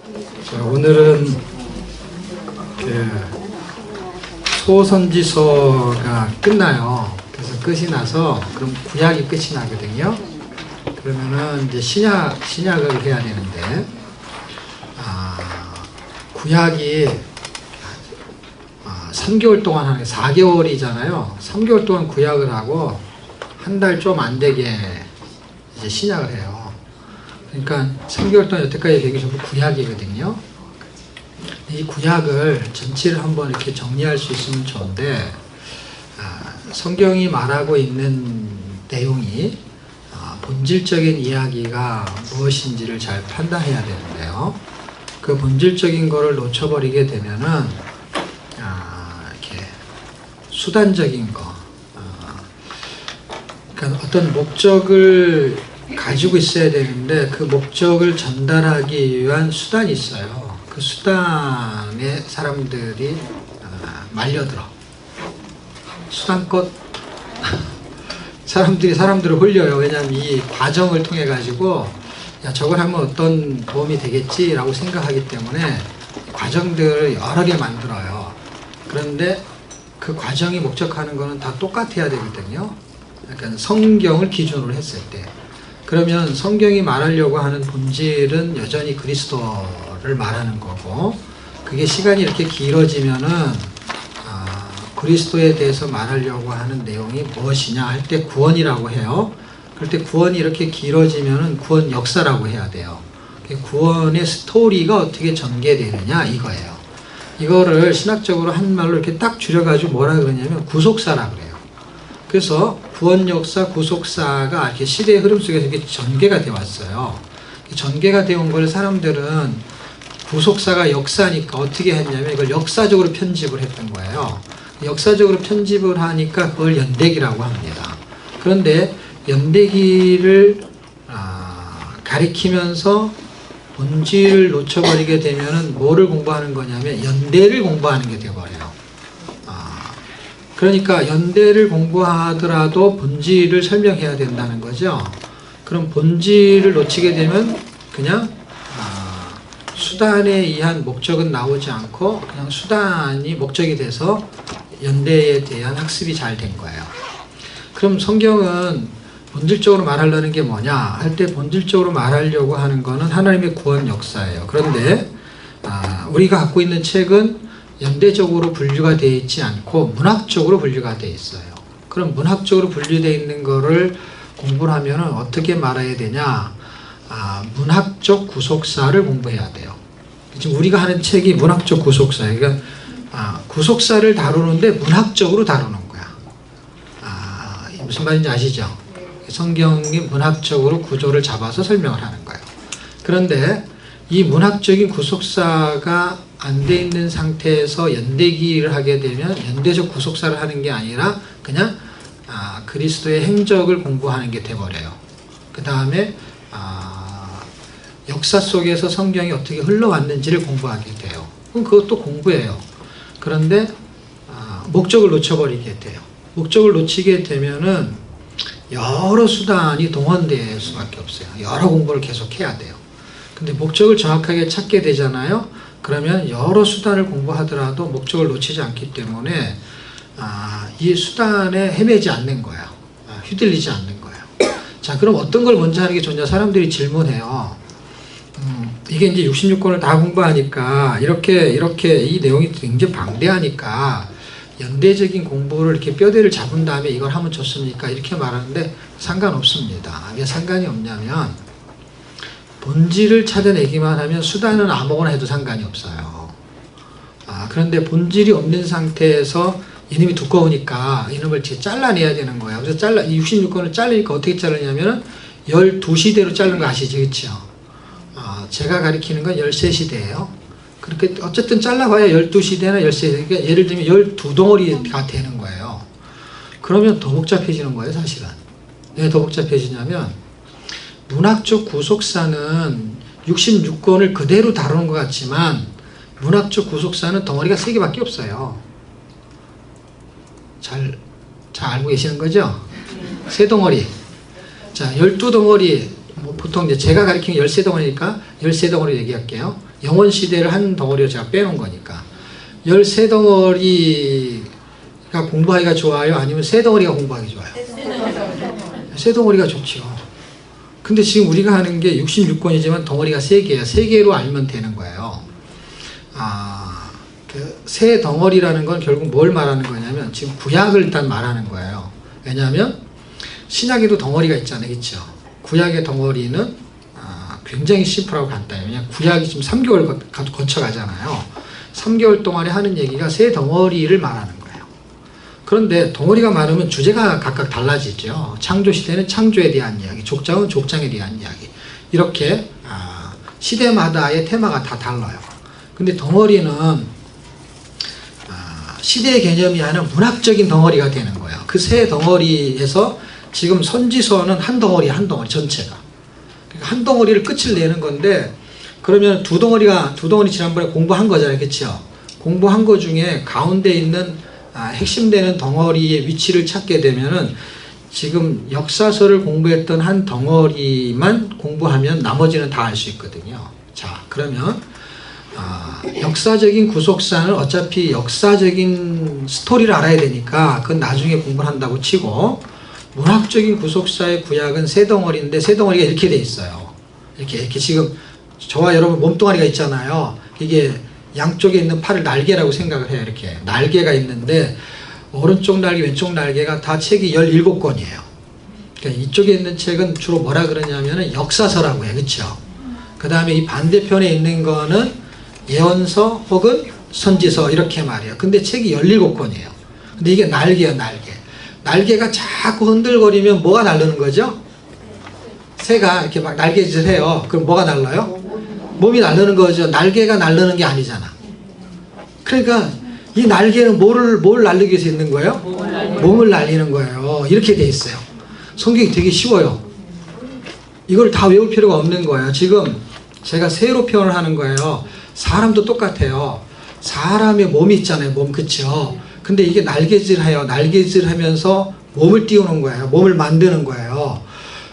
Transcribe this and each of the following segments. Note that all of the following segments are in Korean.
자, 오늘은 소선지서가 끝나요. 그래서 끝이 나서 그럼 구약이 끝이 나거든요. 그러면은 이제 신약을 해야 되는데, 구약이 3개월 동안 하는 게 4개월이잖아요. 3개월 동안 구약을 하고 한 달 좀 안 되게 이제 신약을 해요. 그러니까 3개월 동안 여태까지 되기 전부 구약이거든요. 이 구약을 전체를 한번 이렇게 정리할 수 있으면 좋은데, 성경이 말하고 있는 내용이 본질적인 이야기가 무엇인지를 잘 판단해야 되는데요. 그 본질적인 거를 놓쳐버리게 되면은 이렇게 수단적인 거, 그러니까 어떤 목적을 가지고 있어야 되는데 그 목적을 전달하기 위한 수단이 있어요. 그 수단에 사람들이 말려들어. 수단껏 사람들을 홀려요. 왜냐하면 이 과정을 통해 가지고 야, 저걸 하면 어떤 도움이 되겠지라고 생각하기 때문에 과정들을 여러 개 만들어요. 그런데 그 과정이 목적하는 거는 다 똑같아야 되거든요. 약간 성경을 기준으로 했을 때. 그러면 성경이 말하려고 하는 본질은 여전히 그리스도를 말하는 거고, 그게 시간이 이렇게 길어지면은 그리스도에 대해서 말하려고 하는 내용이 무엇이냐 할 때 구원이라고 해요. 그럴 때 구원이 이렇게 길어지면은 구원 역사라고 해야 돼요. 구원의 스토리가 어떻게 전개되느냐 이거예요. 이거를 신학적으로 한 말로 이렇게 딱 줄여가지고 뭐라 그러냐면 구속사라 그래요. 그래서 구원 역사, 구속사가 이렇게 시대의 흐름 속에서 이렇게 전개가 되어 왔어요. 전개가 되어 온 걸 사람들은 구속사가 역사니까 어떻게 했냐면 이걸 역사적으로 편집을 했던 거예요. 역사적으로 편집을 하니까 그걸 연대기라고 합니다. 그런데 연대기를 가리키면서 본질을 놓쳐버리게 되면은 뭐를 공부하는 거냐면 연대를 공부하는 게 되어버려요. 그러니까 연대를 공부하더라도 본질을 설명해야 된다는 거죠. 그럼 본질을 놓치게 되면 그냥 수단에 의한 목적은 나오지 않고 그냥 수단이 목적이 돼서 연대에 대한 학습이 잘 된 거예요. 그럼 성경은 본질적으로 말하려는 게 뭐냐 할 때 본질적으로 말하려고 하는 거는 하나님의 구원 역사예요. 그런데 우리가 갖고 있는 책은 연대적으로 분류가 되어 있지 않고 문학적으로 분류가 되어 있어요. 그럼 문학적으로 분류되어 있는 거를 공부를 하면 어떻게 말해야 되냐, 문학적 구속사를 공부해야 돼요. 지금 우리가 하는 책이 문학적 구속사예요. 그러니까 구속사를 다루는데 문학적으로 다루는 거야. 무슨 말인지 아시죠? 성경이 문학적으로 구조를 잡아서 설명을 하는 거예요. 그런데 이 문학적인 구속사가 안 돼 있는 상태에서 연대기를 하게 되면 연대적 구속사를 하는 게 아니라 그냥 그리스도의 행적을 공부하는 게 돼버려요. 그 다음에 역사 속에서 성경이 어떻게 흘러왔는지를 공부하게 돼요. 그럼 그것도 공부예요. 그런데 목적을 놓쳐버리게 돼요. 목적을 놓치게 되면은 여러 수단이 동원될 수밖에 없어요. 여러 공부를 계속 해야 돼요. 근데 목적을 정확하게 찾게 되잖아요. 그러면 여러 수단을 공부하더라도 목적을 놓치지 않기 때문에 이 수단에 헤매지 않는 거예요. 휘둘리지 않는 거예요. 자, 그럼 어떤 걸 먼저 하는 게 좋냐? 사람들이 질문해요. 이게 이제 66권을 다 공부하니까 이렇게 이 내용이 굉장히 방대하니까 연대적인 공부를 이렇게 뼈대를 잡은 다음에 이걸 하면 좋습니까? 이렇게 말하는데 상관없습니다. 왜 상관이 없냐면 본질을 찾아내기만 하면 수단은 아무거나 해도 상관이 없어요. 그런데 본질이 없는 상태에서 이놈이 두꺼우니까 이놈을 잘라내야 되는 거예요. 그래서 66권을 자르니까 어떻게 자르냐면 12시대로 자른 거 아시죠? 그렇죠? 제가 가리키는 건 13시대예요. 그렇게 어쨌든 잘라봐야 12시대나 13시대, 그러니까 예를 들면 12덩어리가 되는 거예요. 그러면 더 복잡해지는 거예요, 사실은. 왜 더 복잡해지냐면 문학적 구속사는 66권을 그대로 다루는 것 같지만 문학적 구속사는 덩어리가 3개밖에 없어요. 잘 알고 계시는 거죠? 3덩어리. 자, 12덩어리, 보통 이제 제가 가리키는 13덩어리니까 13덩어리 얘기할게요. 영원 시대를 한 덩어리로 제가 빼놓은 거니까. 13덩어리가 공부하기가 좋아요? 아니면 세 덩어리가 공부하기 좋아요? 세 덩어리가 좋죠. 근데 지금 우리가 하는 게 66권이지만 덩어리가 3개예요. 3개로 알면 되는 거예요. 세 덩어리라는 건 결국 뭘 말하는 거냐면 지금 구약을 일단 말하는 거예요. 왜냐하면 신약에도 덩어리가 있잖아요. 그렇죠? 구약의 덩어리는 굉장히 심플하고 간단해요. 그냥 구약이 지금 3개월 거쳐가잖아요. 3개월 동안에 하는 얘기가 세 덩어리를 말하는 거예요. 그런데 덩어리가 많으면 주제가 각각 달라지죠. 창조시대는 창조에 대한 이야기, 족장은 족장에 대한 이야기. 이렇게 시대마다의 테마가 다 달라요. 근데 덩어리는 시대의 개념이 아니라 문학적인 덩어리가 되는 거예요. 그 세 덩어리에서 지금 선지서는 한 덩어리 전체가. 그러니까 한 덩어리를 끝을 내는 건데, 그러면 두 덩어리 지난번에 공부한 거잖아요. 그렇죠? 공부한 거 중에 가운데 있는 핵심되는 덩어리의 위치를 찾게 되면은 지금 역사서를 공부했던 한 덩어리만 공부하면 나머지는 다 알 수 있거든요. 자, 그러면 역사적인 구속사는 어차피 역사적인 스토리를 알아야 되니까 그건 나중에 공부를 한다고 치고, 문학적인 구속사의 구약은 세 덩어리인데 세 덩어리가 이렇게 돼 있어요. 이렇게 지금 저와 여러분 몸뚱아리가 있잖아요. 이게 양쪽에 있는 팔을 날개라고 생각을 해요. 이렇게 날개가 있는데 오른쪽 날개 왼쪽 날개가 다 책이 17권이에요. 그러니까 이쪽에 있는 책은 주로 뭐라 그러냐면 역사서라고 해요. 그렇죠? 그 다음에 이 반대편에 있는 거는 예언서 혹은 선지서 이렇게 말해요. 근데 책이 17권이에요. 근데 이게 날개예요. 날개가 자꾸 흔들거리면 뭐가 날르는 거죠? 새가 이렇게 막 날개짓을 해요. 그럼 뭐가 날라요? 몸이 날르는 거죠. 날개가 날르는 게 아니잖아. 그러니까 이 날개는 뭘 날리기 위해서 있는 거예요? 몸을 날리는 거예요. 이렇게 돼 있어요. 성경이 되게 쉬워요. 이걸 다 외울 필요가 없는 거예요. 지금 제가 새로 표현을 하는 거예요. 사람도 똑같아요. 사람의 몸이 있잖아요. 몸, 그쵸? 근데 이게 날개질을 해요. 날개질 하면서 몸을 띄우는 거예요. 몸을 만드는 거예요.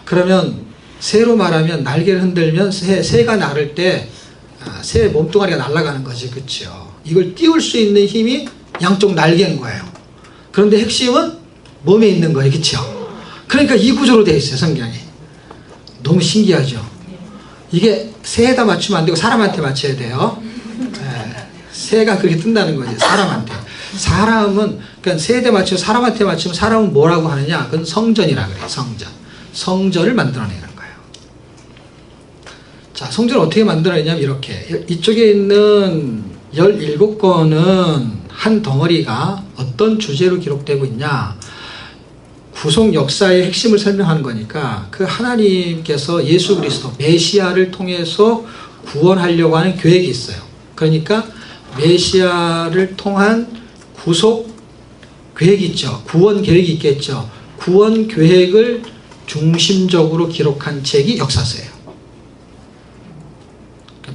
그러면 새로 말하면 날개를 흔들면 새가 날을 때 새 몸뚱아리가 날아가는 거지. 그쵸? 이걸 띄울 수 있는 힘이 양쪽 날개인 거예요. 그런데 핵심은 몸에 있는 거예요. 그쵸? 그러니까 이 구조로 되어 있어요. 성경이. 너무 신기하죠? 이게 새에다 맞추면 안 되고 사람한테 맞춰야 돼요. 새가 그렇게 뜬다는 거지. 사람한테. 사람은 그러니까 새에다 맞추고 사람한테 맞추면 사람은 뭐라고 하느냐? 그건 성전이라 그래요. 성전을 만들어내는 거예요. 자, 성전을 어떻게 만들어내냐면 이렇게 이쪽에 있는 17권은 한 덩어리가 어떤 주제로 기록되고 있냐? 구속 역사의 핵심을 설명하는 거니까 그 하나님께서 예수 그리스도 메시아를 통해서 구원하려고 하는 계획이 있어요. 그러니까 메시아를 통한 구속 계획이 있죠. 구원 계획이 있겠죠. 구원 계획을 중심적으로 기록한 책이 역사서예요.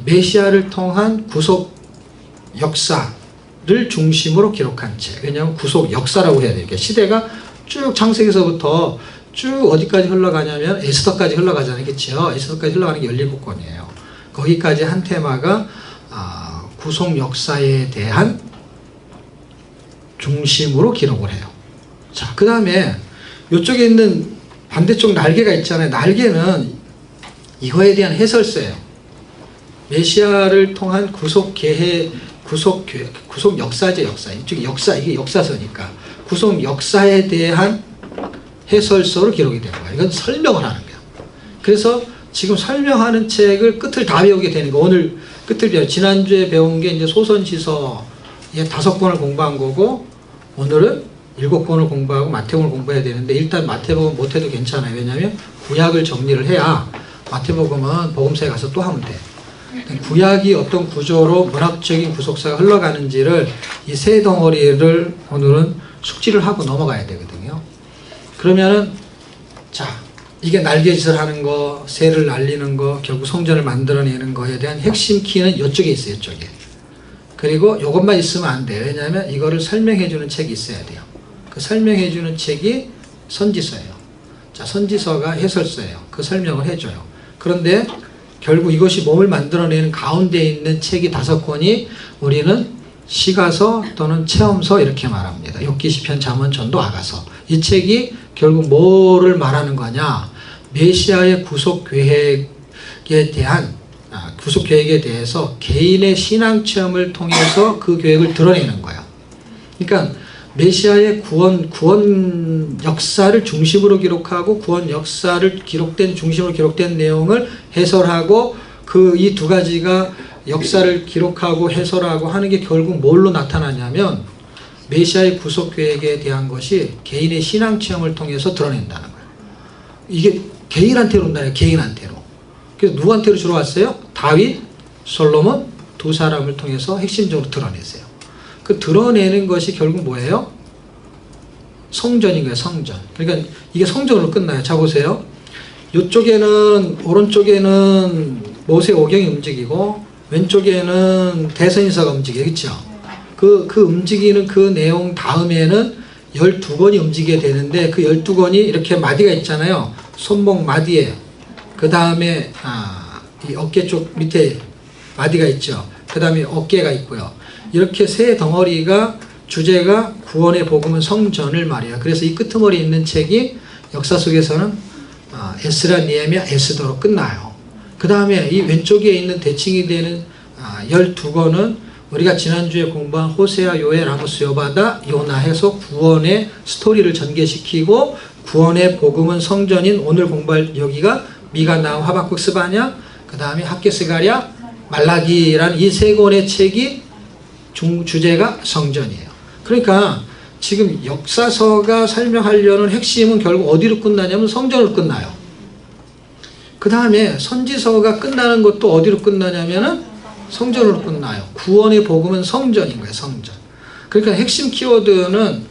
메시아를 통한 구속 역사를 중심으로 기록한 책. 왜냐하면 구속 역사라고 해야 돼요. 시대가 쭉 창세기서부터 쭉 어디까지 흘러가냐면 에스더까지 흘러가잖아요. 그렇죠? 에스더까지 흘러가는 게 17권이에요. 거기까지 한 테마가 구속 역사에 대한 중심으로 기록을 해요. 자, 그 다음에 이쪽에 있는 반대쪽 날개가 있잖아요. 날개는 이거에 대한 해설서예요. 메시아를 통한 구속 역사제 역사. 이쪽이 이게 역사서니까. 구속 역사에 대한 해설서로 기록이 되는 거예요. 이건 설명을 하는 거예요. 그래서 지금 설명하는 책을 끝을 다 배우게 되는 거. 오늘 끝을 배워. 지난주에 배운 게 이제 소선지서에 5권을 공부한 거고, 오늘은 7권을 공부하고 마태복음을 공부해야 되는데, 일단 마태복음 못해도 괜찮아요. 왜냐하면 구약을 정리를 해야 마태복음은 복음서에 가서 또 하면 돼. 구약이 어떤 구조로 문학적인 구속사가 흘러가는지를 이 세 덩어리를 오늘은 숙지를 하고 넘어가야 되거든요. 그러면은 자, 이게 날개짓을 하는 거, 새를 날리는 거, 결국 성전을 만들어내는 거에 대한 핵심 키는 이쪽에 있어요. 이쪽에. 그리고 이것만 있으면 안 돼요. 왜냐하면 이거를 설명해주는 책이 있어야 돼요. 그 설명해주는 책이 선지서예요. 자, 선지서가 해설서예요. 그 설명을 해줘요. 그런데 결국 이것이 몸을 만들어내는 가운데 있는 책이 5권이 우리는 시가서 또는 체험서 이렇게 말합니다. 욥기, 시편, 잠언, 전도, 아가서. 이 책이 결국 뭐를 말하는 거냐? 메시아의 구속 계획에 대해서 개인의 신앙 체험을 통해서 그 계획을 드러내는 거예요. 그러니까 메시아의 구원 역사를 중심으로 기록하고 구원 역사를 중심으로 기록된 내용을 해설하고 이 두 가지가 역사를 기록하고 해설하고 하는 게 결국 뭘로 나타나냐면 메시아의 구속 계획에 대한 것이 개인의 신앙 체험을 통해서 드러낸다는 거예요. 이게 개인한테로 온다요. 개인한테로. 그래서 누구한테로 주로 왔어요? 다윗, 솔로몬 두 사람을 통해서 핵심적으로 드러냈어요. 그 드러내는 것이 결국 뭐예요? 성전인 거예요. 성전. 그러니까 이게 성전으로 끝나요. 자 보세요. 이쪽에는 오른쪽에는 모세오경이 움직이고 왼쪽에는 대선인사가 움직여요. 그렇죠? 그 움직이는 그 내용 다음에는 12권이 움직이게 되는데 그 12권이 이렇게 마디가 있잖아요. 손목 마디에 그 다음에 이 어깨 쪽 밑에 마디가 있죠. 그 다음에 어깨가 있고요. 이렇게 세 덩어리가 주제가 구원의 복음은 성전을 말이에요. 그래서 이 끄트머리에 있는 책이 역사 속에서는 에스라, 니에미야, 에스더로 끝나요. 그 다음에 이 왼쪽에 있는 대칭이 되는 12권은 우리가 지난주에 공부한 호세아, 요엘, 아모스, 여바다, 요나 해서 구원의 스토리를 전개시키고 구원의 복음은 성전인 오늘 공부할 여기가 미가, 나훔, 하박국, 스바냐, 그 다음에 학개스가랴, 말라기라는 이 세 권의 책이 주제가 성전이에요. 그러니까 지금 역사서가 설명하려는 핵심은 결국 어디로 끝나냐면 성전으로 끝나요. 그 다음에 선지서가 끝나는 것도 어디로 끝나냐면은 성전으로 끝나요. 구원의 복음은 성전인 거예요. 성전. 그러니까 핵심 키워드는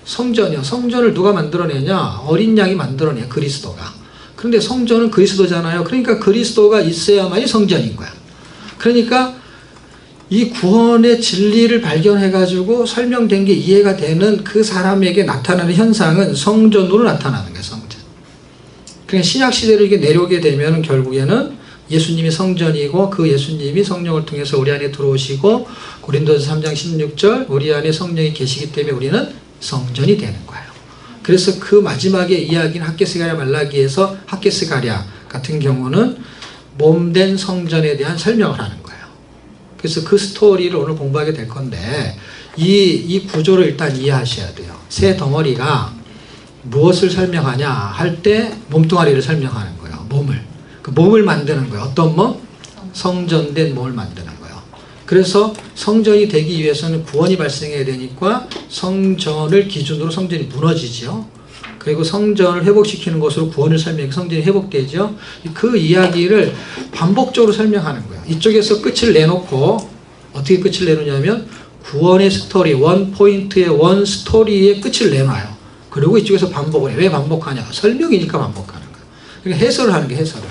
성전이요. 성전을 누가 만들어내냐? 어린 양이 만들어내요. 그리스도가. 그런데 성전은 그리스도잖아요. 그러니까 그리스도가 있어야만이 성전인 거야. 그러니까 이 구원의 진리를 발견해가지고 설명된 게 이해가 되는 그 사람에게 나타나는 현상은 성전으로 나타나는 거예요. 성전. 그러니까 신약시대로 이게 내려오게 되면 결국에는 예수님이 성전이고 그 예수님이 성령을 통해서 우리 안에 들어오시고 고린도서 3장 16절 우리 안에 성령이 계시기 때문에 우리는 성전이 되는 거예요. 그래서 그 마지막에 이야기는 학개스가랴 말라기에서 학개스가랴 같은 경우는 몸된 성전에 대한 설명을 하는 거예요. 그래서 그 스토리를 오늘 공부하게 될 건데 이 구조를 일단 이해하셔야 돼요. 세 덩어리가 무엇을 설명하냐 할 때 몸뚱아리를 설명하는 거예요. 몸을 만드는 거예요. 어떤 몸? 성전된 몸을 만드는 거예요. 그래서 성전이 되기 위해서는 구원이 발생해야 되니까 성전을 기준으로 성전이 무너지죠. 그리고 성전을 회복시키는 것으로 구원을 설명해 성전이 회복되죠. 그 이야기를 반복적으로 설명하는 거예요. 이쪽에서 끝을 내놓고 어떻게 끝을 내놓냐면 구원의 스토리, 원 포인트의 원 스토리의 끝을 내놔요. 그리고 이쪽에서 반복을 해요. 왜 반복하냐? 설명이니까 반복하는 거예요. 그러니까 해설을 하는 게 해설을.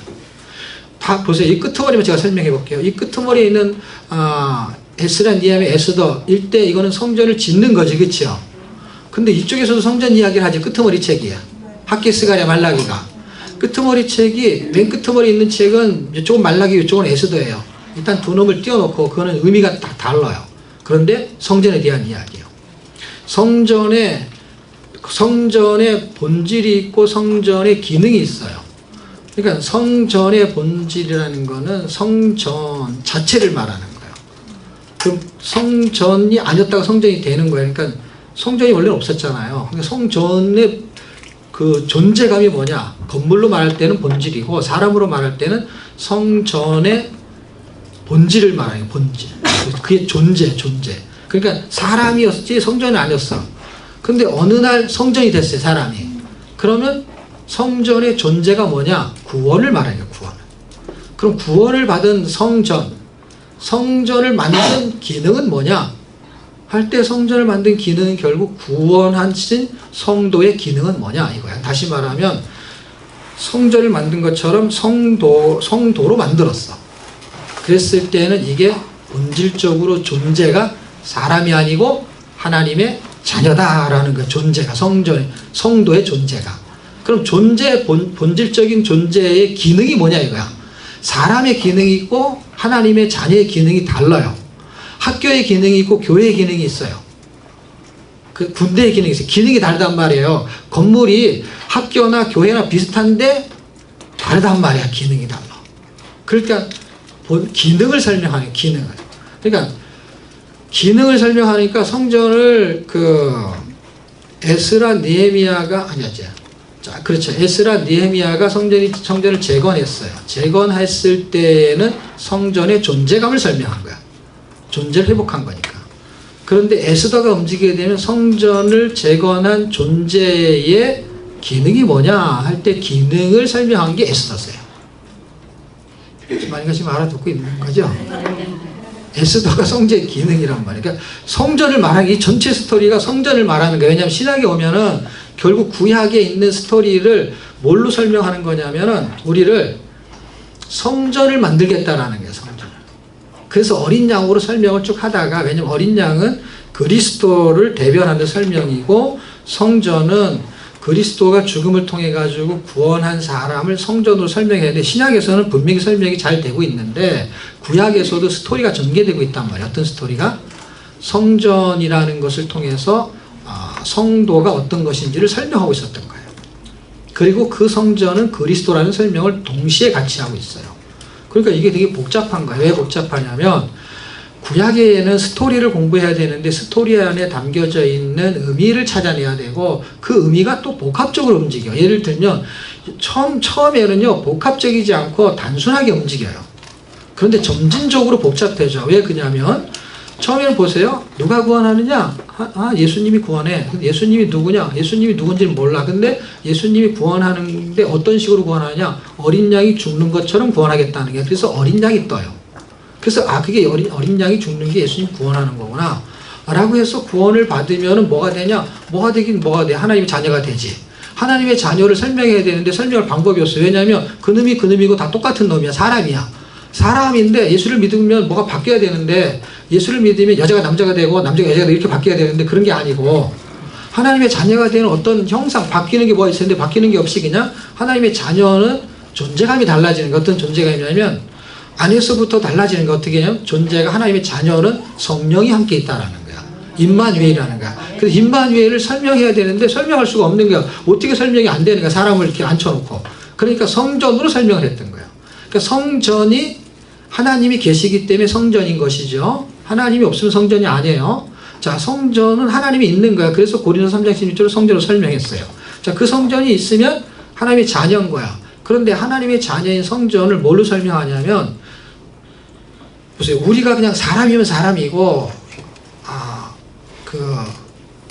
다 보세요. 이 끄트머리만 제가 설명해 볼게요. 이 끄트머리에 있는 에스라, 니에미야, 에스더 일대 이거는 성전을 짓는 거지, 그렇죠? 근데 이쪽에서도 성전 이야기를 하지. 끄트머리 책이야. 학개스가랴 말라기가. 끄트머리 책이 맨 끄트머리에 있는 책은 이쪽은 말라기, 이쪽은 에스더예요. 일단 두 놈을 띄워놓고 그거는 의미가 다 달라요. 그런데 성전에 대한 이야기예요. 성전에 본질이 있고 성전의 기능이 있어요. 그러니까 성전의 본질이라는 거는 성전 자체를 말하는 거예요. 그럼 성전이 아니었다가 성전이 되는 거예요. 그러니까 성전이 원래 없었잖아요. 그러니까 성전의 그 존재감이 뭐냐? 건물로 말할 때는 본질이고 사람으로 말할 때는 성전의 본질을 말해요. 본질. 그게 존재. 그러니까 사람이었지 성전이 아니었어. 근데 어느 날 성전이 됐어요. 사람이. 그러면 성전의 존재가 뭐냐? 구원을 말해요. 구원. 그럼 구원을 받은 성전을 만든 기능은 뭐냐? 할 때 성전을 만든 기능은 결국 구원하신 성도의 기능은 뭐냐? 이거야. 다시 말하면 성전을 만든 것처럼 성도로 만들었어. 그랬을 때는 이게 본질적으로 존재가 사람이 아니고 하나님의 자녀다라는 그 존재가 성도의 존재가. 그럼 본질적인 존재의 기능이 뭐냐 이거야. 사람의 기능이 있고 하나님의 자녀의 기능이 달라요. 학교의 기능이 있고 교회의 기능이 있어요. 그 군대의 기능이 있어요. 기능이 다르단 말이에요. 건물이 학교나 교회나 비슷한데 다르단 말이야. 기능이 달라. 그러니까 기능을 설명하는 기능을. 그러니까 기능을 설명하니까 성전을 에스라 느헤미야가 자, 그렇죠. 에스라 느헤미야가 성전을 재건했어요. 재건했을 때는 성전의 존재감을 설명한 거야. 존재를 회복한 거니까. 그런데 에스더가 움직이게 되면 성전을 재건한 존재의 기능이 뭐냐 할 때 기능을 설명한 게 에스더세요. 많이가 지금 알아듣고 있는 거죠? 에스더가 성전의 기능이란 말이에요. 그러니까 성전을 말하는 이 전체 스토리가 성전을 말하는 거예요. 왜냐하면 신약에 오면은 결국 구약에 있는 스토리를 뭘로 설명하는 거냐면은 우리를 성전을 만들겠다라는 거예요. 성전을. 그래서 어린 양으로 설명을 쭉 하다가, 왜냐면 어린 양은 그리스도를 대변하는 설명이고 성전은 그리스도가 죽음을 통해 가지고 구원한 사람을 성전으로 설명해야 돼. 신약에서는 분명히 설명이 잘 되고 있는데 구약에서도 스토리가 전개되고 있단 말이에요. 어떤 스토리가? 성전이라는 것을 통해서 성도가 어떤 것인지를 설명하고 있었던 거예요. 그리고 그 성전은 그리스도라는 설명을 동시에 같이 하고 있어요. 그러니까 이게 되게 복잡한 거예요. 왜 복잡하냐면 구약에는 스토리를 공부해야 되는데 스토리 안에 담겨져 있는 의미를 찾아내야 되고 그 의미가 또 복합적으로 움직여요. 예를 들면 처음에는요 복합적이지 않고 단순하게 움직여요. 그런데 점진적으로 복잡해져. 왜 그러냐면 처음에는 보세요. 누가 구원하느냐? 예수님이 구원해. 근데 예수님이 누구냐? 예수님이 누군지는 몰라. 근데 예수님이 구원하는데 어떤 식으로 구원하느냐? 어린 양이 죽는 것처럼 구원하겠다는 게. 그래서 어린 양이 떠요. 그래서 그게 어린 양이 죽는 게 예수님 구원하는 거구나 라고 해서 구원을 받으면 뭐가 되냐? 뭐가 되긴 뭐가 돼? 하나님의 자녀가 되지. 하나님의 자녀를 설명해야 되는데 설명할 방법이 없어요. 왜냐하면 그 놈이고 다 똑같은 놈이야. 사람이야. 사람인데 예수를 믿으면 뭐가 바뀌어야 되는데 예수를 믿으면 여자가 남자가 되고 남자가 여자가 되고 이렇게 바뀌어야 되는데 그런 게 아니고 하나님의 자녀가 되는 어떤 형상, 바뀌는 게 뭐가 있었는데 바뀌는 게 없이 그냥 하나님의 자녀는 존재감이 달라지는 게 어떤 존재감이냐면 안에서부터 달라지는 게 어떻게 해요? 존재가 하나님의 자녀는 성령이 함께 있다라는 거야. 임마누엘이라는 거야. 그래서 임마누엘을 설명해야 되는데 설명할 수가 없는 거야. 어떻게 설명이 안 되는 거야? 사람을 이렇게 앉혀놓고. 그러니까 성전으로 설명을 했던 거야. 그러니까 성전이 하나님이 계시기 때문에 성전인 것이죠. 하나님이 없으면 성전이 아니에요. 자, 성전은 하나님이 있는 거야. 그래서 고린도서 3장 16절을 성전으로 설명했어요. 자, 그 성전이 있으면 하나님의 자녀인 거야. 그런데 하나님의 자녀인 성전을 뭘로 설명하냐면 보세요. 우리가 그냥 사람이면 사람이고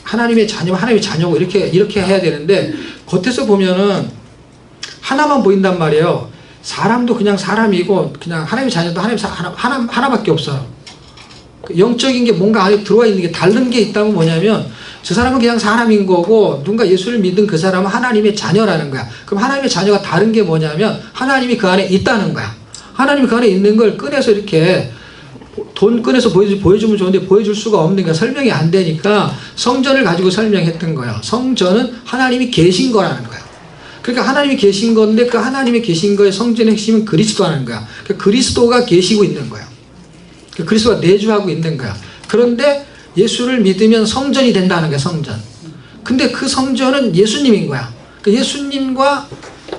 하나님의 자녀면 하나님의 자녀고 이렇게 해야 되는데 겉에서 보면은 하나만 보인단 말이에요. 사람도 그냥 사람이고 그냥 하나님의 자녀도 하나밖에 없어요. 영적인 게 뭔가 안에 들어와 있는 게 다른 게 있다면 뭐냐면 저 사람은 그냥 사람인 거고 누군가 예수를 믿은 그 사람은 하나님의 자녀라는 거야. 그럼 하나님의 자녀가 다른 게 뭐냐면 하나님이 그 안에 있다는 거야. 하나님이 그 안에 있는 걸 꺼내서 이렇게 돈 꺼내서 보여주면 좋은데 보여줄 수가 없는 거야. 설명이 안 되니까 성전을 가지고 설명했던 거야. 성전은 하나님이 계신 거라는 거야. 그러니까 하나님이 계신 건데 그 하나님이 계신 거의 성전의 핵심은 그리스도라는 거야. 그러니까 그리스도가 계시고 있는 거야. 그리스도가 내주하고 있는 거야. 그런데 예수를 믿으면 성전이 된다는 거야. 성전. 근데 그 성전은 예수님인 거야. 예수님과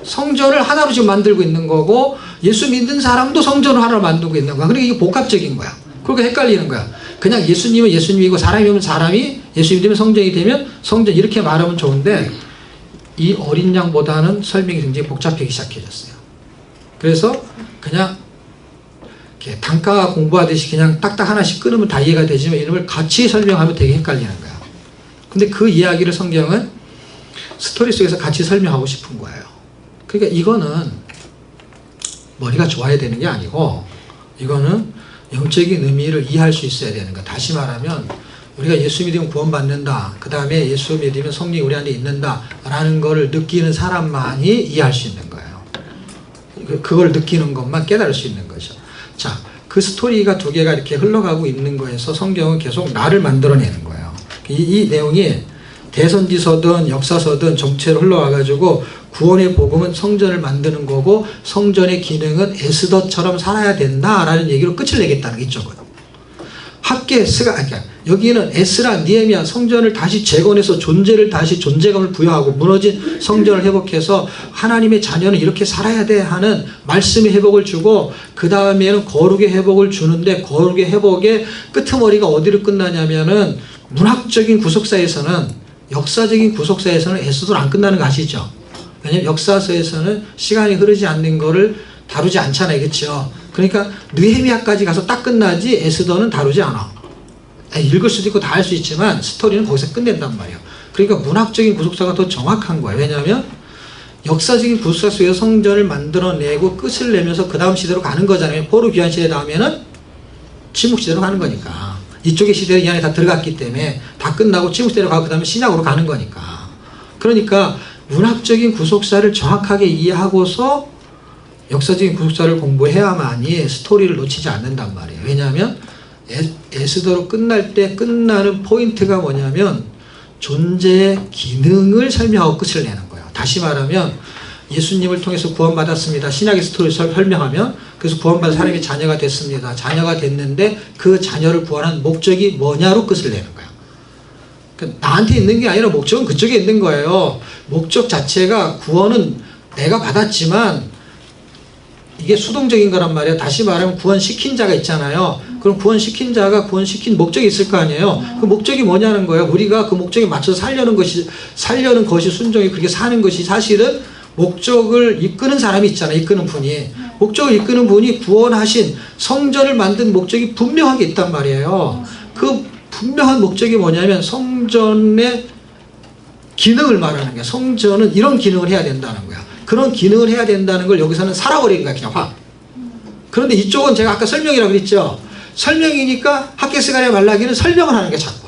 성전을 하나로 지금 만들고 있는 거고 예수 믿는 사람도 성전을 하나로 만들고 있는 거야. 그러니까 이게 복합적인 거야. 그러니까 헷갈리는 거야. 그냥 예수님은 예수님이고 사람이면 사람이, 예수 믿으면 성전이 되면 성전 이렇게 말하면 좋은데 이 어린 양보다는 설명이 굉장히 복잡하기 시작해졌어요. 그래서 그냥 이렇게 단가 공부하듯이 그냥 딱딱 하나씩 끊으면 다 이해가 되지만 이름을 같이 설명하면 되게 헷갈리는 거야. 근데 그 이야기를 성경은 스토리 속에서 같이 설명하고 싶은 거예요. 그러니까 이거는 머리가 좋아야 되는 게 아니고 이거는 영적인 의미를 이해할 수 있어야 되는 거야. 다시 말하면 우리가 예수 믿으면 구원받는다. 그 다음에 예수 믿으면 성령이 우리 안에 있는다. 라는 걸 느끼는 사람만이 이해할 수 있는 거예요. 그걸 느끼는 것만 깨달을 수 있는 거죠. 자, 그 스토리가 두 개가 이렇게 흘러가고 있는 거에서 성경은 계속 나를 만들어내는 거예요. 이 내용이 대선지서든 역사서든 정체로 흘러와가지고 구원의 복음은 성전을 만드는 거고 성전의 기능은 에스더처럼 살아야 된다라는 얘기로 끝을 내겠다는 게 이쪽은. 학계 에스가 그러니까 여기는 에스라 니에미야 성전을 다시 재건해서 존재를 다시 존재감을 부여하고 무너진 성전을 회복해서 하나님의 자녀는 이렇게 살아야 돼 하는 말씀의 회복을 주고 그 다음에는 거룩의 회복을 주는데 거룩의 회복의 끄트머리가 어디로 끝나냐면은 문학적인 구속사에서는 역사적인 구속사에서는 에스더로 안 끝나는 거 아시죠? 왜냐면 역사서에서는 시간이 흐르지 않는 거를 다루지 않잖아요. 그렇죠? 그러니까 느헤미야까지 가서 딱 끝나지 에스더는 다루지 않아. 읽을 수도 있고 다 할 수 있지만 스토리는 거기서 끝낸단 말이에요. 그러니까 문학적인 구속사가 더 정확한 거예요. 왜냐하면 역사적인 구속사 속에서 성전을 만들어내고 끝을 내면서 그 다음 시대로 가는 거잖아요. 포로 귀환 시대 다음에는 침묵 시대로 가는 거니까. 이쪽의 시대는 이 안에 다 들어갔기 때문에 다 끝나고 침묵 시대로 가고 그 다음에 신약으로 가는 거니까. 그러니까 문학적인 구속사를 정확하게 이해하고서 역사적인 구속사를 공부해야만이 스토리를 놓치지 않는단 말이에요. 왜냐하면 에스더로 끝날 때 끝나는 포인트가 뭐냐면 존재의 기능을 설명하고 끝을 내는 거예요. 다시 말하면 예수님을 통해서 구원받았습니다. 신약의 스토리를 설명하면 그래서 구원받은 사람이 자녀가 됐습니다. 자녀가 됐는데 그 자녀를 구원한 목적이 뭐냐로 끝을 내는 거예요. 그러니까 나한테 있는 게 아니라 목적은 그쪽에 있는 거예요. 목적 자체가 구원은 내가 받았지만 이게 수동적인 거란 말이에요. 다시 말하면 구원시킨 자가 있잖아요. 그럼 구원시킨 자가 구원시킨 목적이 있을 거 아니에요. 그 목적이 뭐냐는 거예요. 우리가 그 목적에 맞춰서 살려는 것이 순종이 그렇게 사는 것이 사실은 목적을 이끄는 사람이 있잖아요. 이끄는 분이. 목적을 이끄는 분이 구원하신 성전을 만든 목적이 분명하게 있단 말이에요. 그 분명한 목적이 뭐냐면 성전의 기능을 말하는 거야. 성전은 이런 기능을 해야 된다는 거야. 그런 기능을 해야 된다는 걸 여기서는 살아버린 거야. 그냥 확. 그런데 이쪽은 제가 아까 설명이라고 그랬죠. 설명이니까 학계스간의 말라기는 설명을 하는 게 자꾸.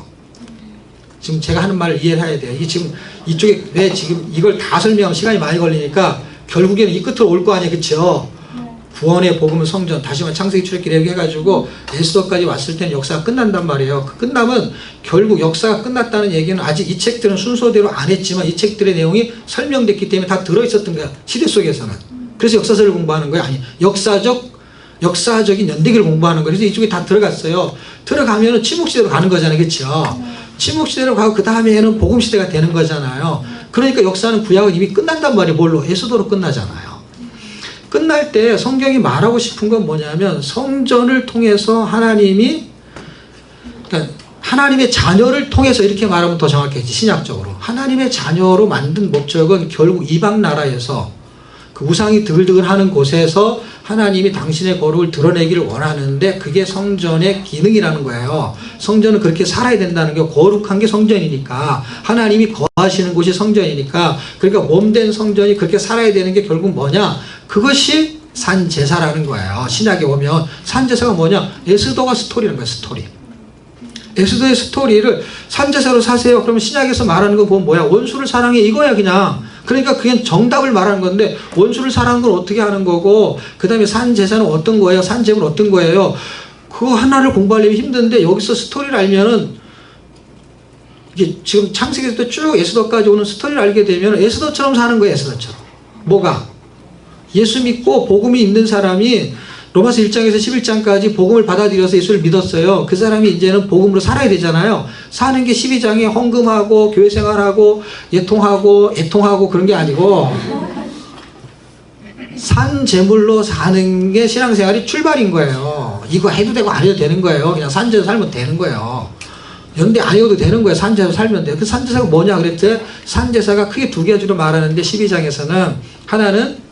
지금 제가 하는 말을 이해해야 돼요. 이게 지금 이쪽에 왜 지금 이걸 다 설명하면 시간이 많이 걸리니까 결국에는 이 끝으로 올 거 아니에요. 그렇죠? 구원의 복음은 성전, 다시 말해 창세기 출애굽기 레위기 해가지고 에스더까지 왔을 때는 역사가 끝난단 말이에요. 그 끝나면 결국 역사가 끝났다는 얘기는 아직 이 책들은 순서대로 안 했지만 이 책들의 내용이 설명됐기 때문에 다 들어있었던 거야. 시대 속에서는. 그래서 역사서를 공부하는 거야. 아니 역사적인 연대기를 공부하는 거예요. 그래서 이쪽에 다 들어갔어요. 들어가면은 침묵시대로 가는 거잖아요. 그렇죠? 침묵시대로 가고 그 다음에는 복음시대가 되는 거잖아요. 그러니까 역사는 구약은 이미 끝난단 말이에요. 뭘로? 에스더로 끝나잖아요. 끝날 때 성경이 말하고 싶은 건 뭐냐면 성전을 통해서 하나님의 자녀를 통해서 이렇게 말하면 더 정확해지. 신약적으로 하나님의 자녀로 만든 목적은 결국 이방 나라에서 그 우상이 드글드글하는 곳에서 하나님이 당신의 거룩을 드러내기를 원하는데 그게 성전의 기능이라는 거예요. 성전은 그렇게 살아야 된다는 게 거룩한 게 성전이니까 하나님이 거하시는 곳이 성전이니까 그러니까 몸된 성전이 그렇게 살아야 되는 게 결국 뭐냐? 그것이 산제사라는 거예요. 신약에 오면 산제사가 뭐냐? 에스더가 스토리라는 거예요. 스토리. 에스더의 스토리를 산제사로 사세요. 그러면 신약에서 말하는 거 보면 뭐야? 원수를 사랑해 이거야 그냥. 그러니까 그게 정답을 말하는 건데 원수를 사랑하는 건 어떻게 하는 거고 그 다음에 산제사는 어떤 거예요? 산제물은 어떤 거예요? 그거 하나를 공부하려면 힘든데 여기서 스토리를 알면은 이게 지금 창세기에서 쭉 에스더까지 오는 스토리를 알게 되면 에스더처럼 사는 거예요. 에스더처럼. 뭐가? 예수 믿고 복음이 있는 사람이 로마서 1장에서 11장까지 복음을 받아들여서 예수를 믿었어요. 그 사람이 이제는 복음으로 살아야 되잖아요. 사는 게 12장에 헌금하고 교회 생활하고 예통하고 애통하고 그런 게 아니고 산 제물로 사는 게 신앙생활이 출발인 거예요. 이거 해도 되고 안 해도 되는 거예요. 그냥 산제로 살면 되는 거예요. 연대 안 해도 되는 거예요. 산제로 살면 돼요. 그 산제사가 뭐냐 그랬더니 산제사가 크게 두 가지로 말하는데 12장에서는 하나는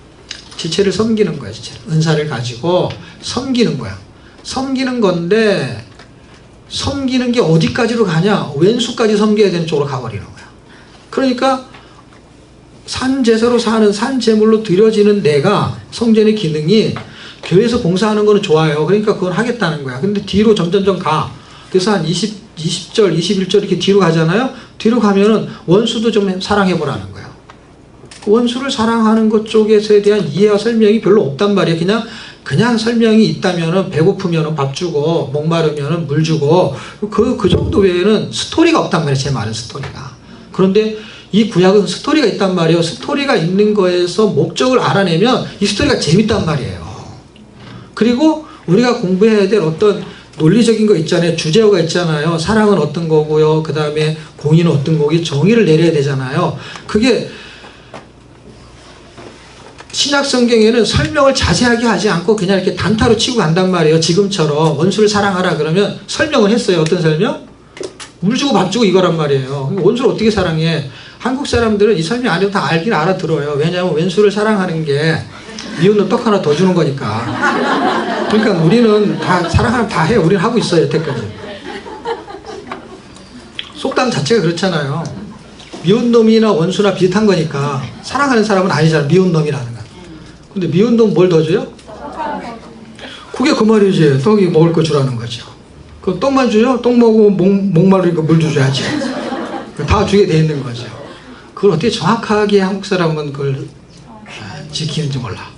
지체를 섬기는 거야. 지체. 은사를 가지고 섬기는 거야. 섬기는 건데 섬기는 게 어디까지로 가냐? 왼수까지 섬겨야 되는 쪽으로 가버리는 거야. 그러니까 산제사로 사는 산제물로 드려지는 내가 성전의 기능이 교회에서 봉사하는 거는 좋아요. 그러니까 그건 하겠다는 거야. 근데 뒤로 점점점 가. 그래서 한 20절, 21절 이렇게 뒤로 가잖아요. 뒤로 가면은 원수도 좀 사랑해보라는 거야. 원수를 사랑하는 것 쪽에서에 대한 이해와 설명이 별로 없단 말이에요. 그냥 설명이 있다면은 배고프면은 밥 주고 목마르면은 물 주고 그 정도 외에는 스토리가 없단 말이에요. 제 말은 스토리가. 그런데 이 구약은 스토리가 있단 말이에요. 스토리가 있는 거에서 목적을 알아내면 이 스토리가 재밌단 말이에요. 그리고 우리가 공부해야 될 어떤 논리적인 거 있잖아요. 주제어가 있잖아요. 사랑은 어떤 거고요. 그 다음에 공의는 어떤 거고, 정의를 내려야 되잖아요. 그게 신약 성경에는 설명을 자세하게 하지 않고 그냥 이렇게 단타로 치고 간단 말이에요. 지금처럼 원수를 사랑하라 그러면 설명을 했어요. 어떤 설명? 물 주고 밥 주고 이거란 말이에요. 원수를 어떻게 사랑해? 한국 사람들은 이 설명 안 해도 다 알긴 알아들어요. 왜냐하면 왼수를 사랑하는 게 미운 놈 떡 하나 더 주는 거니까. 그러니까 우리는 다 사랑하면 다 해요. 우리는 하고 있어요. 여태까지. 속담 자체가 그렇잖아요. 미운 놈이나 원수나 비슷한 거니까 사랑하는 사람은 아니잖아. 미운 놈이라는 거. 근데 미운 놈 뭘 더 줘요? 그게 그 말이지. 떡이 먹을 거 주라는 거죠. 그 떡만 줘요? 떡 먹고 목마르니까 물도 줘야지. 다 주게 돼 있는 거죠. 그걸 어떻게 정확하게 한국 사람은 그걸 지키는지 몰라.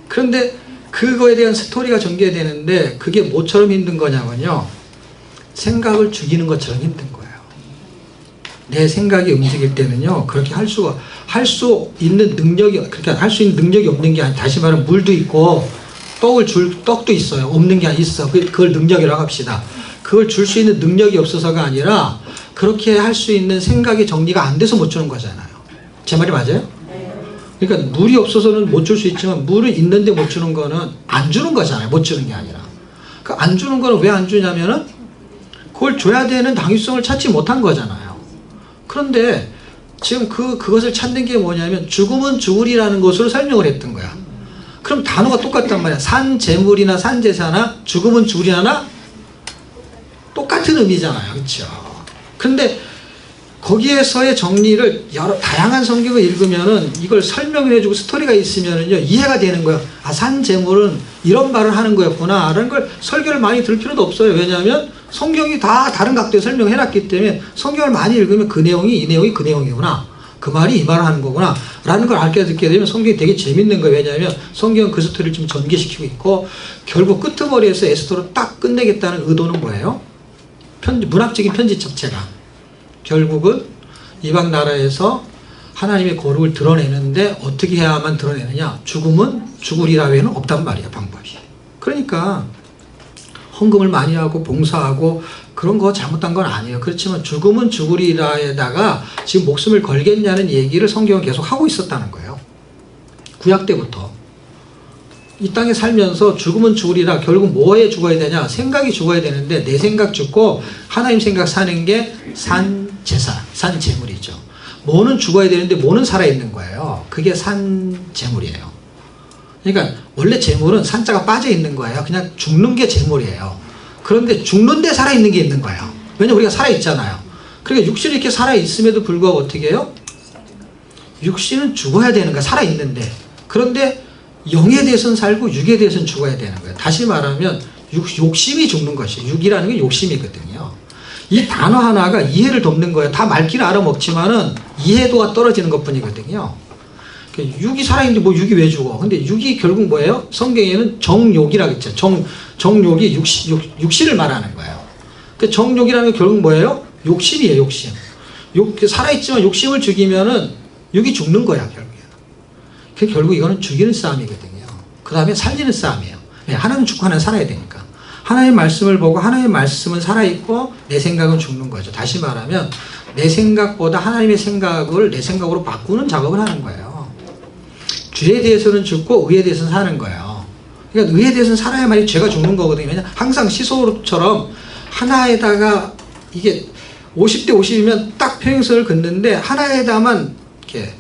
그런데 그거에 대한 스토리가 전개되는데 그게 뭐처럼 힘든 거냐면요. 생각을 죽이는 것처럼 힘든 거예요. 내 생각이 움직일 때는요. 그렇게 할 수 있는 능력이, 그렇게 할 수 있는 능력이 없는 게 아니라, 다시 말하면 물도 있고 떡도 있어요. 없는 게 있어. 그걸 능력이라고 합시다. 그걸 줄 수 있는 능력이 없어서가 아니라 그렇게 할 수 있는 생각이 정리가 안 돼서 못 주는 거잖아요. 제 말이 맞아요? 그러니까 물이 없어서는 못 줄 수 있지만 물은 있는데 못 주는 거는 안 주는 거잖아요. 못 주는 게 아니라. 그 안 주는 거는 왜 안 주냐면은 그걸 줘야 되는 당위성을 찾지 못한 거잖아요. 그런데 지금 그것을 찾는 게 뭐냐면 죽음은 죽으리라는 것으로 설명을 했던 거야. 그럼 단어가 똑같단 말이야. 산재물이나 산제사나 죽음은 죽으리나 똑같은 의미잖아요. 그렇죠? 그런데 거기에서의 정리를 다양한 성경을 읽으면은 이걸 설명을 해주고 스토리가 있으면은요, 이해가 되는 거예요. 아, 산재물은 이런 말을 하는 거였구나. 라는 걸 설교를 많이 들을 필요도 없어요. 왜냐하면 성경이 다 다른 각도에 설명을 해놨기 때문에 성경을 많이 읽으면 그 내용이 이 내용이 그 내용이구나. 그 말이 이 말을 하는 거구나. 라는 걸 알게 듣게 되면 성경이 되게 재밌는 거예요. 왜냐하면 성경은 그 스토리를 좀 전개시키고 있고 결국 끄트머리에서 에스더로 딱 끝내겠다는 의도는 뭐예요? 문학적인 편지 자체가. 결국은 이방 나라에서 하나님의 거룩을 드러내는데 어떻게 해야만 드러내느냐? 죽음은 죽으리라 외에는 없단 말이야, 방법이. 그러니까 헌금을 많이 하고 봉사하고 그런 거 잘못한 건 아니에요. 그렇지만 죽음은 죽으리라에다가 지금 목숨을 걸겠냐는 얘기를 성경은 계속 하고 있었다는 거예요. 구약 때부터. 이 땅에 살면서 죽으면 죽으리라. 결국 뭐에 죽어야 되냐? 생각이 죽어야 되는데 내 생각 죽고 하나님 생각 사는 게 산제사, 산제물이죠. 뭐는 죽어야 되는데 뭐는 살아있는 거예요. 그게 산제물이에요. 그러니까 원래 제물은 산자가 빠져 있는 거예요. 그냥 죽는 게 제물이에요. 그런데 죽는데 살아있는 게 있는 거예요. 왜냐면 우리가 살아있잖아요. 그러니까 육신이 이렇게 살아있음에도 불구하고 어떻게 해요? 육신은 죽어야 되는 거야. 살아있는데. 그런데 영에 대해서는 살고 육에 대해서는 죽어야 되는 거예요. 다시 말하면 욕심이 죽는 것이에요. 육이라는 게 욕심이거든요. 이 단어 하나가 이해를 돕는 거예요. 다 말귀를 알아먹지만은 이해도가 떨어지는 것 뿐이거든요. 육이 살아있는데 뭐 육이 왜 죽어? 근데 육이 결국 뭐예요? 성경에는 정욕이라고 했죠. 정욕이 육신을 말하는 거예요. 그 정욕이라는 게 결국 뭐예요? 욕심이에요, 욕심. 살아있지만 욕심을 죽이면은 육이 죽는 거야, 결국에는. 결국 이거는 죽이는 싸움이거든요. 그 다음에 살리는 싸움이에요. 하나는 죽고 하나는 살아야 되니까. 하나님의 말씀을 보고 하나님의 말씀은 살아있고 내 생각은 죽는 거죠. 다시 말하면 내 생각보다 하나님의 생각을 내 생각으로 바꾸는 작업을 하는 거예요. 죄에 대해서는 죽고 의에 대해서는 사는 거예요. 그러니까 의에 대해서는 살아야만이 죄가 죽는 거거든요. 왜냐하면 항상 시소처럼 하나에다가 이게 50대 50이면 딱 평행선을 긋는데 하나에다만 이렇게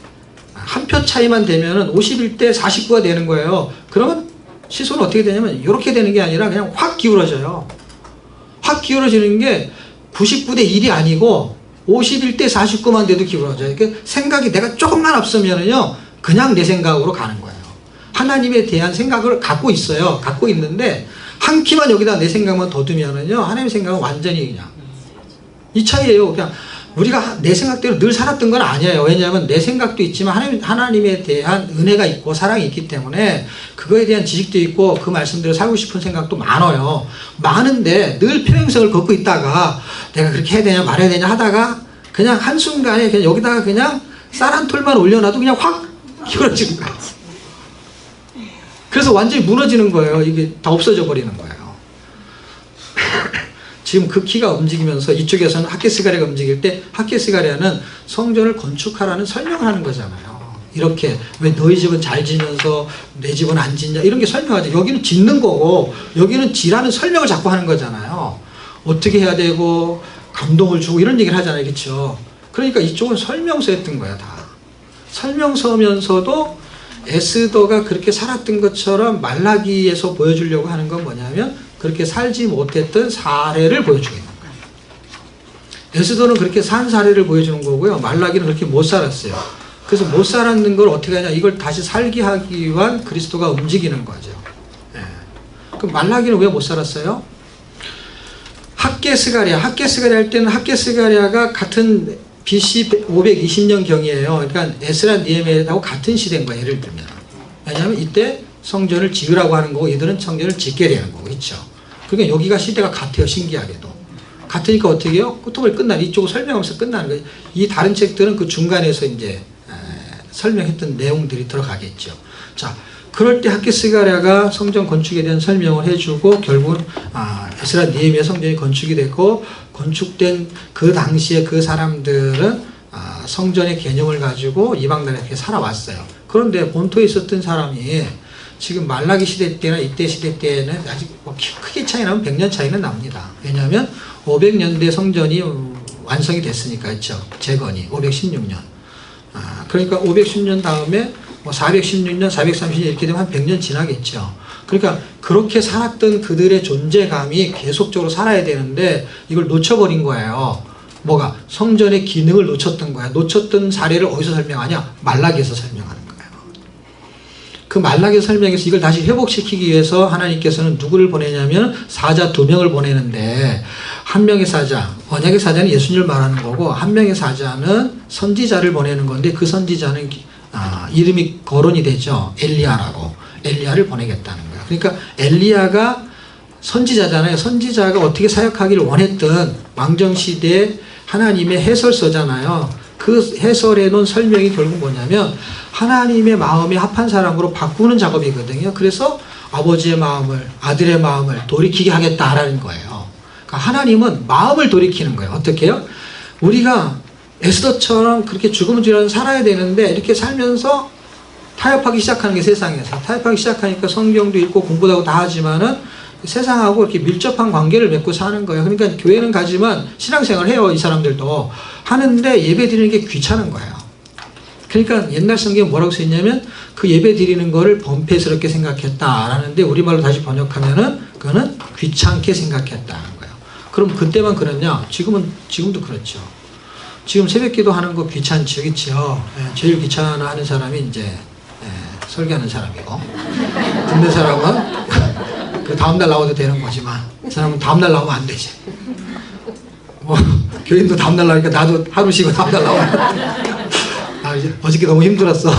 한 표 차이만 되면은 51대 49가 되는 거예요. 그러면 시소는 어떻게 되냐면 이렇게 되는 게 아니라 그냥 확 기울어져요. 확 기울어지는 게 99대 1이 아니고 51대 49만 돼도 기울어져요. 그러니까 생각이 내가 조금만 앞서면은요, 그냥 내 생각으로 가는 거예요. 하나님에 대한 생각을 갖고 있어요. 갖고 있는데 한 키만 여기다 내 생각만 더 두면은요, 하나님의 생각은 완전히 그냥 이 차이예요. 그냥 우리가 내 생각대로 늘 살았던 건 아니에요. 왜냐하면 내 생각도 있지만 하나님에 대한 은혜가 있고 사랑이 있기 때문에 그거에 대한 지식도 있고 그 말씀대로 살고 싶은 생각도 많아요. 많은데 늘 평행선을 걷고 있다가 내가 그렇게 해야 되냐 말아야 되냐 하다가 그냥 한순간에 그냥 여기다가 그냥 쌀 한 톨만 올려놔도 그냥 확 기울어지는 거예요. 그래서 완전히 무너지는 거예요. 이게 다 없어져 버리는 거예요. 지금 그 키가 움직이면서 이쪽에서는 학개스가랴가 움직일 때 학개스가랴는 성전을 건축하라는 설명을 하는 거잖아요. 이렇게 왜 너희 집은 잘 지면서 내 집은 안 짓냐 이런 게 설명하죠. 여기는 짓는 거고 여기는 지라는 설명을 자꾸 하는 거잖아요. 어떻게 해야 되고 감동을 주고 이런 얘기를 하잖아요. 그렇죠? 그러니까 이쪽은 설명서였던 거야 다. 설명서면서도 에스더가 그렇게 살았던 것처럼 말라기에서 보여주려고 하는 건 뭐냐면 그렇게 살지 못했던 사례를 보여주고 있는 거예요. 에스더는 그렇게 산 사례를 보여주는 거고요. 말라기는 그렇게 못 살았어요. 그래서 못 살았는 걸 어떻게 하냐 이걸 다시 살게 하기 위한 그리스도가 움직이는 거죠. 예. 그럼 말라기는 왜 못 살았어요? 학개스가랴 할 때는 학개스가랴가 같은 BC 520년 경이에요. 그러니까 에스라 느헤미야하고 같은 시대인 거예요. 예를 들면. 왜냐하면 이때 성전을 지으라고 하는 거고 이들은 성전을 짓게 되는 거고 그렇죠. 그러니까 여기가 시대가 같아요. 신기하게도. 같으니까 어떻게 해요? 끝으로 끝나는 이쪽을 설명하면서 끝나는 거예요. 이 다른 책들은 그 중간에서 이제 설명했던 내용들이 들어가겠죠. 자, 그럴 때 학개스가랴가 성전 건축에 대한 설명을 해주고 결국은 에스라 느헤미야 성전이 건축이 됐고 건축된 그 당시에 그 사람들은 성전의 개념을 가지고 이방 나라에 이렇게 살아왔어요. 그런데 본토에 있었던 사람이 지금 말라기 시대 때나 이때 시대 때는 아직 뭐 크게 차이 나면 100년 차이는 납니다. 왜냐하면 500년대 성전이 완성이 됐으니까 그렇죠. 재건이 516년. 그러니까 510년 다음에 뭐 416년, 430년 이렇게 되면 한 100년 지나겠죠. 그러니까 그렇게 살았던 그들의 존재감이 계속적으로 살아야 되는데 이걸 놓쳐버린 거예요. 뭐가? 성전의 기능을 놓쳤던 거야. 놓쳤던 사례를 어디서 설명하냐? 말라기에서 설명하는 거예요. 그 말라기에서 설명해서 이걸 다시 회복시키기 위해서 하나님께서는 누구를 보내냐면 사자 2명을 보내는데 한 명의 사자, 언약의 사자는 예수님을 말하는 거고 한 명의 사자는 선지자를 보내는 건데 그 선지자는 이름이 거론이 되죠. 엘리야라고. 엘리야를 보내겠다는 거예요. 그러니까 엘리야가 선지자잖아요. 선지자가 어떻게 사역하기를 원했던 왕정시대의 하나님의 해설서잖아요. 그 해설에 놓은 설명이 결국 뭐냐면 하나님의 마음에 합한 사람으로 바꾸는 작업이거든요. 그래서 아버지의 마음을 아들의 마음을 돌이키게 하겠다라는 거예요. 그러니까 하나님은 마음을 돌이키는 거예요. 어떻게 해요? 우리가 에스더처럼 그렇게 죽음을 지나서 살아야 되는데 이렇게 살면서 타협하기 시작하는 게 세상에서 타협하기 시작하니까 성경도 읽고 공부도 하고 다 하지만은 세상하고 이렇게 밀접한 관계를 맺고 사는 거예요. 그러니까 교회는 가지만 신앙생활을 해요. 이 사람들도 하는데 예배 드리는 게 귀찮은 거예요. 그러니까 옛날 성경에 뭐라고 써있냐면 그 예배 드리는 거를 범패스럽게 생각했다라는데 우리말로 다시 번역하면은 그거는 귀찮게 생각했다는 거예요. 그럼 그때만 그랬냐? 지금도 그렇죠. 지금 새벽기도 하는 거 귀찮죠, 그렇죠? 제일 귀찮아하는 사람이 이제 설교하는 사람이고 듣는 사람은 그 다음날 나와도 되는 거지만 그 사람은 다음날 나오면 안 되지. 뭐 교인도 다음날 나오니까 나도 하루 쉬고 다음날 나와요. 이제 어저께 너무 힘들었어.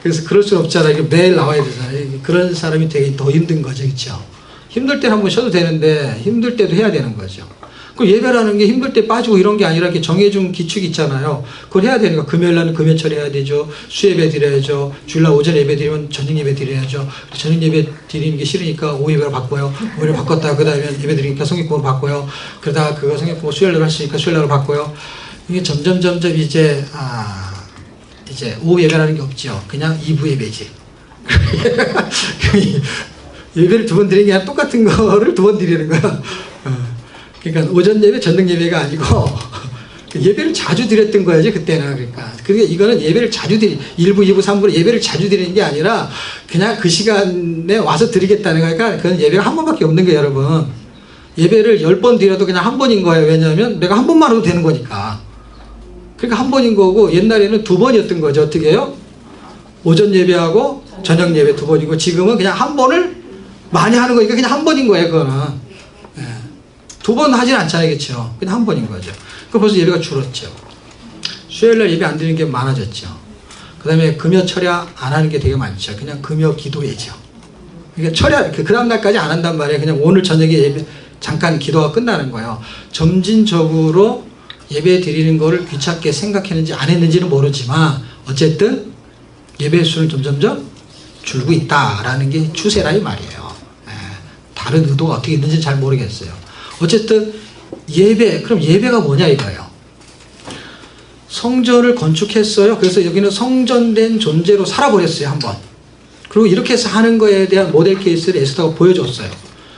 그래서 그럴 수 없잖아. 이게 매일 나와야 되잖아. 그런 사람이 되게 더 힘든 거죠, 그렇죠? 힘들 때는 한번 쉬어도 되는데 힘들 때도 해야 되는 거죠. 그 예배라는 게 힘들 때 빠지고 이런 게 아니라 이렇게 정해준 기축이 있잖아요. 그걸 해야 되니까 금요일 날은 금요철 해야 되죠. 수예배 드려야죠. 주일날 오전 예배 드리면 저녁 예배 드려야죠. 저녁 예배 드리는 게 싫으니까 오후 예배로 바꿔요. 오후 예배 바꿨다가 그 다음에 예배 드리니까 성경공부 바꿔요. 그러다가 그거 성경공부 수요일날 하시니까 수요일날로 바꿔요. 이게 점점 이제 오후 예배라는 게 없죠. 그냥 2부 예배지. 예배를 2번 드리는 게 아니라 똑같은 거를 2번 드리는 거야. 그러니까 오전 예배, 저녁 예배가 아니고 예배를 자주 드렸던 거야지 그때는. 그러니까 이거는 예배를 자주 1부, 2부, 3부로 예배를 자주 드리는 게 아니라 그냥 그 시간에 와서 드리겠다는 거니까 그건 예배가 한 번밖에 없는 거예요, 여러분. 예배를 10번 드려도 그냥 한 번인 거예요. 왜냐하면 내가 한 번만 해도 되는 거니까. 그러니까 한 번인 거고 옛날에는 2번이었던 거죠. 어떻게 해요? 오전 예배하고 저녁 예배 2번이고 지금은 그냥 한 번을 많이 하는 거니까 그냥 한 번인 거예요. 그거는. 2번 하진 않잖아요. 그렇죠? 그냥 한 번인 거죠. 그 벌써 예배가 줄었죠. 수요일날 예배 안 드리는 게 많아졌죠. 그 다음에 금요 철야 안 하는 게 되게 많죠. 그냥 금요 기도회죠. 그러니까 철야 그 다음날까지 안 한단 말이에요. 그냥 오늘 저녁에 예배 잠깐 기도가 끝나는 거예요. 점진적으로 예배 드리는 거를 귀찮게 생각했는지 안 했는지는 모르지만 어쨌든 예배 수는 점점점 줄고 있다라는 게 추세라 이 말이에요. 다른 의도가 어떻게 있는지는 잘 모르겠어요. 어쨌든 그럼 예배가 뭐냐 이거예요. 성전을 건축했어요. 그래서 여기는 성전된 존재로 살아버렸어요, 한번. 그리고 이렇게 해서 하는 거에 대한 모델 케이스를 에스더가 보여줬어요.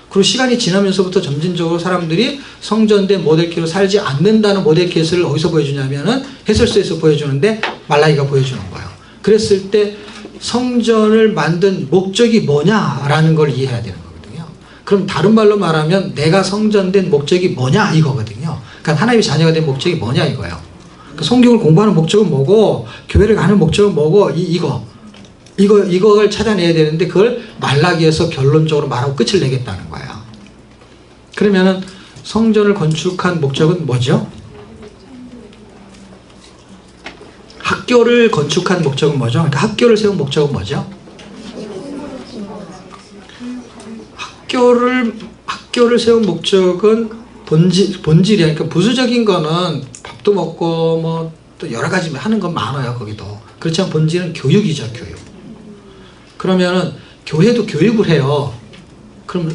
그리고 시간이 지나면서부터 점진적으로 사람들이 성전된 모델 케이스로 살지 않는다는 모델 케이스를 어디서 보여주냐면은 해설서에서 보여주는데 말라기가 보여주는 거예요. 그랬을 때 성전을 만든 목적이 뭐냐라는 걸 이해해야 되는 거거든요. 그럼 다른 말로 말하면 내가 성전된 목적이 뭐냐 이거거든요. 그러니까 하나님의 자녀가 된 목적이 뭐냐 이거예요. 성경을 공부하는 목적은 뭐고 교회를 가는 목적은 뭐고 이걸 찾아내야 되는데 그걸 말라기에서 결론적으로 말하고 끝을 내겠다는 거예요. 그러면은 성전을 건축한 목적은 뭐죠? 학교를 건축한 목적은 뭐죠? 그러니까 학교를 세운 목적은 뭐죠? 학교를 세운 목적은 본질이야. 그러니까 부수적인 거는 밥도 먹고 뭐 또 여러 가지 하는 건 많아요, 거기도. 그렇지만 본질은 교육이죠, 교육. 그러면은 교회도 교육을 해요. 그럼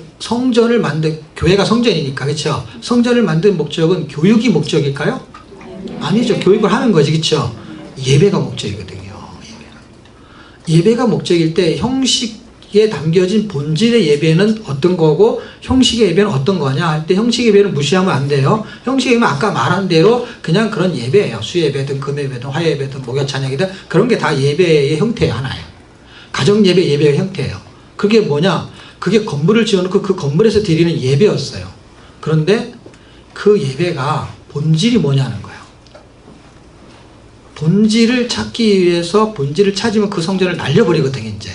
교회가 성전이니까, 그렇죠? 성전을 만든 목적은 교육이 목적일까요? 아니죠. 교육을 하는 거지, 그렇죠? 예배가 목적이거든요. 예배가 목적일 때 형식에 담겨진 본질의 예배는 어떤 거고 형식의 예배는 어떤 거냐 할 때 형식의 예배는 무시하면 안 돼요. 형식의 예배는 아까 말한 대로 그냥 그런 예배예요. 수예배든 금예배든 화예배든 목요찬양이든 그런 게 다 예배의 형태 하나예요. 가정예배 예배의 형태예요. 그게 뭐냐? 그게 건물을 지어놓고 그 건물에서 드리는 예배였어요. 그런데 그 예배가 본질이 뭐냐는 거예요. 본질을 찾기 위해서 본질을 찾으면 그 성전을 날려버리거든요, 이제.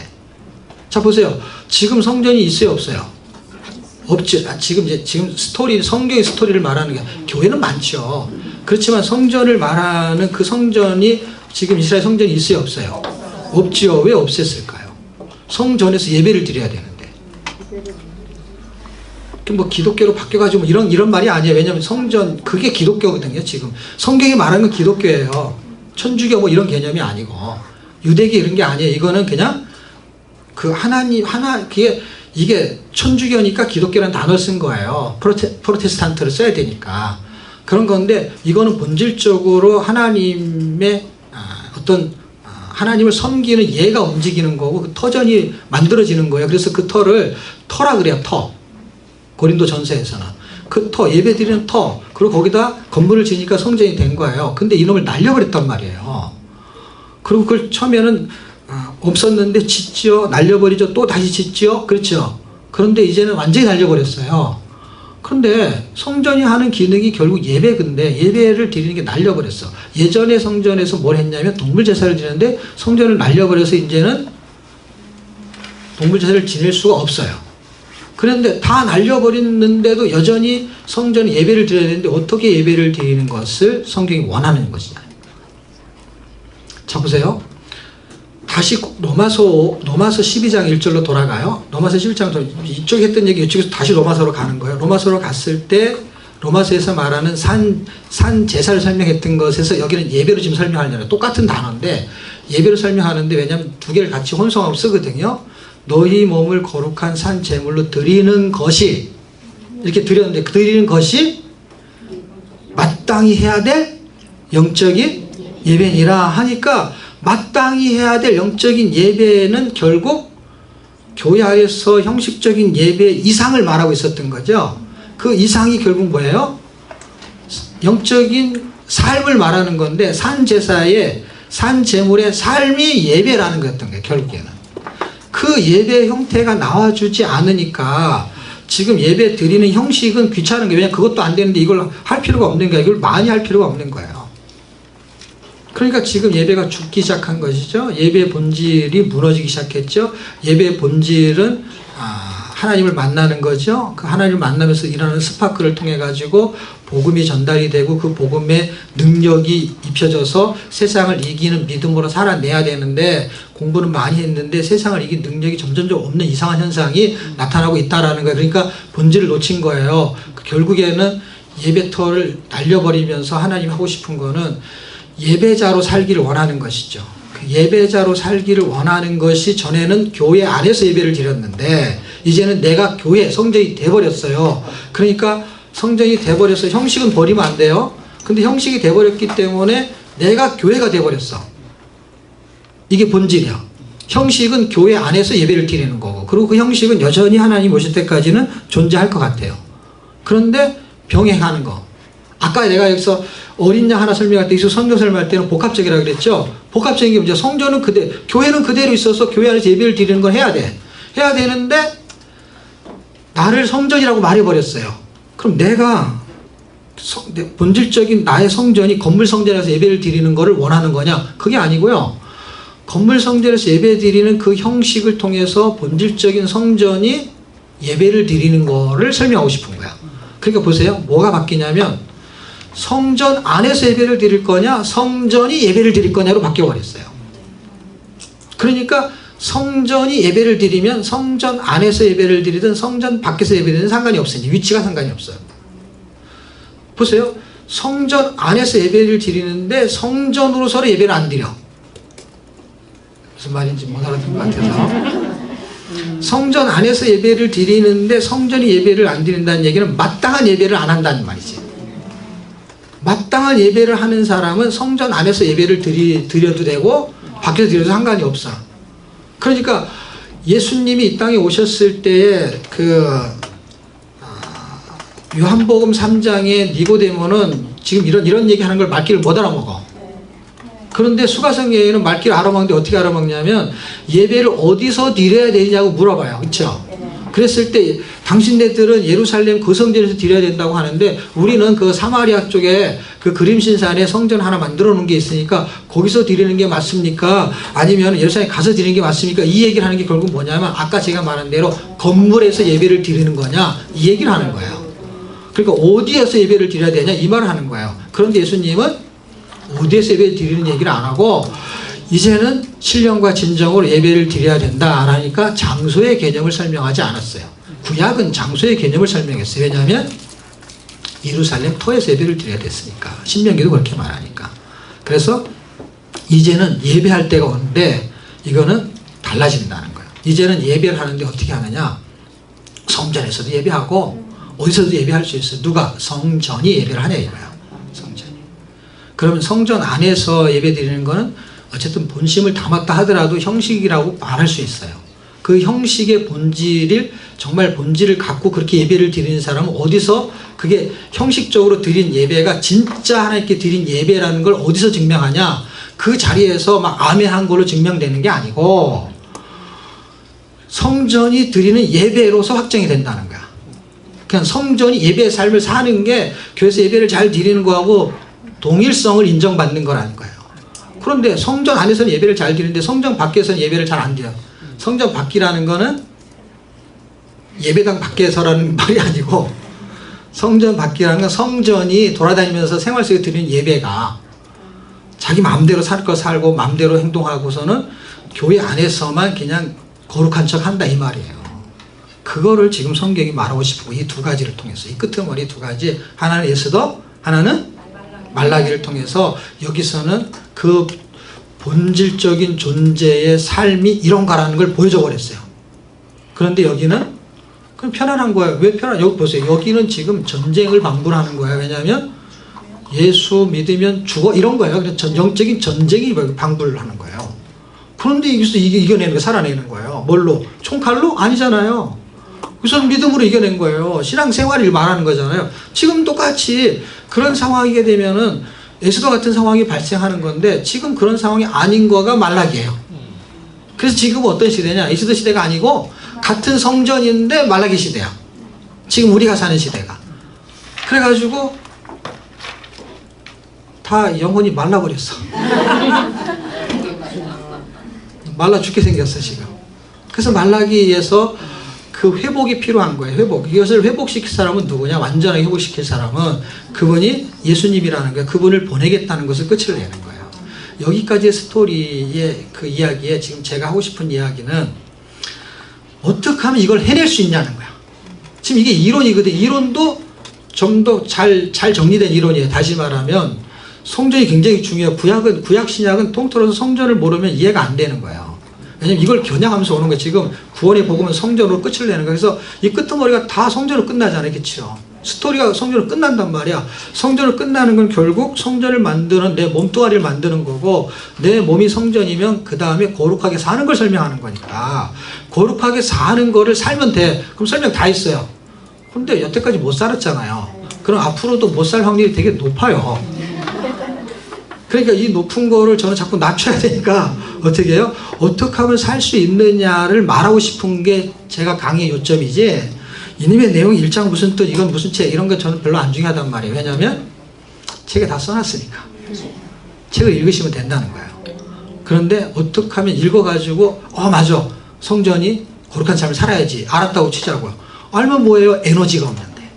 자, 보세요. 지금 성전이 있어요, 없어요? 없죠. 지금 성경의 스토리를 말하는 게, 교회는 많죠. 그렇지만 성전을 말하는 그 성전이 지금 이스라엘 성전이 있어요, 없어요? 없죠. 왜 없앴을까요? 성전에서 예배를 드려야 되는데. 뭐 기독교로 바뀌어가지고 이런 말이 아니에요. 왜냐하면 성전, 그게 기독교거든요, 지금. 성경이 말하는 건 기독교예요. 천주교 뭐 이런 개념이 아니고 유대교 이런 게 아니에요. 이거는 그냥 그 이게 천주교니까 기독교라는 단어를 쓴 거예요. 프로테스탄트를 써야 되니까 그런 건데, 이거는 본질적으로 하나님의 하나님을 섬기는 예가 움직이는 거고 그 터전이 만들어지는 거예요. 그래서 그 터라 그래요. 터. 고린도 전서에서는 그 예배 드리는 터, 그리고 거기다 건물을 지으니까 성전이 된 거예요. 근데 이놈을 날려버렸단 말이에요. 그리고 그걸 처음에는 없었는데 짓죠, 날려버리죠, 또 다시 짓죠, 그렇죠. 그런데 이제는 완전히 날려버렸어요. 그런데 성전이 하는 기능이 결국 예배인데 예배를 드리는 게 날려버렸어. 예전에 성전에서 뭘 했냐면 동물 제사를 드리는데 성전을 날려버려서 이제는 동물 제사를 지낼 수가 없어요. 그런데 다 날려버렸는데도 여전히 성전에 예배를 드려야 되는데 어떻게 예배를 드리는 것을 성경이 원하는 것이냐. 자, 보세요. 다시 로마서 12장 1절로 돌아가요. 로마서 11장 이쪽에 했던 얘기 이쪽에서 다시 로마서로 가는 거예요. 로마서로 갔을 때 로마서에서 말하는 산 제사를 설명했던 것에서 여기는 예배로 지금 설명하려면 똑같은 단어인데 예배로 설명하는데, 왜냐하면 두 개를 같이 혼성하고 쓰거든요. 너희 몸을 거룩한 산 제물로 드리는 것이, 이렇게 드렸는데 그 드리는 것이 마땅히 해야 될 영적인 예배니라 하니까, 마땅히 해야 될 영적인 예배는 결국 교회 안에서 형식적인 예배 이상을 말하고 있었던 거죠. 그 이상이 결국 뭐예요? 영적인 삶을 말하는 건데, 산 제사의 산 제물의 삶이 예배라는 거였던 거예요. 결국에는 그 예배 형태가 나와주지 않으니까 지금 예배 드리는 형식은 귀찮은 거예요. 왜냐하면 그것도 안 되는데 이걸 할 필요가 없는 거예요. 이걸 많이 할 필요가 없는 거예요. 그러니까 지금 예배가 죽기 시작한 것이죠. 예배의 본질이 무너지기 시작했죠. 예배의 본질은 하나님을 만나는 거죠. 그 하나님을 만나면서 일어나는 스파크를 통해 가지고 복음이 전달이 되고 그 복음의 능력이 입혀져서 세상을 이기는 믿음으로 살아내야 되는데, 공부는 많이 했는데 세상을 이긴 능력이 점점점 없는 이상한 현상이 나타나고 있다라는 거예요. 그러니까 본질을 놓친 거예요. 결국에는 예배터를 날려버리면서 하나님 하고 싶은 거는 예배자로 살기를 원하는 것이죠. 그 예배자로 살기를 원하는 것이 전에는 교회 안에서 예배를 드렸는데 이제는 내가 교회 성전이 돼버렸어요. 그러니까 성전이 돼버려서 형식은 버리면 안 돼요. 근데 형식이 돼버렸기 때문에 내가 교회가 돼버렸어. 이게 본질이야. 형식은 교회 안에서 예배를 드리는 거고, 그리고 그 형식은 여전히 하나님 오실 때까지는 존재할 것 같아요. 그런데 병행하는 거. 아까 내가 여기서 어린 양 하나 설명할 때, 예수 성경 설명할 때는 복합적이라고 그랬죠. 복합적인 게 문제야. 성전은 교회는 그대로 있어서 교회 안에서 예배를 드리는 걸 해야 돼. 해야 되는데 나를 성전이라고 말해버렸어요. 그럼 내가 본질적인 나의 성전이 건물 성전에서 예배를 드리는 것을 원하는 거냐? 그게 아니고요. 건물 성전에서 예배 드리는 그 형식을 통해서 본질적인 성전이 예배를 드리는 거를 설명하고 싶은 거야. 그러니까 보세요. 뭐가 바뀌냐면 성전 안에서 예배를 드릴 거냐, 성전이 예배를 드릴 거냐로 바뀌어버렸어요. 그러니까 성전이 예배를 드리면 성전 안에서 예배를 드리든 성전 밖에서 예배를 드리든 상관이 없으니 위치가 상관이 없어요. 보세요. 성전 안에서 예배를 드리는데 성전으로서 예배를 안 드려. 무슨 말인지 못 알아듣는 것 같아서. 성전 안에서 예배를 드리는데 성전이 예배를 안 드린다는 얘기는 마땅한 예배를 안 한다는 말이지. 마땅한 예배를 하는 사람은 성전 안에서 예배를 드려도 되고 밖에서 드려도 상관이 없어. 그러니까 예수님이 이 땅에 오셨을 때에 요한복음 3장에 니고데모는 지금 이런 얘기하는 걸 말귀를 못 알아먹어. 그런데 수가성예에는 말귀를 알아먹는데 어떻게 알아먹냐면 예배를 어디서 드려야 되냐고 물어봐요. 그렇죠? 그랬을 때 당신네들은 예루살렘 그 성전에서 드려야 된다고 하는데 우리는 그 사마리아 쪽에 그 그림신산에 성전 하나 만들어 놓은 게 있으니까 거기서 드리는 게 맞습니까? 아니면 예루살렘 가서 드리는 게 맞습니까? 이 얘기를 하는 게 결국 뭐냐면 아까 제가 말한 대로 건물에서 예배를 드리는 거냐 이 얘기를 하는 거예요. 그러니까 어디에서 예배를 드려야 되냐 이 말을 하는 거예요. 그런데 예수님은 어디에서 예배를 드리는 얘기를 안 하고 이제는 신령과 진정으로 예배를 드려야 된다 안 하니까 장소의 개념을 설명하지 않았어요. 구약은 장소의 개념을 설명했어요. 왜냐하면 예루살렘 터에서 예배를 드려야 됐으니까. 신명기도 그렇게 말하니까. 그래서 이제는 예배할 때가 오는데 이거는 달라진다는 거예요. 이제는 예배를 하는데 어떻게 하느냐, 성전에서도 예배하고 어디서도 예배할 수 있어요. 누가? 성전이 예배를 하냐 이거예요. 성전이. 그러면 성전 안에서 예배 드리는 거는 어쨌든 본심을 담았다 하더라도 형식이라고 말할 수 있어요. 그 형식의 본질을 정말 본질을 갖고 그렇게 예배를 드리는 사람은 어디서 그게 형식적으로 드린 예배가 진짜 하나님께 드린 예배라는 걸 어디서 증명하냐, 그 자리에서 막 아멘한 걸로 증명되는 게 아니고 성전이 드리는 예배로서 확정이 된다는 거야. 그냥 성전이 예배의 삶을 사는 게 교회에서 예배를 잘 드리는 거하고 동일성을 인정받는 거라는 거예요. 그런데 성전 안에서는 예배를 잘 드리는데 성전 밖에서는 예배를 잘 안 드려요. 성전 밖이라는 거는 예배당 밖에서라는 말이 아니고 성전 밖이라는 건 성전이 돌아다니면서 생활 속에 드리는 예배가 자기 마음대로 살 거 살고 마음대로 행동하고서는 교회 안에서만 그냥 거룩한 척 한다 이 말이에요. 그거를 지금 성경이 말하고 싶고 이 두 가지를 통해서 이 끄트머리 두 가지, 하나는 에스더, 하나는 말라기를 통해서 여기서는 그 본질적인 존재의 삶이 이런 거라는 걸 보여줘 버렸어요. 그런데 여기는 그럼 편안한 거예요. 왜 편안? 여기 보세요. 여기는 지금 전쟁을 방불하는 거예요. 왜냐하면 예수 믿으면 죽어 이런 거예요. 영적인 전쟁이 방불하는 거예요. 그런데 여기서 이겨내는 거, 살아내는 거예요. 뭘로? 총칼로? 아니잖아요. 우선 믿음으로 이겨낸 거예요. 신앙생활을 말하는 거잖아요. 지금 똑같이 그런 상황이게 되면은 에스더 같은 상황이 발생하는 건데 지금 그런 상황이 아닌 거가 말라기예요. 그래서 지금 어떤 시대냐? 에스더 시대가 아니고 같은 성전인데 말라기 시대야. 지금 우리가 사는 시대가. 그래가지고 다 영혼이 말라버렸어. 말라 죽게 생겼어 지금. 그래서 말라기에서 그 회복이 필요한 거예요. 회복. 이것을 회복시킬 사람은 누구냐? 완전하게 회복시킬 사람은 그분이 예수님이라는 거예요. 그분을 보내겠다는 것을 끝을 내는 거예요. 여기까지의 스토리의 그 이야기에 지금 제가 하고 싶은 이야기는 어떻게 하면 이걸 해낼 수 있냐는 거야. 지금 이게 이론이거든. 이론도 좀 더 잘 정리된 이론이에요. 다시 말하면 성전이 굉장히 중요해요. 구약 신약은 통틀어서 성전을 모르면 이해가 안 되는 거예요. 왜냐면 이걸 겨냥하면서 오는 거예요. 지금 구원의 복음은 성전으로 끝을 내는 거예요. 그래서 이 끄트머리가 다 성전으로 끝나잖아요. 그렇죠? 스토리가 성전으로 끝난단 말이야. 성전으로 끝나는 건 결국 성전을 만드는 내 몸뚱아리를 만드는 거고, 내 몸이 성전이면 그 다음에 거룩하게 사는 걸 설명하는 거니까 거룩하게 사는 거를 살면 돼. 그럼 설명 다 했어요. 근데 여태까지 못 살았잖아요. 그럼 앞으로도 못 살 확률이 되게 높아요. 그러니까 이 높은 거를 저는 자꾸 낮춰야 되니까 어떻게 해요? 어떻게 하면 살 수 있느냐를 말하고 싶은 게 제가 강의의 요점이지, 이님의 내용이 1장 무슨 뜻, 이건 무슨 책, 이런 거 저는 별로 안 중요하단 말이에요. 왜냐하면 책에 다 써놨으니까. 책을 읽으시면 된다는 거예요. 그런데 어떻게 하면 읽어가지고 맞아, 성전이 거룩한 삶을 살아야지, 알았다고 치자고요. 알면 뭐예요? 에너지가 없는데.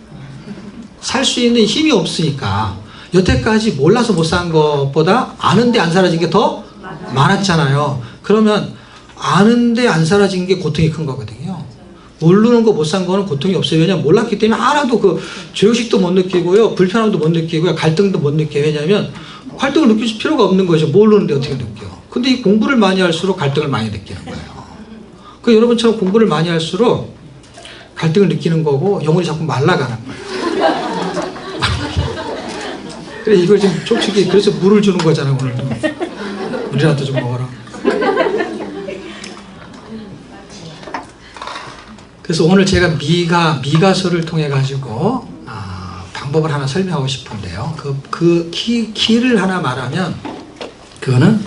살 수 있는 힘이 없으니까. 여태까지 몰라서 못 산 것보다 아는데 안 사라진 게 더 많았잖아요. 그러면 아는데 안 사라진 게 고통이 큰 거거든요. 모르는 거 못 산 거는 고통이 없어요. 왜냐하면 몰랐기 때문에 하나도 그 죄의식도 못 느끼고요, 불편함도 못 느끼고요, 갈등도 못 느껴요. 왜냐하면 갈등을 느낄 필요가 없는 거죠. 모르는데 어떻게 느껴. 근데 이 공부를 많이 할수록 갈등을 많이 느끼는 거예요. 그 여러분처럼 공부를 많이 할수록 갈등을 느끼는 거고 영혼이 자꾸 말라가는 거예요. 그래, 이걸 지금 솔직히 그래서 물을 주는 거잖아요. 오늘도 물이라도 좀 먹어라. 그래서 오늘 제가 미가서를 통해 가지고 방법을 하나 설명하고 싶은데요. 그 키를 하나 말하면 그거는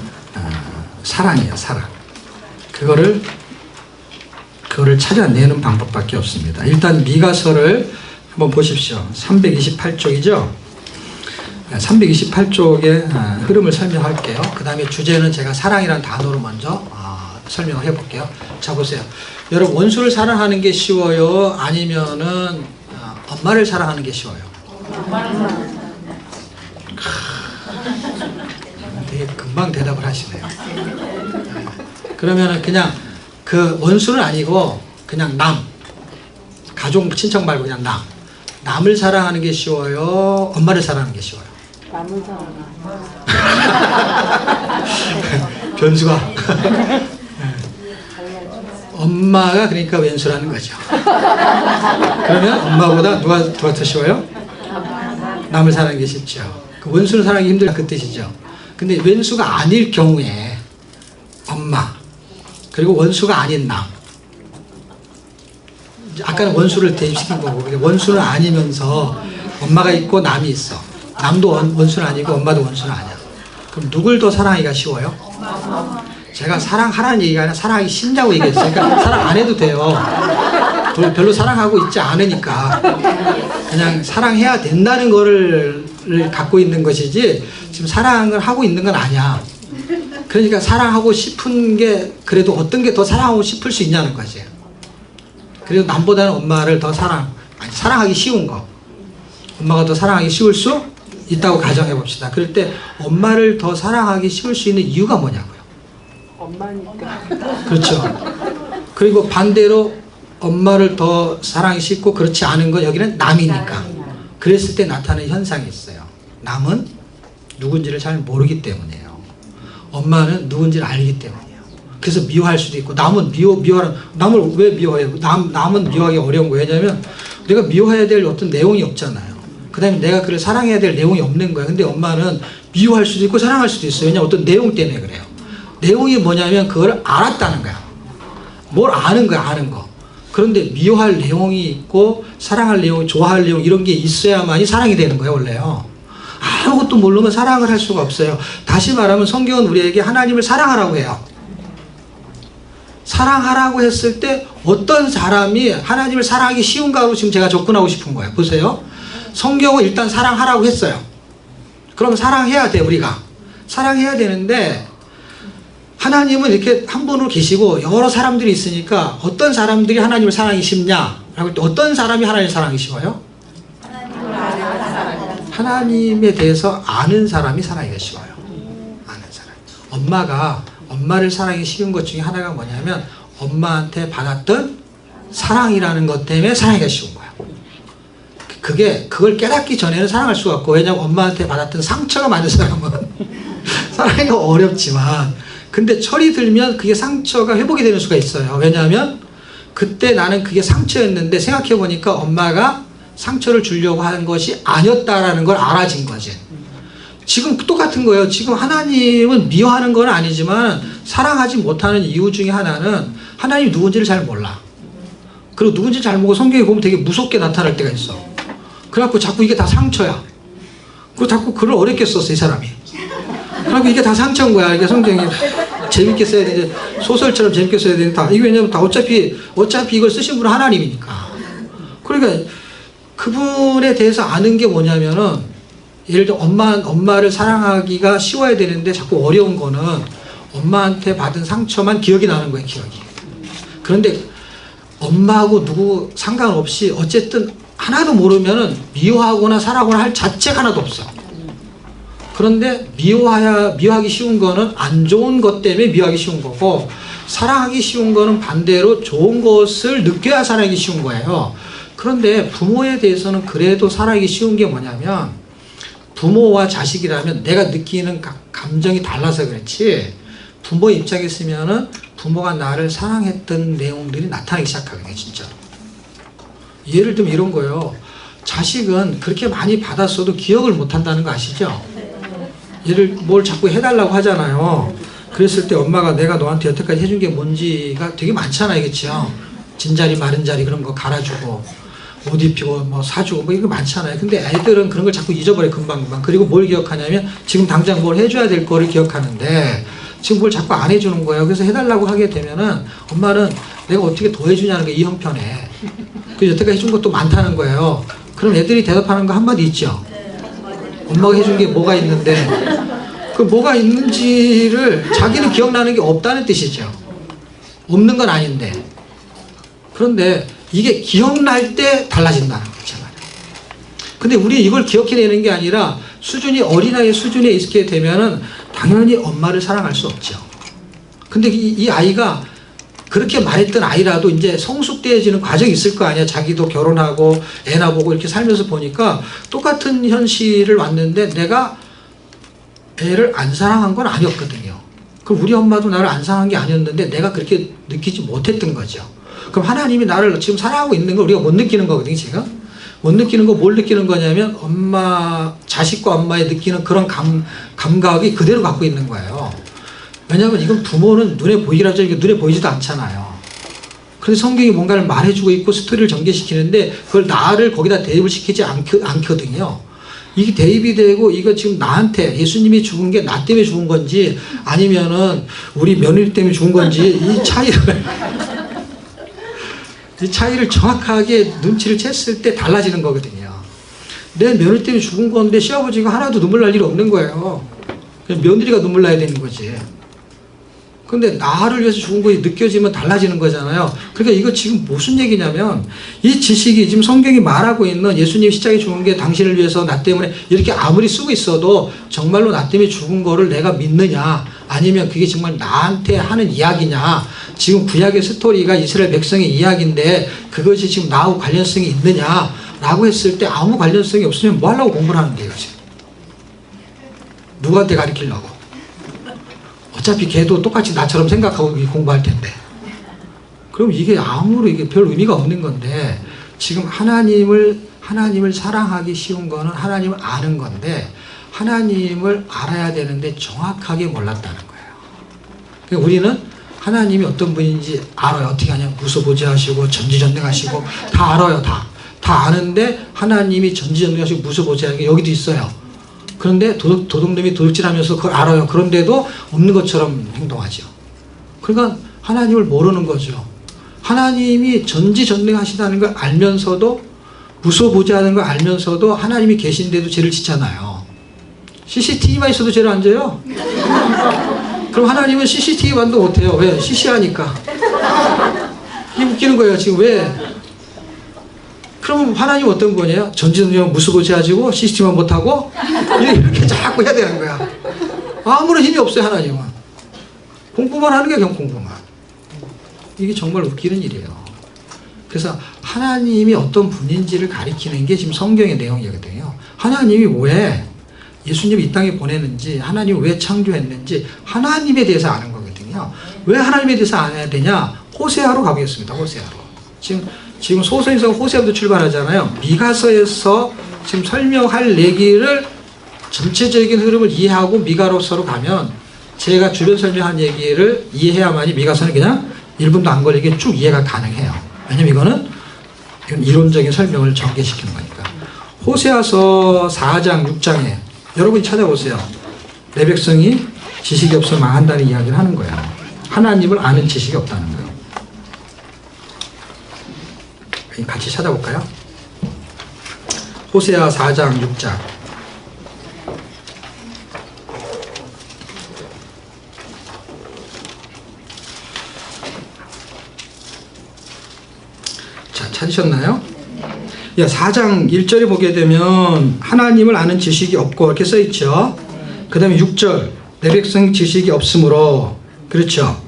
사랑이에요. 사랑. 그거를 찾아내는 방법밖에 없습니다. 일단 미가서를 한번 보십시오. 328쪽이죠. 328쪽의 흐름을 설명할게요. 그 다음에 주제는 제가 사랑이라는 단어로 먼저 설명을 해볼게요. 자, 보세요. 여러분, 원수를 사랑하는 게 쉬워요? 아니면은 엄마를 사랑하는 게 쉬워요? 되게 금방 대답을 하시네요. 그러면은 그냥 그 원수는 아니고 그냥 가족, 친척 말고 그냥 남을 사랑하는 게 쉬워요? 엄마를 사랑하는 게 쉬워요? 남을 사랑하는 변수가 엄마가 그러니까 왼수라는 거죠. 그러면 엄마보다 누가 더 쉬워요? 남을 사랑하는 게 쉽죠. 그 원수를 사랑하기 힘들다 그 뜻이죠. 근데 왼수가 아닐 경우에 엄마, 그리고 원수가 아닌 남. 아까는 원수를 대입시킨 거고, 원수는 아니면서 엄마가 있고 남이 있어. 남도 원수는 아니고 엄마도 원수는 아니야. 그럼 누굴 더 사랑하기가 쉬워요? 제가 사랑하라는 얘기가 아니라 사랑하기 쉽냐고 얘기했어요. 그러니까 사랑 안 해도 돼요. 별로 사랑하고 있지 않으니까. 그냥 사랑해야 된다는 거를 갖고 있는 것이지 지금 사랑을 하고 있는 건 아니야. 그러니까 사랑하고 싶은 게 그래도 어떤 게 더 사랑하고 싶을 수 있냐는 거지. 그래도 남보다는 엄마를 더 사랑하기 쉬운 거. 엄마가 더 사랑하기 쉬울 수 있다고 가정해 봅시다. 그럴 때 엄마를 더 사랑하기 쉬울 수 있는 이유가 뭐냐고요? 엄마니까. 그렇죠. 그리고 반대로 엄마를 더 사랑하기 쉽고 그렇지 않은 건 여기는 남이니까. 그랬을 때 나타나는 현상이 있어요. 남은 누군지를 잘 모르기 때문이에요. 엄마는 누군지를 알기 때문이에요. 그래서 미워할 수도 있고, 남은 남을 왜 미워해요? 남은 미워하기 어려운 거예요. 왜냐면 내가 미워해야 될 어떤 내용이 없잖아요. 그 다음에 내가 그를 사랑해야 될 내용이 없는 거야. 근데 엄마는 미워할 수도 있고 사랑할 수도 있어요. 왜냐면 어떤 내용 때문에 그래요. 내용이 뭐냐면 그걸 알았다는 거야. 뭘 아는 거야, 아는 거. 그런데 미워할 내용이 있고 사랑할 내용, 좋아할 내용 이런 게 있어야만이 사랑이 되는 거예요, 원래요. 아무것도 모르면 사랑을 할 수가 없어요. 다시 말하면 성경은 우리에게 하나님을 사랑하라고 해요. 사랑하라고 했을 때 어떤 사람이 하나님을 사랑하기 쉬운가로 지금 제가 접근하고 싶은 거예요. 보세요. 성경은 일단 사랑하라고 했어요. 그럼 사랑해야 돼, 우리가. 사랑해야 되는데 하나님은 이렇게 한 분으로 계시고 여러 사람들이 있으니까 어떤 사람들이 하나님을 사랑하기 쉽냐? 라고 할 때 어떤 사람이 하나님을 사랑하기 쉬워요? 하나님에 대해서 아는 사람이 사랑하기가 쉬워요. 아는 사람. 엄마가 엄마를 사랑하기 쉬운 것 중에 하나가 뭐냐면 엄마한테 받았던 사랑이라는 것 때문에 사랑하기가 쉬운 거야. 그걸 깨닫기 전에는 사랑할 수가 없고, 왜냐하면 엄마한테 받았던 상처가 많은 사람은 사랑하기가 어렵지만, 근데 철이 들면 그게 상처가 회복이 되는 수가 있어요. 왜냐하면 그때 나는 그게 상처였는데 생각해 보니까 엄마가 상처를 주려고 하는 것이 아니었다라는 걸 알아진 거지. 지금 똑같은 거예요. 지금 하나님은 미워하는 건 아니지만 사랑하지 못하는 이유 중에 하나는 하나님이 누군지를 잘 몰라. 그리고 누군지 잘 모르고 성경에 보면 되게 무섭게 나타날 때가 있어. 그래갖고 자꾸 이게 다 상처야. 그리고 자꾸 글을 어렵게 썼어, 이 사람이. 그래갖고 이게 다 상처인 거야. 이게 성경이 재밌게 써야 되는데, 소설처럼 재밌게 써야 되는데, 다, 이게 왜냐면 다 어차피 이걸 쓰신 분은 하나님이니까. 그러니까 그분에 대해서 아는 게 뭐냐면은, 예를 들어 엄마를 사랑하기가 쉬워야 되는데 자꾸 어려운 거는 엄마한테 받은 상처만 기억이 나는 거예요, 기억이. 그런데 엄마하고 누구 상관없이 어쨌든 하나도 모르면은 미워하거나 사랑하거나 할 자체가 하나도 없어. 그런데 미워하기 쉬운 거는 안 좋은 것 때문에 미워하기 쉬운 거고, 사랑하기 쉬운 거는 반대로 좋은 것을 느껴야 사랑하기 쉬운 거예요. 그런데 부모에 대해서는 그래도 사랑하기 쉬운 게 뭐냐면, 부모와 자식이라면 내가 느끼는 감정이 달라서 그렇지, 부모 입장에 있으면은 부모가 나를 사랑했던 내용들이 나타나기 시작하거든요, 진짜로. 예를 들면 이런 거예요. 자식은 그렇게 많이 받았어도 기억을 못 한다는 거 아시죠? 뭘 자꾸 해달라고 하잖아요. 그랬을 때 엄마가 내가 너한테 여태까지 해준 게 뭔지가 되게 많잖아요, 그렇죠? 진자리 마른 자리 그런 거 갈아주고, 옷 입히고 뭐 사주고 뭐 이거 많잖아요. 근데 애들은 그런 걸 자꾸 잊어버려, 금방금방. 그리고 뭘 기억하냐면 지금 당장 뭘 해줘야 될 거를 기억하는데 지금 뭘 자꾸 안 해주는 거예요. 그래서 해달라고 하게 되면은 엄마는 내가 어떻게 더 해주냐는 게 이 형편에. 그 여태까지 해준 것도 많다는 거예요. 그럼 애들이 대답하는 거 한마디 있죠. 엄마가 해준 게 뭐가 있는데, 그 뭐가 있는지를 자기는 기억나는 게 없다는 뜻이죠. 없는 건 아닌데. 그런데 이게 기억날 때 달라진다는 거잖아요. 근데 우리 이걸 기억해내는 게 아니라 수준이 어린아이의 수준에 있게 되면은 당연히 엄마를 사랑할 수 없죠. 근데 이 아이가 그렇게 말했던 아이라도 이제 성숙되어지는 과정이 있을 거 아니야. 자기도 결혼하고 애 낳아보고 이렇게 살면서 보니까 똑같은 현실을 왔는데 내가 애를 안 사랑한 건 아니었거든요. 그럼 우리 엄마도 나를 안 사랑한 게 아니었는데 내가 그렇게 느끼지 못했던 거죠. 그럼 하나님이 나를 지금 사랑하고 있는 걸 우리가 못 느끼는 거거든요, 지금. 못 느끼는 거 뭘 느끼는 거냐면 자식과 엄마의 느끼는 그런 감각이 그대로 갖고 있는 거예요. 왜냐하면 이건 부모는 눈에 보이라죠. 이게 눈에 보이지도 않잖아요. 그런데 성경이 뭔가를 말해주고 있고 스토리를 전개시키는데 그걸 나를 거기다 대입을 시키지 않거든요. 이게 대입이 되고 이거 지금 나한테 예수님이 죽은 게 나 때문에 죽은 건지 아니면은 우리 며느리 때문에 죽은 건지 이 차이를 정확하게 눈치를 챘을 때 달라지는 거거든요. 내 며느리 때문에 죽은 건데 시아버지가 하나도 눈물 날 일이 없는 거예요. 그냥 며느리가 눈물 나야 되는 거지. 근데 나를 위해서 죽은 것이 느껴지면 달라지는 거잖아요. 그러니까 이거 지금 무슨 얘기냐면 이 지식이 지금 성경이 말하고 있는 예수님 십자가에 죽은 게 당신을 위해서 나 때문에 이렇게 아무리 쓰고 있어도 정말로 나 때문에 죽은 거를 내가 믿느냐 아니면 그게 정말 나한테 하는 이야기냐, 지금 구약의 스토리가 이스라엘 백성의 이야기인데 그것이 지금 나하고 관련성이 있느냐 라고 했을 때 아무 관련성이 없으면 뭐 하려고 공부를 하는 거예요 지금. 누구한테 가르치려고. 어차피 걔도 똑같이 나처럼 생각하고 공부할 텐데. 그럼 이게 이게 별 의미가 없는 건데, 지금 하나님을 사랑하기 쉬운 거는 하나님을 아는 건데, 하나님을 알아야 되는데 정확하게 몰랐다는 거예요. 그러니까 우리는 하나님이 어떤 분인지 알아요. 어떻게 하냐. 무소부재하시고 전지전능하시고 다 알아요. 다 아는데 하나님이 전지전능하시고 무소부재하는 게 여기도 있어요. 그런데 도둑놈이 도둑질하면서 그걸 알아요. 그런데도 없는 것처럼 행동하죠. 그러니까 하나님을 모르는 거죠. 하나님이 전지전능하시다는 걸 알면서도 무소부재하는 걸 알면서도 하나님이 계신데도 죄를 짓잖아요. CCTV만 있어도 죄를 안 져요. 그럼 하나님은 CCTV만도 못해요. 왜? 시시하니까. 이게 웃기는 거예요. 지금 왜? 그럼 하나님 어떤 분이에요? 전지전능 무소부재하시고 CCTV만 못하고 이렇게 자꾸 해야 되는 거야. 아무런 힘이 없어요. 하나님은. 공부만 하는 게 그냥 공부만. 이게 정말 웃기는 일이에요. 그래서 하나님이 어떤 분인지를 가리키는 게 지금 성경의 내용이거든요. 하나님이 왜 예수님 이 땅에 보내는지, 하나님이 왜 창조했는지 하나님에 대해서 아는 거거든요. 왜 하나님에 대해서 알아야 되냐? 호세아로 가보겠습니다. 호세아로. 지금 소서에서 호세아부터 출발하잖아요. 미가서에서 지금 설명할 얘기를 전체적인 흐름을 이해하고 미가로서로 가면 제가 주변 설명한 얘기를 이해해야만이 미가서는 그냥 1분도 안 걸리게 쭉 이해가 가능해요. 왜냐면 이건 이론적인 설명을 전개시키는 거니까. 호세아서 4장 6장에 여러분이 찾아보세요. 내 백성이 지식이 없어 망한다는 이야기를 하는 거예요. 하나님을 아는 지식이 없다는 거예요. 같이 찾아볼까요? 호세아 4장 6장. 자, 찾으셨나요? 4장 1절에 보게 되면 하나님을 아는 지식이 없고 이렇게 써있죠. 그 다음에 6절 내 백성 지식이 없으므로. 그렇죠.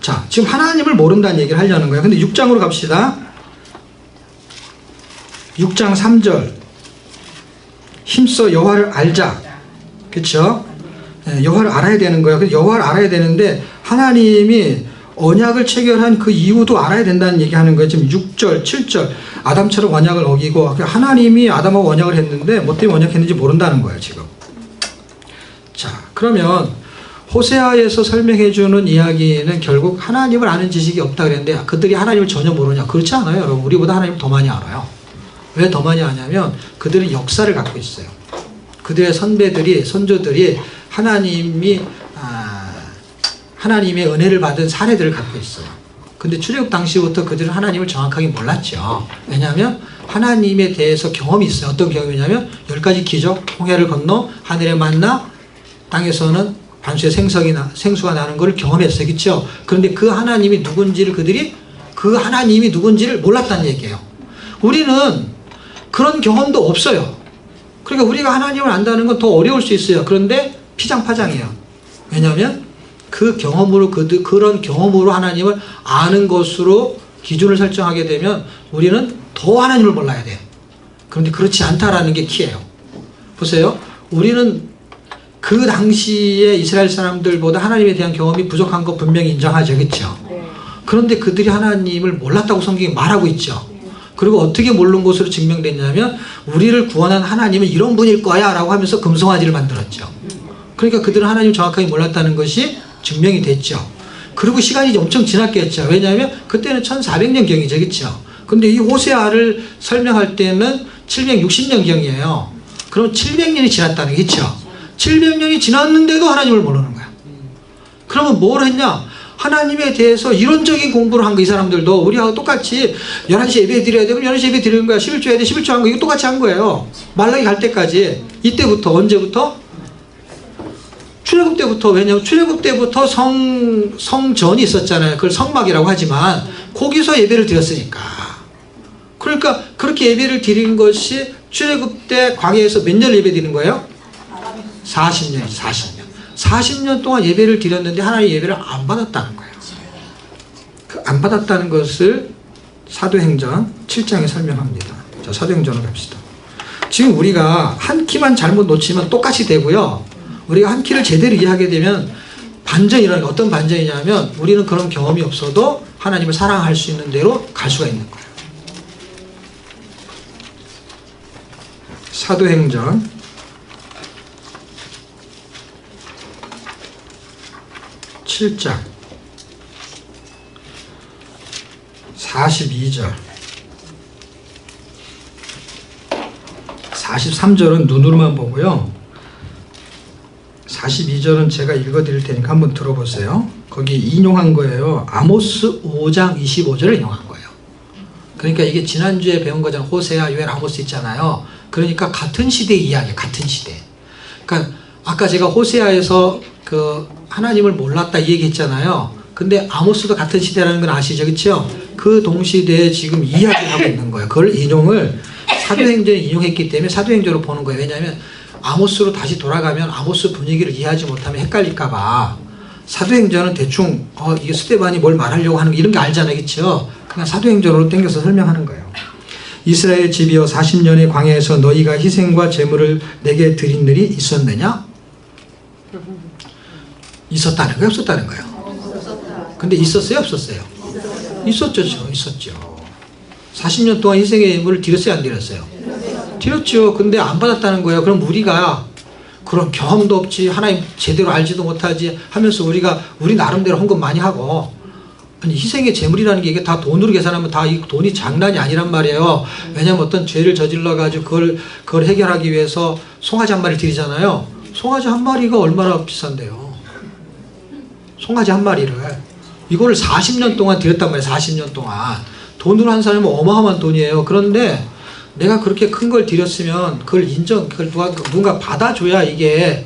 자, 지금 하나님을 모른다는 얘기를 하려는 거예요. 근데 6장으로 갑시다. 6장 3절 힘써 여호와를 알자. 그렇죠? 여호와를 알아야 되는 거예요. 여호와를 알아야 되는데 하나님이 언약을 체결한 그 이유도 알아야 된다는 얘기하는 거예요. 지금 6절, 7절 아담처럼 언약을 어기고 하나님이 아담하고 언약을 했는데 뭐 때문에 언약했는지 모른다는 거예요. 지금. 자, 그러면 호세아에서 설명해 주는 이야기는 결국 하나님을 아는 지식이 없다 그랬는데 그들이 하나님을 전혀 모르냐? 그렇지 않아요. 여러분. 우리보다 하나님을 더 많이 알아요. 왜 더 많이 아냐면 그들은 역사를 갖고 있어요. 그들의 선배들이, 선조들이 하나님의 은혜를 받은 사례들을 갖고 있어요. 근데 출애굽 당시부터 그들은 하나님을 정확하게 몰랐죠. 왜냐하면 하나님에 대해서 경험이 있어요. 어떤 경험이냐면 10가지 기적, 홍해를 건너 하늘에 만나 땅에서는 반수의 생수가 나는 걸 경험했어요. 그렇죠? 그런데 그 하나님이 누군지를 몰랐다는 얘기예요. 우리는 그런 경험도 없어요. 그러니까 우리가 하나님을 안다는 건 더 어려울 수 있어요. 그런데 피장파장이에요. 왜냐하면 그 경험으로 그런 경험으로 하나님을 아는 것으로 기준을 설정하게 되면 우리는 더 하나님을 몰라야 돼요. 그런데 그렇지 않다라는 게 키예요. 보세요. 우리는 그 당시에 이스라엘 사람들보다 하나님에 대한 경험이 부족한 거 분명히 인정하죠. 그렇죠? 그런데 그들이 하나님을 몰랐다고 성경이 말하고 있죠. 그리고 어떻게 모르는 것으로 증명됐냐면 우리를 구원한 하나님은 이런 분일 거야 라고 하면서 금송아지를 만들었죠. 그러니까 그들은 하나님을 정확하게 몰랐다는 것이 증명이 됐죠. 그리고 시간이 엄청 지났겠죠. 왜냐하면 그때는 1400년경이죠. 그렇죠? 근데 이 호세아를 설명할 때는 760년경이에요. 그럼 700년이 지났다는 게 그렇죠? 700년이 지났는데도 하나님을 모르는 거야. 그러면 뭘 했냐? 하나님에 대해서 이론적인 공부를 한 거. 이 사람들도 우리하고 똑같이 11시에 예배 드려야 되면 11시에 예배 드리는 거야. 11조 해야 돼. 11조 한 거. 이거 똑같이 한 거예요. 말라기 갈 때까지. 이때부터 언제부터? 출애굽 때부터. 왜냐하면 출애굽 때부터 성전이 있었잖아요. 그걸 성막이라고 하지만 거기서 예배를 드렸으니까. 그러니까 그렇게 예배를 드린 것이 출애굽 때 광야에서 몇 년을 예배 드리는 거예요? 40년이죠. 40년. 40년 동안 예배를 드렸는데 하나님의 예배를 안 받았다는 거예요. 그 안 받았다는 것을 사도행전 7장에 설명합니다. 자, 사도행전으로 갑시다. 지금 우리가 한 키만 잘못 놓치면 똑같이 되고요. 우리가 한 키를 제대로 이해하게 되면 반전이 일어나는 거예요. 어떤 반전이냐면 우리는 그런 경험이 없어도 하나님을 사랑할 수 있는 대로 갈 수가 있는 거예요. 사도행전 7장 42절 43절은 눈으로만 보고요. 42절은 제가 읽어드릴 테니까 한번 들어보세요. 거기 인용한 거예요. 아모스 5장 25절을 인용한 거예요. 그러니까 이게 지난주에 배운 거잖아요. 호세아, 요엘, 아모스 있잖아요. 그러니까 같은 시대의 이야기예요. 같은 시대. 그러니까 아까 제가 호세아에서 그 하나님을 몰랐다 이 얘기했잖아요. 근데 아모스도 같은 시대라는 건 아시죠? 그렇죠? 그 동시대에 지금 이야기를 하고 있는 거예요. 그걸 인용을 사도행전에 인용했기 때문에 사도행전으로 보는 거예요. 왜냐하면 아모스로 다시 돌아가면 아모스 분위기를 이해하지 못하면 헷갈릴까 봐. 사도행전은 대충 이게 스데반이 뭘 말하려고 하는 거 이런 게 알잖아요. 그렇죠? 그냥 사도행전으로 땡겨서 설명하는 거예요. 이스라엘 집이여 40년의 광야에서 너희가 희생과 제물을 내게 드린 일이 있었느냐? 있었다는 거예요? 없었다는 거예요? 근데 있었어요? 없었어요? 있었죠. 있었죠. 40년 동안 희생의 예물을 드렸어요? 안 드렸어요? 드렸죠. 근데 안 받았다는 거예요. 그럼 우리가 그런 경험도 없지, 하나님 제대로 알지도 못하지 하면서 우리 나름대로 헌금 많이 하고, 아니 희생의 제물이라는 게 이게 다 돈으로 계산하면 다 이 돈이 장난이 아니란 말이에요. 왜냐면 어떤 죄를 저질러 가지고 그걸 해결하기 위해서 송아지 한 마리 드리잖아요. 송아지 한 마리가 얼마나 비싼데요. 송아지 한 마리를 이거를 40년 동안 드렸단 말이에요. 40년 동안 돈으로 한 사람은 어마어마한 돈이에요. 그런데 내가 그렇게 큰 걸 드렸으면 그걸 누군가 받아줘야 이게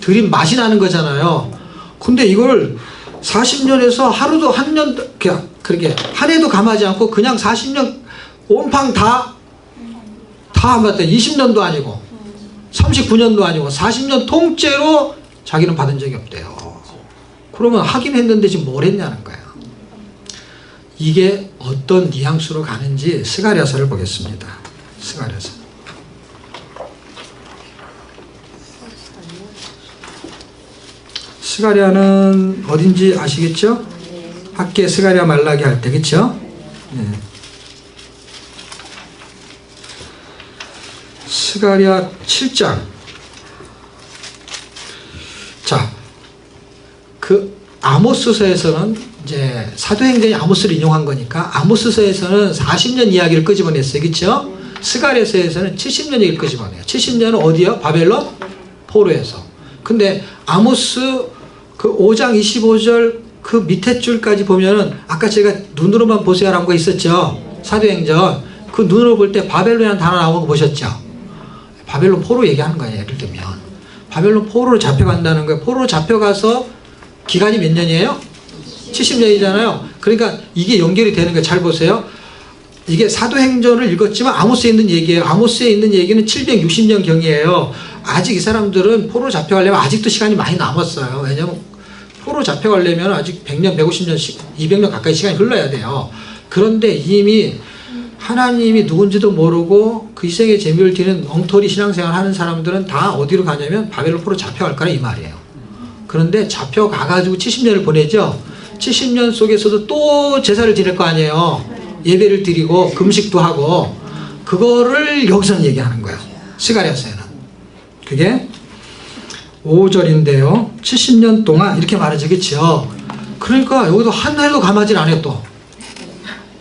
드린 맛이 나는 거잖아요. 근데 이걸 40년에서 하루도 한 년도 그렇게 한 해도 감하지 않고 그냥 40년 온팡 다 안 받다. 20년도 아니고 39년도 아니고 40년 통째로 자기는 받은 적이 없대요. 그러면 하긴 했는데 지금 뭘 했냐는 거예요. 이게 어떤 뉘앙스로 가는지 스가랴서를 보겠습니다. 스가랴서. 스가랴는 어딘지 아시겠죠? 학계 스가랴 말라기 할 때, 그렇죠? 네. 스가랴 7장. 자, 그 아모스서에서는 이제 사도행전이 아모스를 인용한 거니까 아모스서에서는 40년 이야기를 끄집어냈어요, 그렇죠? 스가랴서에서는 70년 얘기를 끄집어내요. 70년은 어디요? 바벨론 포로에서. 근데 아모스 그 5장 25절 그 밑에 줄까지 보면은 아까 제가 눈으로만 보세요라는 거 있었죠. 사도행전. 그 눈으로 볼 때 바벨론이라는 단어 나오는 거 보셨죠? 바벨론 포로 얘기하는 거예요. 예를 들면 바벨론 포로로 잡혀간다는 거예요. 포로로 잡혀가서 기간이 몇 년이에요? 70년이잖아요. 그러니까 이게 연결이 되는 거예요. 잘 보세요. 이게 사도행전을 읽었지만 아모스에 있는 얘기예요. 아모스에 있는 얘기는 760년 경이에요. 아직 이 사람들은 포로로 잡혀가려면 아직도 시간이 많이 남았어요. 왜냐하면 포로로 잡혀가려면 아직 100년, 150년, 200년 가까이 시간이 흘러야 돼요. 그런데 이미 하나님이 누군지도 모르고 그 희생의 재미를 드리는 엉터리 신앙생활 하는 사람들은 다 어디로 가냐면 바벨론 포로 잡혀갈 거라 이 말이에요. 그런데 잡혀가가지고 70년을 보내죠. 70년 속에서도 또 제사를 드릴 거 아니에요. 예배를 드리고 금식도 하고 그거를 여기서는 얘기하는 거예요. 스가랴서에는. 그게 5절인데요. 70년 동안 이렇게 말하죠. 그렇죠? 그러니까 여기도 한 해도 감하질 않아요. 또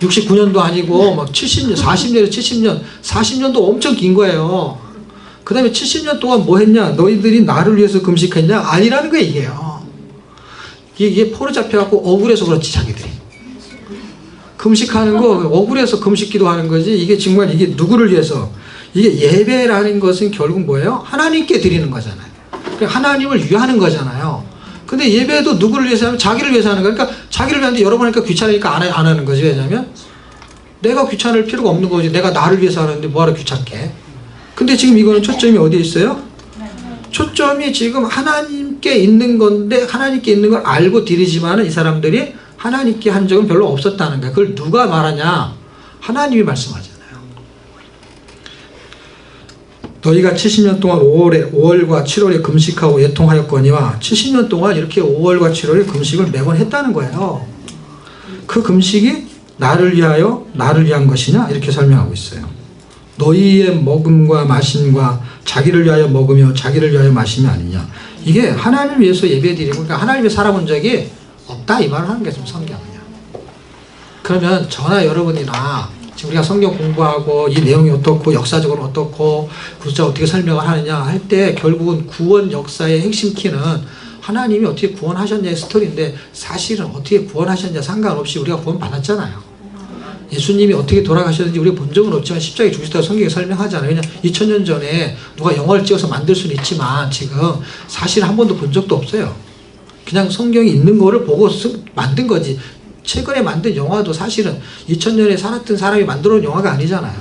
69년도 아니고 막 70년, 40년에서 70년, 40년도 엄청 긴 거예요. 그 다음에 70년 동안 뭐 했냐? 너희들이 나를 위해서 금식했냐? 아니라는 거예요. 이게요. 이게 포로 잡혀갖고 억울해서 그렇지 자기들이. 금식하는 거 억울해서 금식 기도하는 거지. 이게 정말 이게 누구를 위해서? 이게 예배라는 것은 결국 뭐예요? 하나님께 드리는 거잖아요. 하나님을 위하는 거잖아요. 근데 예배도 누구를 위해서 하면 자기를 위해서 하는 거니까 자기를 위하는데 여러 번 하니까 귀찮으니까 안 하는 거지. 왜냐면 내가 귀찮을 필요가 없는 거지. 내가 나를 위해서 하는데 뭐하러 귀찮게. 근데 지금 이거는 초점이 어디에 있어요? 초점이 지금 하나님께 있는 건데 하나님께 있는 걸 알고 드리지만은 이 사람들이 하나님께 한 적은 별로 없었다는 거야. 그걸 누가 말하냐? 하나님이 말씀하잖아요. 너희가 70년 동안 5월과 7월에 금식하고 애통하였거니와 70년 동안 이렇게 5월과 7월에 금식을 매번 했다는 거예요. 그 금식이 나를 위하여 나를 위한 것이냐? 이렇게 설명하고 있어요. 너희의 먹음과 마심과 자기를 위하여 먹으며 자기를 위하여 마심이 아니냐. 이게 하나님을 위해서 예배드리고 그러니까 하나님의 살아본 적이 없다 이 말을 하는 게 좀 성경이야. 그러면 저나 여러분이나 지금 우리가 성경 공부하고 이 내용이 어떻고 역사적으로 어떻고 구조자 어떻게 설명을 하느냐 할 때 결국은 구원 역사의 핵심 키는 하나님이 어떻게 구원하셨냐의 스토리인데 사실은 어떻게 구원하셨냐 상관없이 우리가 구원 받았잖아요. 예수님이 어떻게 돌아가셨는지 우리가 본 적은 없지만 십자가에 죽으셨다고 성경에 설명하잖아요. 왜냐하면 2000년 전에 누가 영화를 찍어서 만들 수는 있지만 지금 사실 한 번도 본 적도 없어요. 그냥 성경이 있는 거를 보고 만든 거지. 최근에 만든 영화도 사실은 2000년에 살았던 사람이 만들어 놓은 영화가 아니잖아요.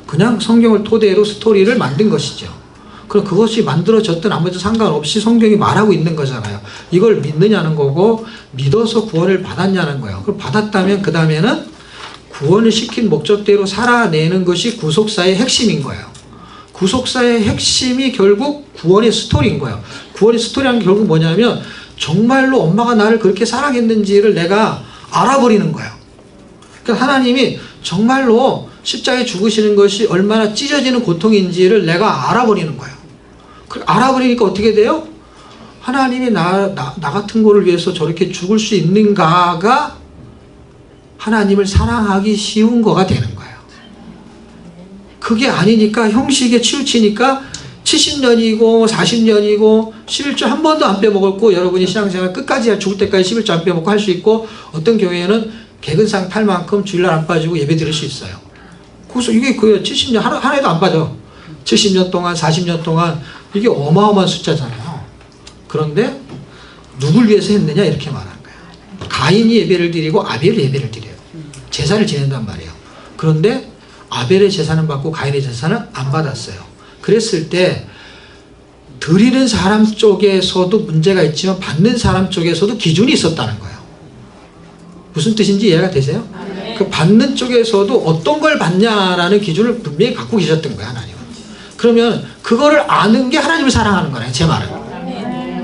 그냥 성경을 토대로 스토리를 만든 것이죠. 그럼 그것이 만들어졌든 아무것도 상관없이 성경이 말하고 있는 거잖아요. 이걸 믿느냐는 거고 믿어서 구원을 받았냐는 거예요. 그럼 받았다면 그 다음에는 구원을 시킨 목적대로 살아내는 것이 구속사의 핵심인 거예요. 구속사의 핵심이 결국 구원의 스토리인 거예요. 구원의 스토리라는 게 결국 뭐냐면 정말로 엄마가 나를 그렇게 사랑했는지를 내가 알아버리는 거예요. 그러니까 하나님이 정말로 십자가에 죽으시는 것이 얼마나 찢어지는 고통인지를 내가 알아버리는 거예요. 알아버리니까 어떻게 돼요? 하나님이 나 같은 거를 위해서 저렇게 죽을 수 있는가가 하나님을 사랑하기 쉬운 거가 되는 거예요. 그게 아니니까 형식에 치우치니까 70년이고 40년이고 11조 한 번도 안 빼먹었고 여러분이 신앙생활 끝까지 죽을 때까지 11조 안 빼먹고 할 수 있고 어떤 교회는 개근상 탈 만큼 주일날 안 빠지고 예배 드릴 수 있어요. 그래서 이게 그 70년 한 해도 안 빠져. 70년 동안 40년 동안 이게 어마어마한 숫자잖아요. 그런데 누굴 위해서 했느냐 이렇게 말하는 거예요. 가인이 예배를 드리고 아벨이 예배를 드려요. 제사를 지낸단 말이에요. 그런데 아벨의 제사는 받고 가인의 제사는 안 받았어요. 그랬을 때 드리는 사람 쪽에서도 문제가 있지만 받는 사람 쪽에서도 기준이 있었다는 거예요. 무슨 뜻인지 이해가 되세요? 그 받는 쪽에서도 어떤 걸 받냐라는 기준을 분명히 갖고 계셨던 거예요, 하나님은. 그러면 그거를 아는 게 하나님을 사랑하는 거네요, 제 말은.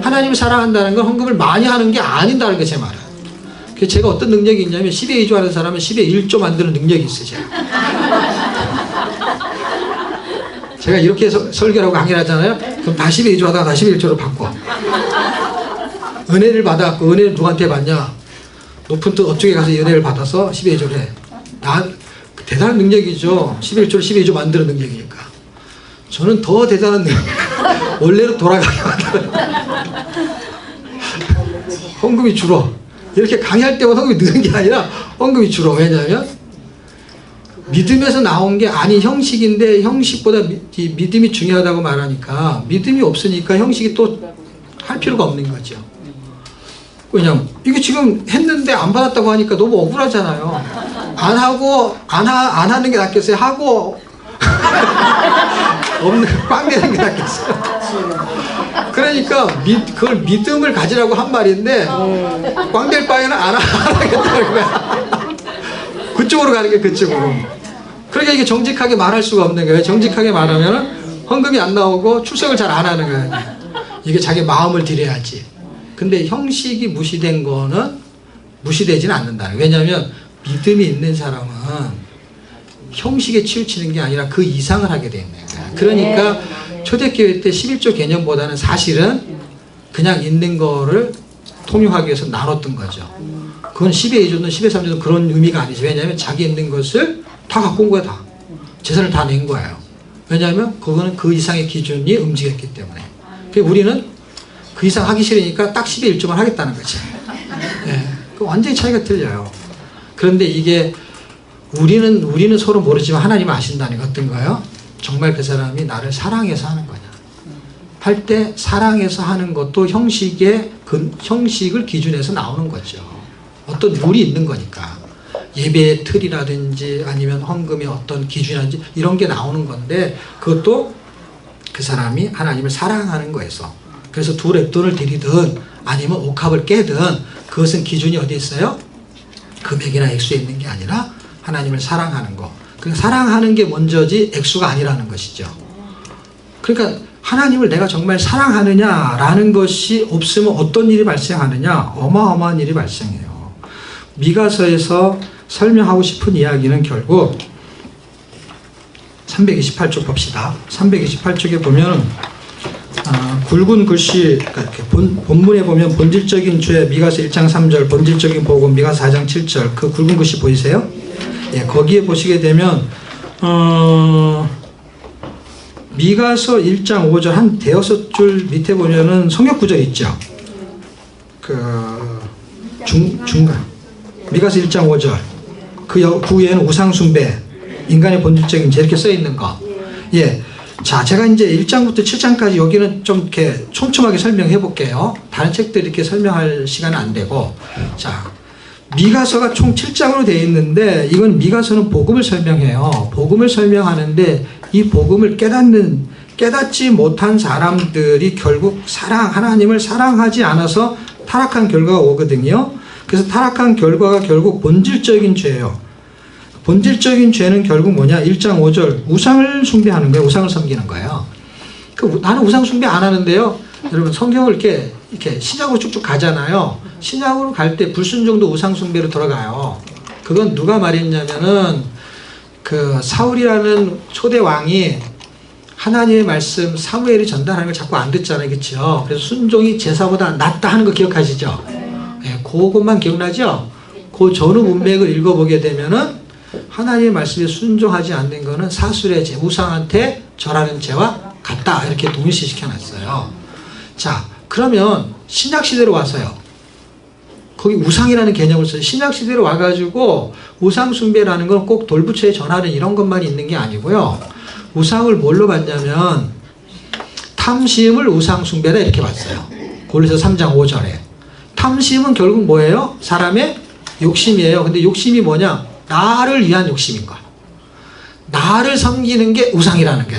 하나님을 사랑한다는 건 헌금을 많이 하는 게 아닌다는 게 제 말은. 그래서 제가 어떤 능력이 있냐면 10의 2조 하는 사람은 10의 1조 만드는 능력이 있어요. 제가 이렇게 설교하고 강의를 하잖아요. 그럼 다 10의 2조 하다가 다 10의 1조로 바꿔. 은혜를 받아갖고 은혜를 누구한테 받냐? 높은 뜻 업쪽에 가서 은혜를 받아서 10의 2조를 해. 대단한 능력이죠. 11조를 12조 만드는 능력이니까. 저는 더 대단한 능력. 원래로 돌아가게 만들어요. 헌금이 줄어. 이렇게 강의할 때마다 헌금이 느는 게 아니라 헌금이 줄어. 왜냐하면 믿음에서 나온 게 아닌 형식인데 형식보다 믿음이 중요하다고 말하니까 믿음이 없으니까 형식이 또 할 필요가 없는 거죠. 왜냐면 이게 지금 했는데 안 받았다고 하니까 너무 억울하잖아요. 안 하고 안 하는 게 낫겠어요? 하고 없는 꽝 되는 게 낫겠어요? 그러니까 그걸 믿음을 가지라고 한 말인데 꽝 될 바에는 안 하겠다는 거야. 그쪽으로 가는 게 그쪽으로. 그러니까 이게 정직하게 말할 수가 없는 거예요. 정직하게 말하면 헌금이 안 나오고 출석을 잘 안 하는 거예요. 이게 자기 마음을 드려야지. 근데 형식이 무시된 거는 무시되지는 않는다. 왜냐하면 믿음이 있는 사람은 형식에 치우치는 게 아니라 그 이상을 하게 되는 거야. 그러니까 초대교회 때 11조 개념보다는 사실은 그냥 있는 거를 통용하기 위해서 나눴던 거죠. 그건 10의 2조든 10의 3조든 그런 의미가 아니지. 왜냐하면 자기 있는 것을 다 갖고 온 거야. 다. 재산을 다 낸 거예요. 왜냐하면 그거는 그 이상의 기준이 움직였기 때문에. 우리는 그 이상 하기 싫으니까 딱 10의 1조만 하겠다는 거지. 네. 완전히 차이가 틀려요. 그런데 이게 우리는 서로 모르지만 하나님은 아신다는 게 어떤 거예요? 정말 그 사람이 나를 사랑해서 하는 거냐. 할 때 사랑해서 하는 것도 형식을 기준해서 나오는 거죠. 어떤 룰이 있는 거니까. 예배의 틀이라든지 아니면 헌금의 어떤 기준이라든지 이런 게 나오는 건데 그것도 그 사람이 하나님을 사랑하는 거에서. 그래서 두 랩돈을 드리든 아니면 옥합을 깨든 그것은 기준이 어디 있어요? 금액이나 액수에 있는 게 아니라 하나님을 사랑하는 거. 그러니까 사랑하는 게 먼저지 액수가 아니라는 것이죠. 그러니까 하나님을 내가 정말 사랑하느냐라는 것이 없으면 어떤 일이 발생하느냐? 어마어마한 일이 발생해요. 미가서에서 설명하고 싶은 이야기는 결국 328쪽 봅시다. 328쪽에 보면 굵은 글씨, 본문에 보면 본질적인 죄, 미가서 1장 3절, 본질적인 복음, 미가서 4장 7절, 그 굵은 글씨 보이세요? 예, 거기에 보시게 되면, 미가서 1장 5절 한 대여섯 줄 밑에 보면은 성역 구절 있죠? 중간. 미가서 1장 5절. 그 위에는 우상숭배, 인간의 본질적인 죄 이렇게 써 있는 거. 예. 자, 제가 이제 1장부터 7장까지 여기는 좀 이렇게 촘촘하게 설명해 볼게요. 다른 책들 이렇게 설명할 시간은 안 되고. 자, 미가서가 총 7장으로 되어 있는데, 이건 미가서는 복음을 설명해요. 복음을 설명하는데, 이 복음을 깨닫지 못한 사람들이 결국 하나님을 사랑하지 않아서 타락한 결과가 오거든요. 그래서 타락한 결과가 결국 본질적인 죄예요. 본질적인 죄는 결국 뭐냐? 1장 5절 우상을 숭배하는 거예요. 우상을 섬기는 거예요. 나는 우상 숭배 안 하는데요. 여러분 성경을 이렇게 신약으로 쭉쭉 가잖아요. 신약으로 갈 때 불순종도 우상 숭배로 들어가요. 그건 누가 말했냐면은 그 사울이라는 초대 왕이 하나님의 말씀 사무엘이 전달하는 걸 자꾸 안 듣잖아요. 그렇죠? 그래서 순종이 제사보다 낫다 하는 거 기억하시죠? 네, 그것만 기억나죠? 그 전후 문맥을 읽어보게 되면은 하나님의 말씀에 순종하지 않는 거는 사술의 죄, 우상한테 절하는 죄와 같다. 이렇게 동일시시켜놨어요. 자, 그러면 신약시대로 와서요. 거기 우상이라는 개념을 써요. 신약시대로 와가지고 우상숭배라는 건 꼭 돌부처에 전하는 이런 것만 있는 게 아니고요. 우상을 뭘로 봤냐면 탐심을 우상숭배다 이렇게 봤어요. 골로새 3장 5절에. 탐심은 결국 뭐예요? 사람의 욕심이에요. 근데 욕심이 뭐냐? 나를 위한 욕심인 거야. 나를 섬기는 게 우상이라는 게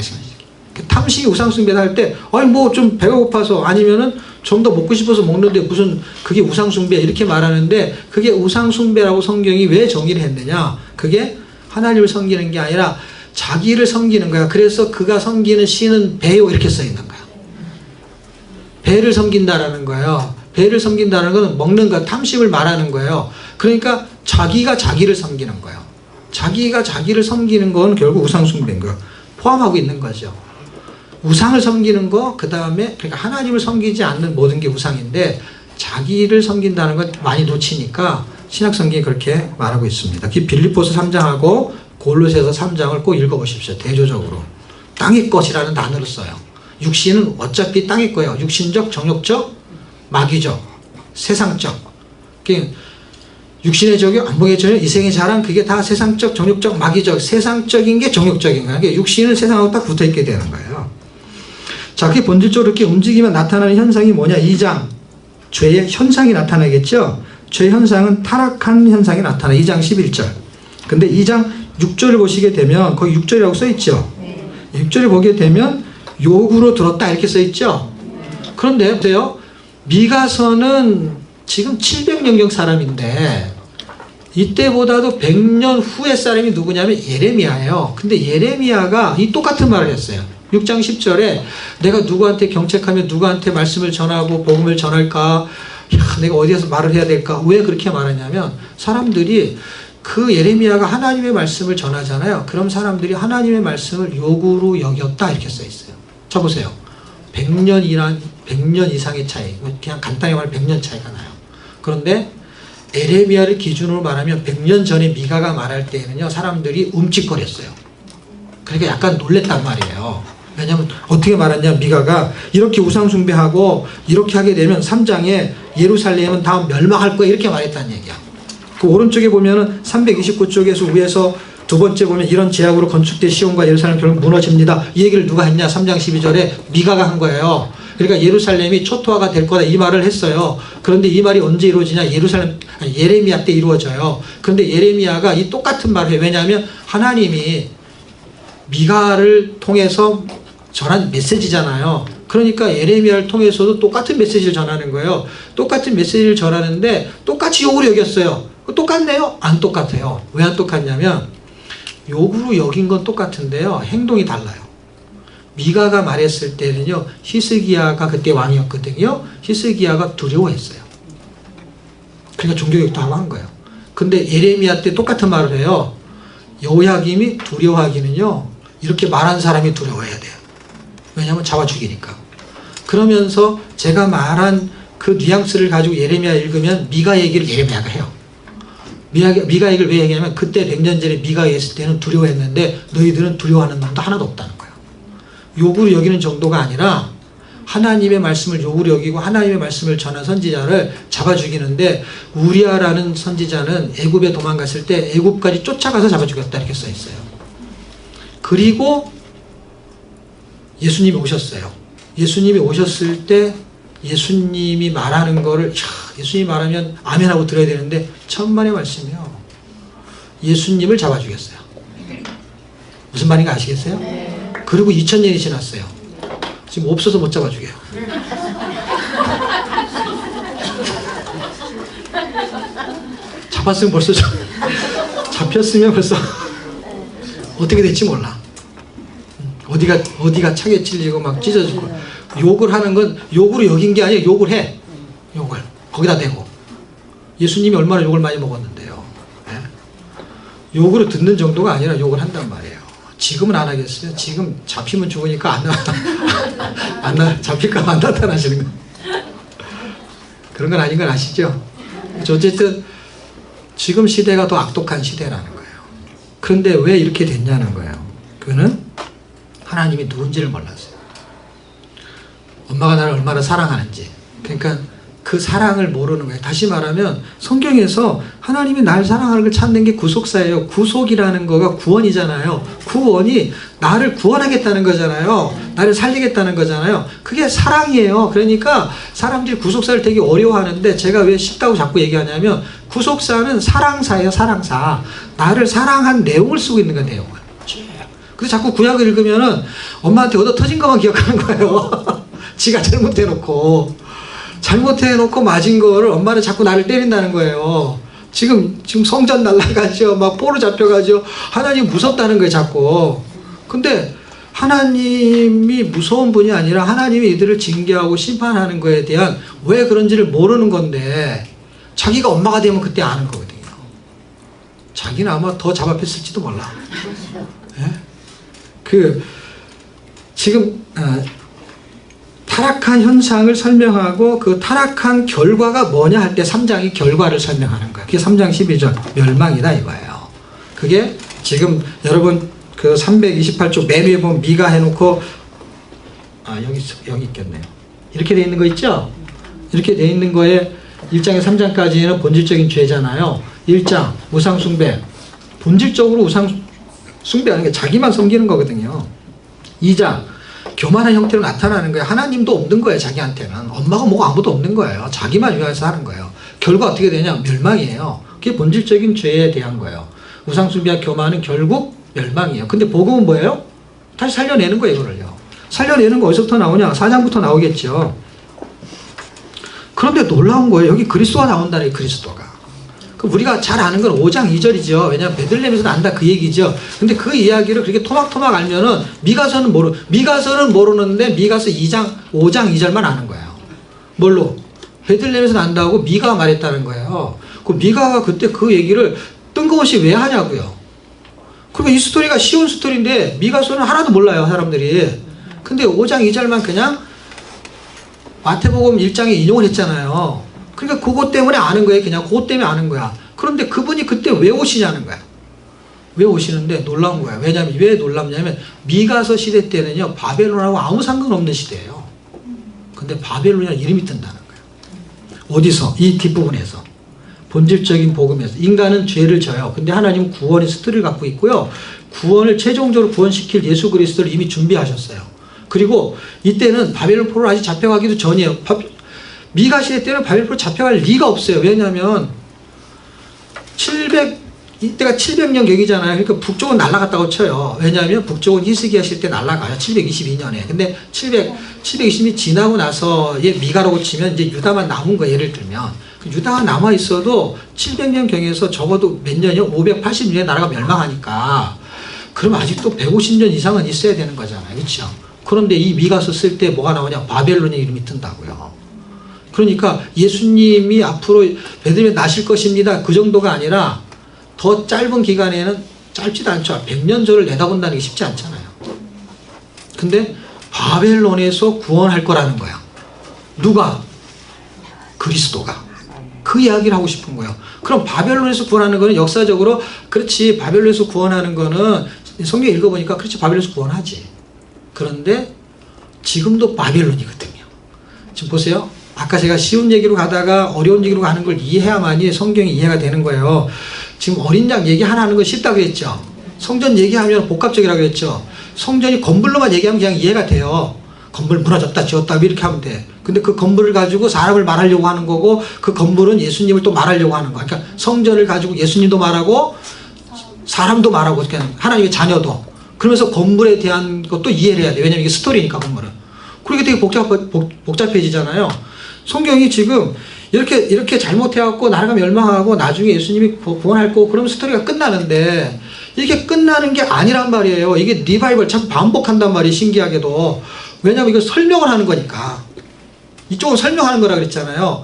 탐심이 우상숭배다 할 때 아니 뭐 좀 배가 고파서 아니면은 좀 더 먹고 싶어서 먹는데 무슨 그게 우상숭배 이렇게 말하는데 그게 우상숭배라고 성경이 왜 정의를 했느냐? 그게 하나님을 섬기는 게 아니라 자기를 섬기는 거야. 그래서 그가 섬기는 신은 배요 이렇게 써 있는 거야. 배를 섬긴다라는 거예요. 배를 섬긴다는 건 먹는 것, 탐심을 말하는 거예요. 그러니까 자기가 자기를 섬기는 거예요. 자기가 자기를 섬기는 건 결국 우상숭배인 거예요. 포함하고 있는 거죠. 우상을 섬기는 거, 그 다음에 그러니까 하나님을 섬기지 않는 모든 게 우상인데 자기를 섬긴다는 건 많이 놓치니까 신약 성경이 그렇게 말하고 있습니다. 빌립보서 3장하고 골로새서 3장을 꼭 읽어보십시오. 대조적으로. 땅의 것이라는 단어를 써요. 육신은 어차피 땅의 거예요. 육신적, 정욕적, 마귀적, 세상적. 육신의 적용, 안목의 적용, 이생의 자랑 그게 다 세상적, 정욕적, 마귀적, 세상적인 게 정욕적인 거예요. 그러니까 육신은 세상하고 딱 붙어있게 되는 거예요. 자, 그게 본질적으로 이렇게 움직이면 나타나는 현상이 뭐냐? 2장 죄의 현상이 나타나겠죠. 죄 현상은 타락한 현상이 나타나. 2장 11절. 근데 2장 6절을 보시게 되면 거기 6절이라고 써있죠. 6절을 보게 되면 욕으로 들었다 이렇게 써있죠. 그런데 보세요. 미가서는 지금 700년경 사람인데 이때보다도 100년 후의 사람이 누구냐면 예레미야예요. 근데 예레미야가 이 똑같은 말을 했어요. 6장 10절에 내가 누구한테 경책하며 누구한테 말씀을 전하고 복음을 전할까? 야, 내가 어디에서 말을 해야 될까? 왜 그렇게 말하냐면 사람들이 그 예레미야가 하나님의 말씀을 전하잖아요. 그럼 사람들이 하나님의 말씀을 욕으로 여겼다 이렇게 써 있어요. 자 보세요. 100년 이상의 차이. 그냥 간단히 말하면 100년 차이가 나요. 그런데 예레미야를 기준으로 말하면 100년 전에 미가가 말할 때에는요. 사람들이 움찔거렸어요. 그러니까 약간 놀랬단 말이에요. 왜냐하면 어떻게 말하냐. 미가가 이렇게 우상숭배하고 이렇게 하게 되면 3장에 예루살렘은 다 멸망할 거야 이렇게 말했다는 얘기야. 그 오른쪽에 보면은 329쪽에서 위에서 두 번째 보면 이런 제약으로 건축된 시온과 예루살렘 결국 무너집니다. 이 얘기를 누가 했냐. 3장 12절에 미가가 한 거예요. 그러니까 예루살렘이 초토화가 될 거다 이 말을 했어요. 그런데 이 말이 언제 이루어지냐. 예레미야 때 이루어져요. 그런데 예레미야가 이 똑같은 말을 해요. 왜냐하면 하나님이 미가를 통해서 전한 메시지잖아요. 그러니까 예레미야를 통해서도 똑같은 메시지를 전하는 거예요. 똑같은 메시지를 전하는데 똑같이 욕으로 여겼어요. 똑같네요? 안 똑같아요. 왜 안 똑같냐면 욕으로 여긴 건 똑같은데요. 행동이 달라요. 미가가 말했을 때는요. 히스기야가 그때 왕이었거든요. 히스기야가 두려워했어요. 그러니까 종교개혁도 하고 한 거예요. 근데 예레미야 때 똑같은 말을 해요. 여호야김이 두려워하기는요. 이렇게 말한 사람이 두려워해야 돼요. 왜냐하면 잡아 죽이니까. 그러면서 제가 말한 그 뉘앙스를 가지고 예레미야 읽으면 미가 얘기를 예레미야가 해요. 미가 얘기를 왜 얘기하냐면 그때 100년 전에 미가가 있을 때는 두려워했는데 너희들은 두려워하는 놈도 하나도 없다는 거예요. 욕으로 여기는 정도가 아니라 하나님의 말씀을 욕으로 여기고 하나님의 말씀을 전한 선지자를 잡아 죽이는데 우리아라는 선지자는 애굽에 도망갔을 때 애굽까지 쫓아가서 잡아 죽였다 이렇게 써 있어요. 그리고 예수님이 오셨어요. 예수님이 오셨을 때 예수님이 말하는 거를 예수님이 말하면 아멘하고 들어야 되는데 천만의 말씀이요. 예수님을 잡아 죽였어요. 무슨 말인가 아시겠어요? 그리고 2000년이 지났어요. 지금 없어서 못 잡아 죽여요. 잡았으면 벌써 잡혔으면 벌써 어떻게 될지 몰라. 어디가 차게 찔리고 막 찢어지고. 욕을 하는 건 욕으로 여긴 게 아니라 욕을 해. 욕을 거기다 대고. 예수님이 얼마나 욕을 많이 먹었는데요. 예? 욕으로 듣는 정도가 아니라 욕을 한단 말이에요. 지금은 안 하겠어요. 지금 잡히면 죽으니까 잡힐까 안 나타나시는 거. 그런 건 아닌 건 아시죠? 어쨌든 지금 시대가 더 악독한 시대라는 거예요. 그런데 왜 이렇게 됐냐는 거예요. 그거는 하나님이 누군지를 몰랐어요. 엄마가 나를 얼마나 사랑하는지. 그러니까 그 사랑을 모르는 거예요. 다시 말하면 성경에서 하나님이 날 사랑하는 걸 찾는 게 구속사예요. 구속이라는 거가 구원이잖아요. 구원이 나를 구원하겠다는 거잖아요. 나를 살리겠다는 거잖아요. 그게 사랑이에요. 그러니까 사람들이 구속사를 되게 어려워하는데 제가 왜 쉽다고 자꾸 얘기하냐면 구속사는 사랑사예요. 사랑사. 나를 사랑한 내용을 쓰고 있는 거예요. 내용을. 그래서 자꾸 구약을 읽으면은 엄마한테 얻어 터진 것만 기억하는 거예요. 지가 잘못해놓고 맞은 거를 엄마는 자꾸 나를 때린다는 거예요. 지금 성전 날라가죠. 막 포로 잡혀가죠. 하나님 무섭다는 거예요, 자꾸. 근데 하나님이 무서운 분이 아니라 하나님이 이들을 징계하고 심판하는 거에 대한 왜 그런지를 모르는 건데 자기가 엄마가 되면 그때 아는 거거든요. 자기는 아마 더 잡아뺐을지도 몰라. 예? 지금 타락한 현상을 설명하고 그 타락한 결과가 뭐냐 할 때 3장이 결과를 설명하는 거예요. 그게 3장 12절 멸망이다 이거예요. 그게 지금 여러분 그 328쪽 맨 위에 보면 미가 해놓고 여기 있겠네요. 이렇게 돼 있는 거 있죠? 이렇게 돼 있는 거에 1장에 3장까지는 본질적인 죄잖아요. 1장 우상숭배 본질적으로 우상숭배하는 게 자기만 섬기는 거거든요. 2장 교만한 형태로 나타나는 거예요. 하나님도 없는 거예요. 자기한테는. 엄마가 뭐가 아무도 없는 거예요. 자기만 위해서 하는 거예요. 결과 어떻게 되냐? 멸망이에요. 그게 본질적인 죄에 대한 거예요. 우상숭배와 교만은 결국 멸망이에요. 근데 복음은 뭐예요? 다시 살려내는 거예요. 이거를요. 살려내는 거 어디서부터 나오냐? 4장부터 나오겠죠. 그런데 놀라운 거예요. 여기 그리스도가 나온다는 그리스도가. 우리가 잘 아는 건 5장 2절이죠. 왜냐하면 베들레헴에서 난다 그 얘기죠. 근데 그 이야기를 그렇게 토막토막 알면은 미가서는 모르는데 미가서 5장 2절만 아는 거예요. 뭘로? 베들레헴에서 난다고 미가가 말했다는 거예요. 그 미가가 그때 그 얘기를 뜬금없이 왜 하냐고요. 그리고 이 스토리가 쉬운 스토리인데 미가서는 하나도 몰라요, 사람들이. 근데 5장 2절만 그냥 마태복음 1장에 인용을 했잖아요. 그러니까 그것 때문에 아는 거예요. 그냥 그것 때문에 아는 거야. 그런데 그분이 그때 왜 오시냐는 거야. 왜 오시는데 놀라운 거야. 왜냐하면 왜 놀랍냐면 미가서 시대 때는요. 바벨론하고 아무 상관없는 시대예요. 근데 바벨론이라는 이름이 뜬다는 거예요. 어디서? 이 뒷부분에서. 본질적인 복음에서. 인간은 죄를 져요. 근데 하나님은 구원의 스토리를 갖고 있고요. 구원을 최종적으로 구원시킬 예수 그리스도를 이미 준비하셨어요. 그리고 이때는 바벨론 포로로 아직 잡혀가기도 전이에요. 미가 시대 때는 바벨론으로 잡혀갈 리가 없어요. 왜냐하면 이때가 700년 경이잖아요. 그러니까 북쪽은 날아갔다고 쳐요. 왜냐하면 북쪽은 히스기야 시대 때 날아가요. 722년에. 근데 720년이 지나고 나서의 미가라고 치면 이제 유다만 남은 거예요. 예를 들면. 유다가 남아 있어도 700년 경에서 적어도 몇 년이요? 580년에 나라가 멸망하니까. 그럼 아직도 150년 이상은 있어야 되는 거잖아요. 그렇죠? 그런데 이 미가서 쓸 때 뭐가 나오냐? 바벨론의 이름이 뜬다고요. 그러니까 예수님이 앞으로 베들레헴에 나실 것입니다. 그 정도가 아니라 더 짧은 기간에는 짧지도 않죠. 100년 전을 내다본다는 게 쉽지 않잖아요. 근데 바벨론에서 구원할 거라는 거야. 누가? 그리스도가. 그 이야기를 하고 싶은 거예요. 그럼 바벨론에서 구원하는 거는 역사적으로 그렇지 바벨론에서 구원하는 거는 성경 읽어보니까 그렇지 바벨론에서 구원하지. 그런데 지금도 바벨론이거든요. 지금 보세요. 아까 제가 쉬운 얘기로 가다가 어려운 얘기로 가는 걸 이해해야만이 성경이 이해가 되는 거예요. 지금 어린 양 얘기 하나 하는 건 쉽다고 했죠. 성전 얘기하면 복합적이라고 했죠. 성전이 건물로만 얘기하면 그냥 이해가 돼요. 건물 무너졌다 지었다 이렇게 하면 돼. 근데 그 건물을 가지고 사람을 말하려고 하는 거고 그 건물은 예수님을 또 말하려고 하는 거야. 그러니까 성전을 가지고 예수님도 말하고 사람도 말하고 그냥 하나님의 자녀도. 그러면서 건물에 대한 것도 이해를 해야 돼. 왜냐면 이게 스토리니까 건물은. 그러게 되게 복잡해지잖아요. 성경이 지금 이렇게 잘못해갖고 나라가 멸망하고 나중에 예수님이 구원할 거고 그러면 스토리가 끝나는데 이게 끝나는 게 아니란 말이에요. 이게 리바이벌 자꾸 반복한단 말이에요. 신기하게도. 왜냐하면 이거 설명을 하는 거니까. 이쪽은 설명하는 거라 그랬잖아요.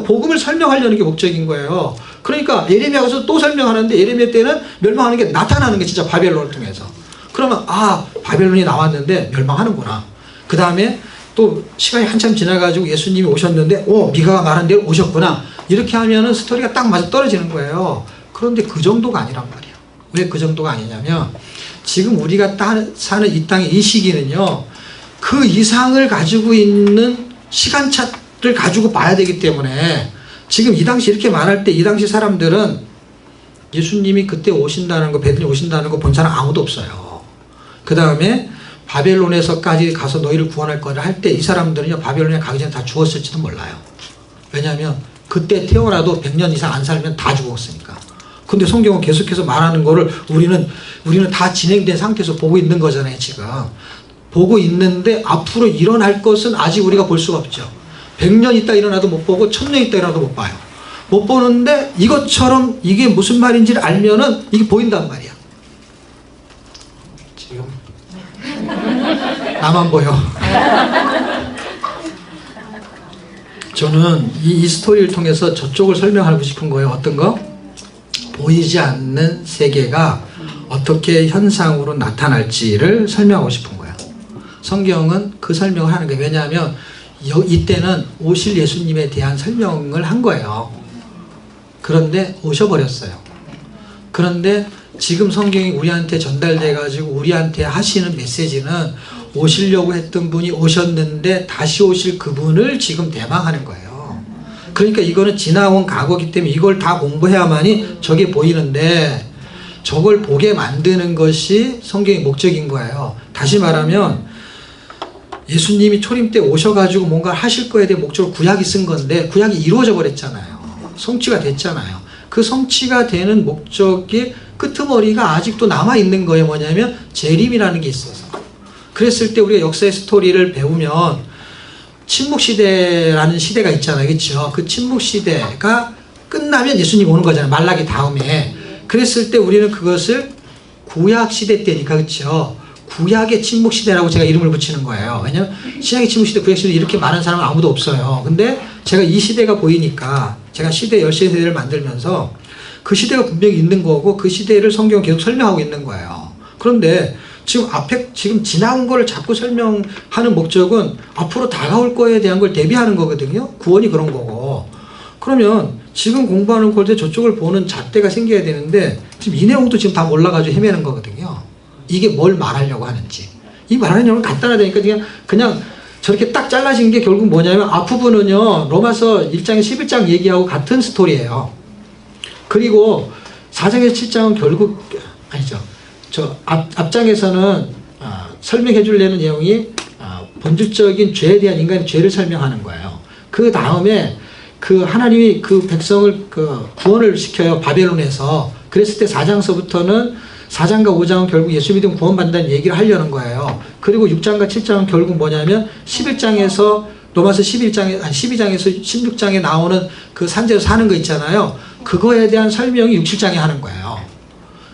복음을 설명하려는 게 목적인 거예요. 그러니까 예레미야 가서 또 설명하는데 예레미야 때는 멸망하는 게 나타나는 게 진짜 바벨론을 통해서. 그러면 바벨론이 나왔는데 멸망하는구나. 그 다음에 또 시간이 한참 지나가지고 예수님이 오셨는데 미가가 말한 대로 오셨구나. 이렇게 하면은 스토리가 딱 맞아 떨어지는 거예요. 그런데 그 정도가 아니란 말이에요. 왜 그 정도가 아니냐면 지금 우리가 사는 이 땅의 이 시기는요. 그 이상을 가지고 있는 시간차를 가지고 봐야 되기 때문에 지금 이 당시 이렇게 말할 때 이 당시 사람들은 예수님이 그때 오신다는 거, 베들레헴 오신다는 거 본 사람 아무도 없어요. 그 다음에 바벨론에서까지 가서 너희를 구원할 거를 할 때 이 사람들은요 바벨론에 가기 전에 다 죽었을지도 몰라요. 왜냐하면 그때 태어나도 100년 이상 안 살면 다 죽었으니까. 근데 성경은 계속해서 말하는 거를 우리는 다 진행된 상태에서 보고 있는 거잖아요. 지금 보고 있는데 앞으로 일어날 것은 아직 우리가 볼 수가 없죠. 100년 있다 일어나도 못 보고 1000년 있다 일어나도 못 봐요. 못 보는데 이것처럼 이게 무슨 말인지를 알면은 이게 보인단 말이야. 지금 나만 보여. 저는 이 스토리를 통해서 저쪽을 설명하고 싶은 거예요. 어떤 거? 보이지 않는 세계가 어떻게 현상으로 나타날지를 설명하고 싶은 거예요. 성경은 그 설명을 하는 거예요. 왜냐하면 이때는 오실 예수님에 대한 설명을 한 거예요. 그런데 오셔버렸어요. 그런데 지금 성경이 우리한테 전달돼 가지고 우리한테 하시는 메시지는 오시려고 했던 분이 오셨는데 다시 오실 그분을 지금 대망하는 거예요. 그러니까 이거는 지나온 과거이기 때문에 이걸 다 공부해야만이 저게 보이는데 저걸 보게 만드는 것이 성경의 목적인 거예요. 다시 말하면 예수님이 초림 때 오셔가지고 뭔가 하실 거에 대한 목적으로 구약이 쓴 건데 구약이 이루어져 버렸잖아요. 성취가 됐잖아요. 그 성취가 되는 목적의 끄트머리가 아직도 남아있는 거예요. 뭐냐면 재림이라는 게 있어서. 그랬을 때 우리가 역사의 스토리를 배우면 침묵시대라는 시대가 있잖아요. 그렇죠? 그 침묵시대가 끝나면 예수님 오는 거잖아요. 말라기 다음에. 그랬을 때 우리는 그것을 구약시대 때니까 그렇죠? 구약의 침묵시대라고 제가 이름을 붙이는 거예요. 왜냐면 신약의 침묵시대, 구약시대 이렇게 말하는 사람은 아무도 없어요. 근데 제가 이 시대가 보이니까 제가 시대, 열시대를 만들면서 그 시대가 분명히 있는 거고 그 시대를 성경은 계속 설명하고 있는 거예요. 그런데 지금 지난 걸 자꾸 설명하는 목적은 앞으로 다가올 거에 대한 걸 대비하는 거거든요. 구원이 그런 거고. 그러면 지금 공부하는 걸 때 저쪽을 보는 잣대가 생겨야 되는데 지금 이 내용도 지금 다 몰라가지고 헤매는 거거든요. 이게 뭘 말하려고 하는지. 이 말하는 내용은 간단하다니까 그냥 저렇게 딱 잘라진 게 결국 뭐냐면 앞부분은요. 로마서 1장에 11장 얘기하고 같은 스토리예요. 그리고 4장에서 7장은 결국 아니죠. 저 앞장에서는 설명해 주려는 내용이 본질적인 죄에 대한 인간의 죄를 설명하는 거예요. 그 다음에 그 하나님이 그 백성을 구원을 시켜요. 바벨론에서. 그랬을 때 4장서부터는 4장과 5장은 결국 예수 믿으면 구원받는다는 얘기를 하려는 거예요. 그리고 6장과 7장은 결국 뭐냐면 11장에서 로마서 12장에서 16장에 나오는 그 산재로 사는 거 있잖아요. 그거에 대한 설명이 6, 7장에 하는 거예요.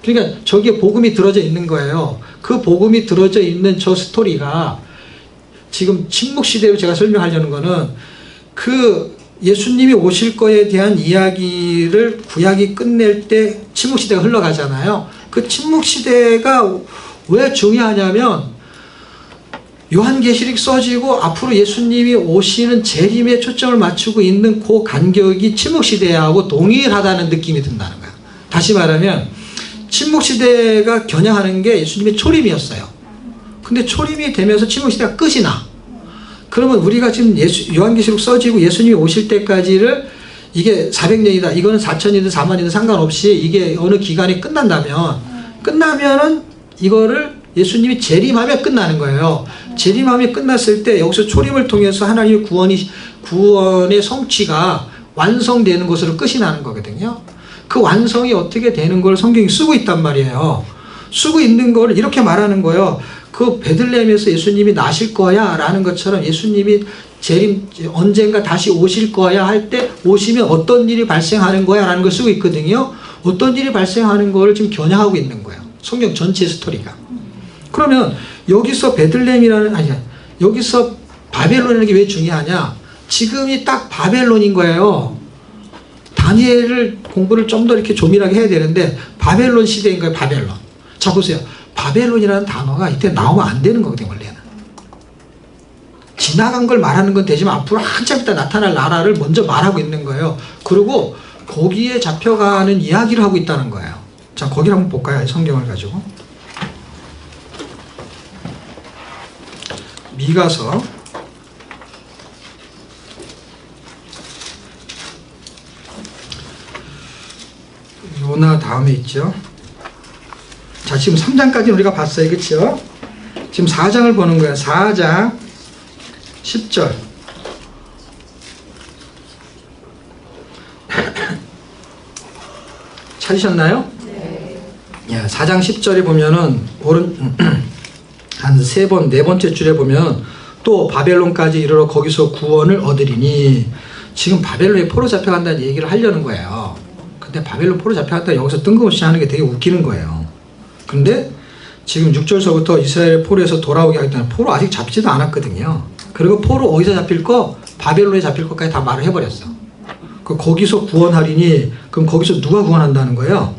그러니까 저기에 복음이 들어져 있는 거예요. 그 복음이 들어져 있는 저 스토리가 지금 침묵시대로 제가 설명하려는 거는 그 예수님이 오실 거에 대한 이야기를 구약이 끝낼 때 침묵시대가 흘러가잖아요. 그 침묵시대가 왜 중요하냐면 요한계시록 써지고 앞으로 예수님이 오시는 재림에 초점을 맞추고 있는 그 간격이 침묵시대하고 동일하다는 느낌이 든다는 거예요. 다시 말하면 침묵시대가 겨냥하는 게 예수님의 초림이었어요. 근데 초림이 되면서 침묵시대가 끝이 나. 그러면 우리가 지금 요한계시록 써지고 예수님이 오실 때까지를 이게 400년이다. 이거는 4천이든 4만이든 상관없이 이게 어느 기간이 끝나면은 이거를 예수님이 재림하면 끝나는 거예요. 재림하면 끝났을 때 여기서 초림을 통해서 하나님의 구원의 성취가 완성되는 것으로 끝이 나는 거거든요. 그 완성이 어떻게 되는 걸 성경이 쓰고 있단 말이에요. 쓰고 있는 걸 이렇게 말하는 거예요. 그 베들레헴에서 예수님이 나실 거야 라는 것처럼 예수님이 언젠가 다시 오실 거야 할 때 오시면 어떤 일이 발생하는 거야 라는 걸 쓰고 있거든요. 어떤 일이 발생하는 걸 지금 겨냥하고 있는 거예요. 성경 전체 스토리가. 그러면 여기서 여기서 바벨론이라는 게 왜 중요하냐? 지금이 딱 바벨론인 거예요. 다니엘을 공부를 좀 더 이렇게 조밀하게 해야 되는데 바벨론 시대인 거예요. 바벨론. 자 보세요. 바벨론이라는 단어가 이때 나오면 안 되는 거거든요. 원래는. 지나간 걸 말하는 건 되지만 앞으로 한참 있다 나타날 나라를 먼저 말하고 있는 거예요. 그리고 거기에 잡혀가는 이야기를 하고 있다는 거예요. 자 거기를 한번 볼까요? 성경을 가지고. 미가서 요나 다음에 있죠. 자 지금 3장까지 우리가 봤어요. 그렇죠? 지금 4장을 보는 거예요. 4장 10절. 찾으셨나요? 네. 4장 10절에 보면은 한 세 번, 네 번째 줄에 보면 또 바벨론까지 이르러 거기서 구원을 얻으리니 지금 바벨론에 포로 잡혀간다는 얘기를 하려는 거예요. 근데 바벨론 포로 잡혀갔다 여기서 뜬금없이 하는 게 되게 웃기는 거예요. 근데 지금 6절서부터 이스라엘 포로에서 돌아오게 하겠다는 포로 아직 잡지도 않았거든요. 그리고 포로 어디서 잡힐 거? 바벨론에 잡힐 것까지 다 말을 해버렸어. 거기서 구원하리니 그럼 거기서 누가 구원한다는 거예요?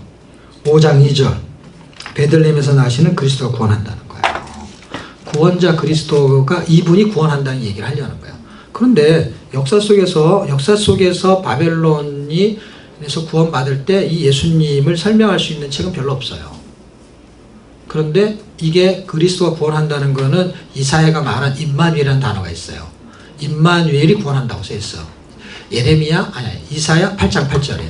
5장 2절 베들레헴에서 나시는 그리스도가 구원한다는 거예요. 구원자 그리스도가 이분이 구원한다는 얘기를 하려는 거예요. 그런데 역사 속에서 바벨론이 그래서 구원받을 때 이 예수님을 설명할 수 있는 책은 별로 없어요. 그런데 이게 그리스도가 구원한다는 거는 이사야가 말한 임마누엘이라는 단어가 있어요. 임마누엘이 구원한다고 써 있어. 이사야 8장 8절에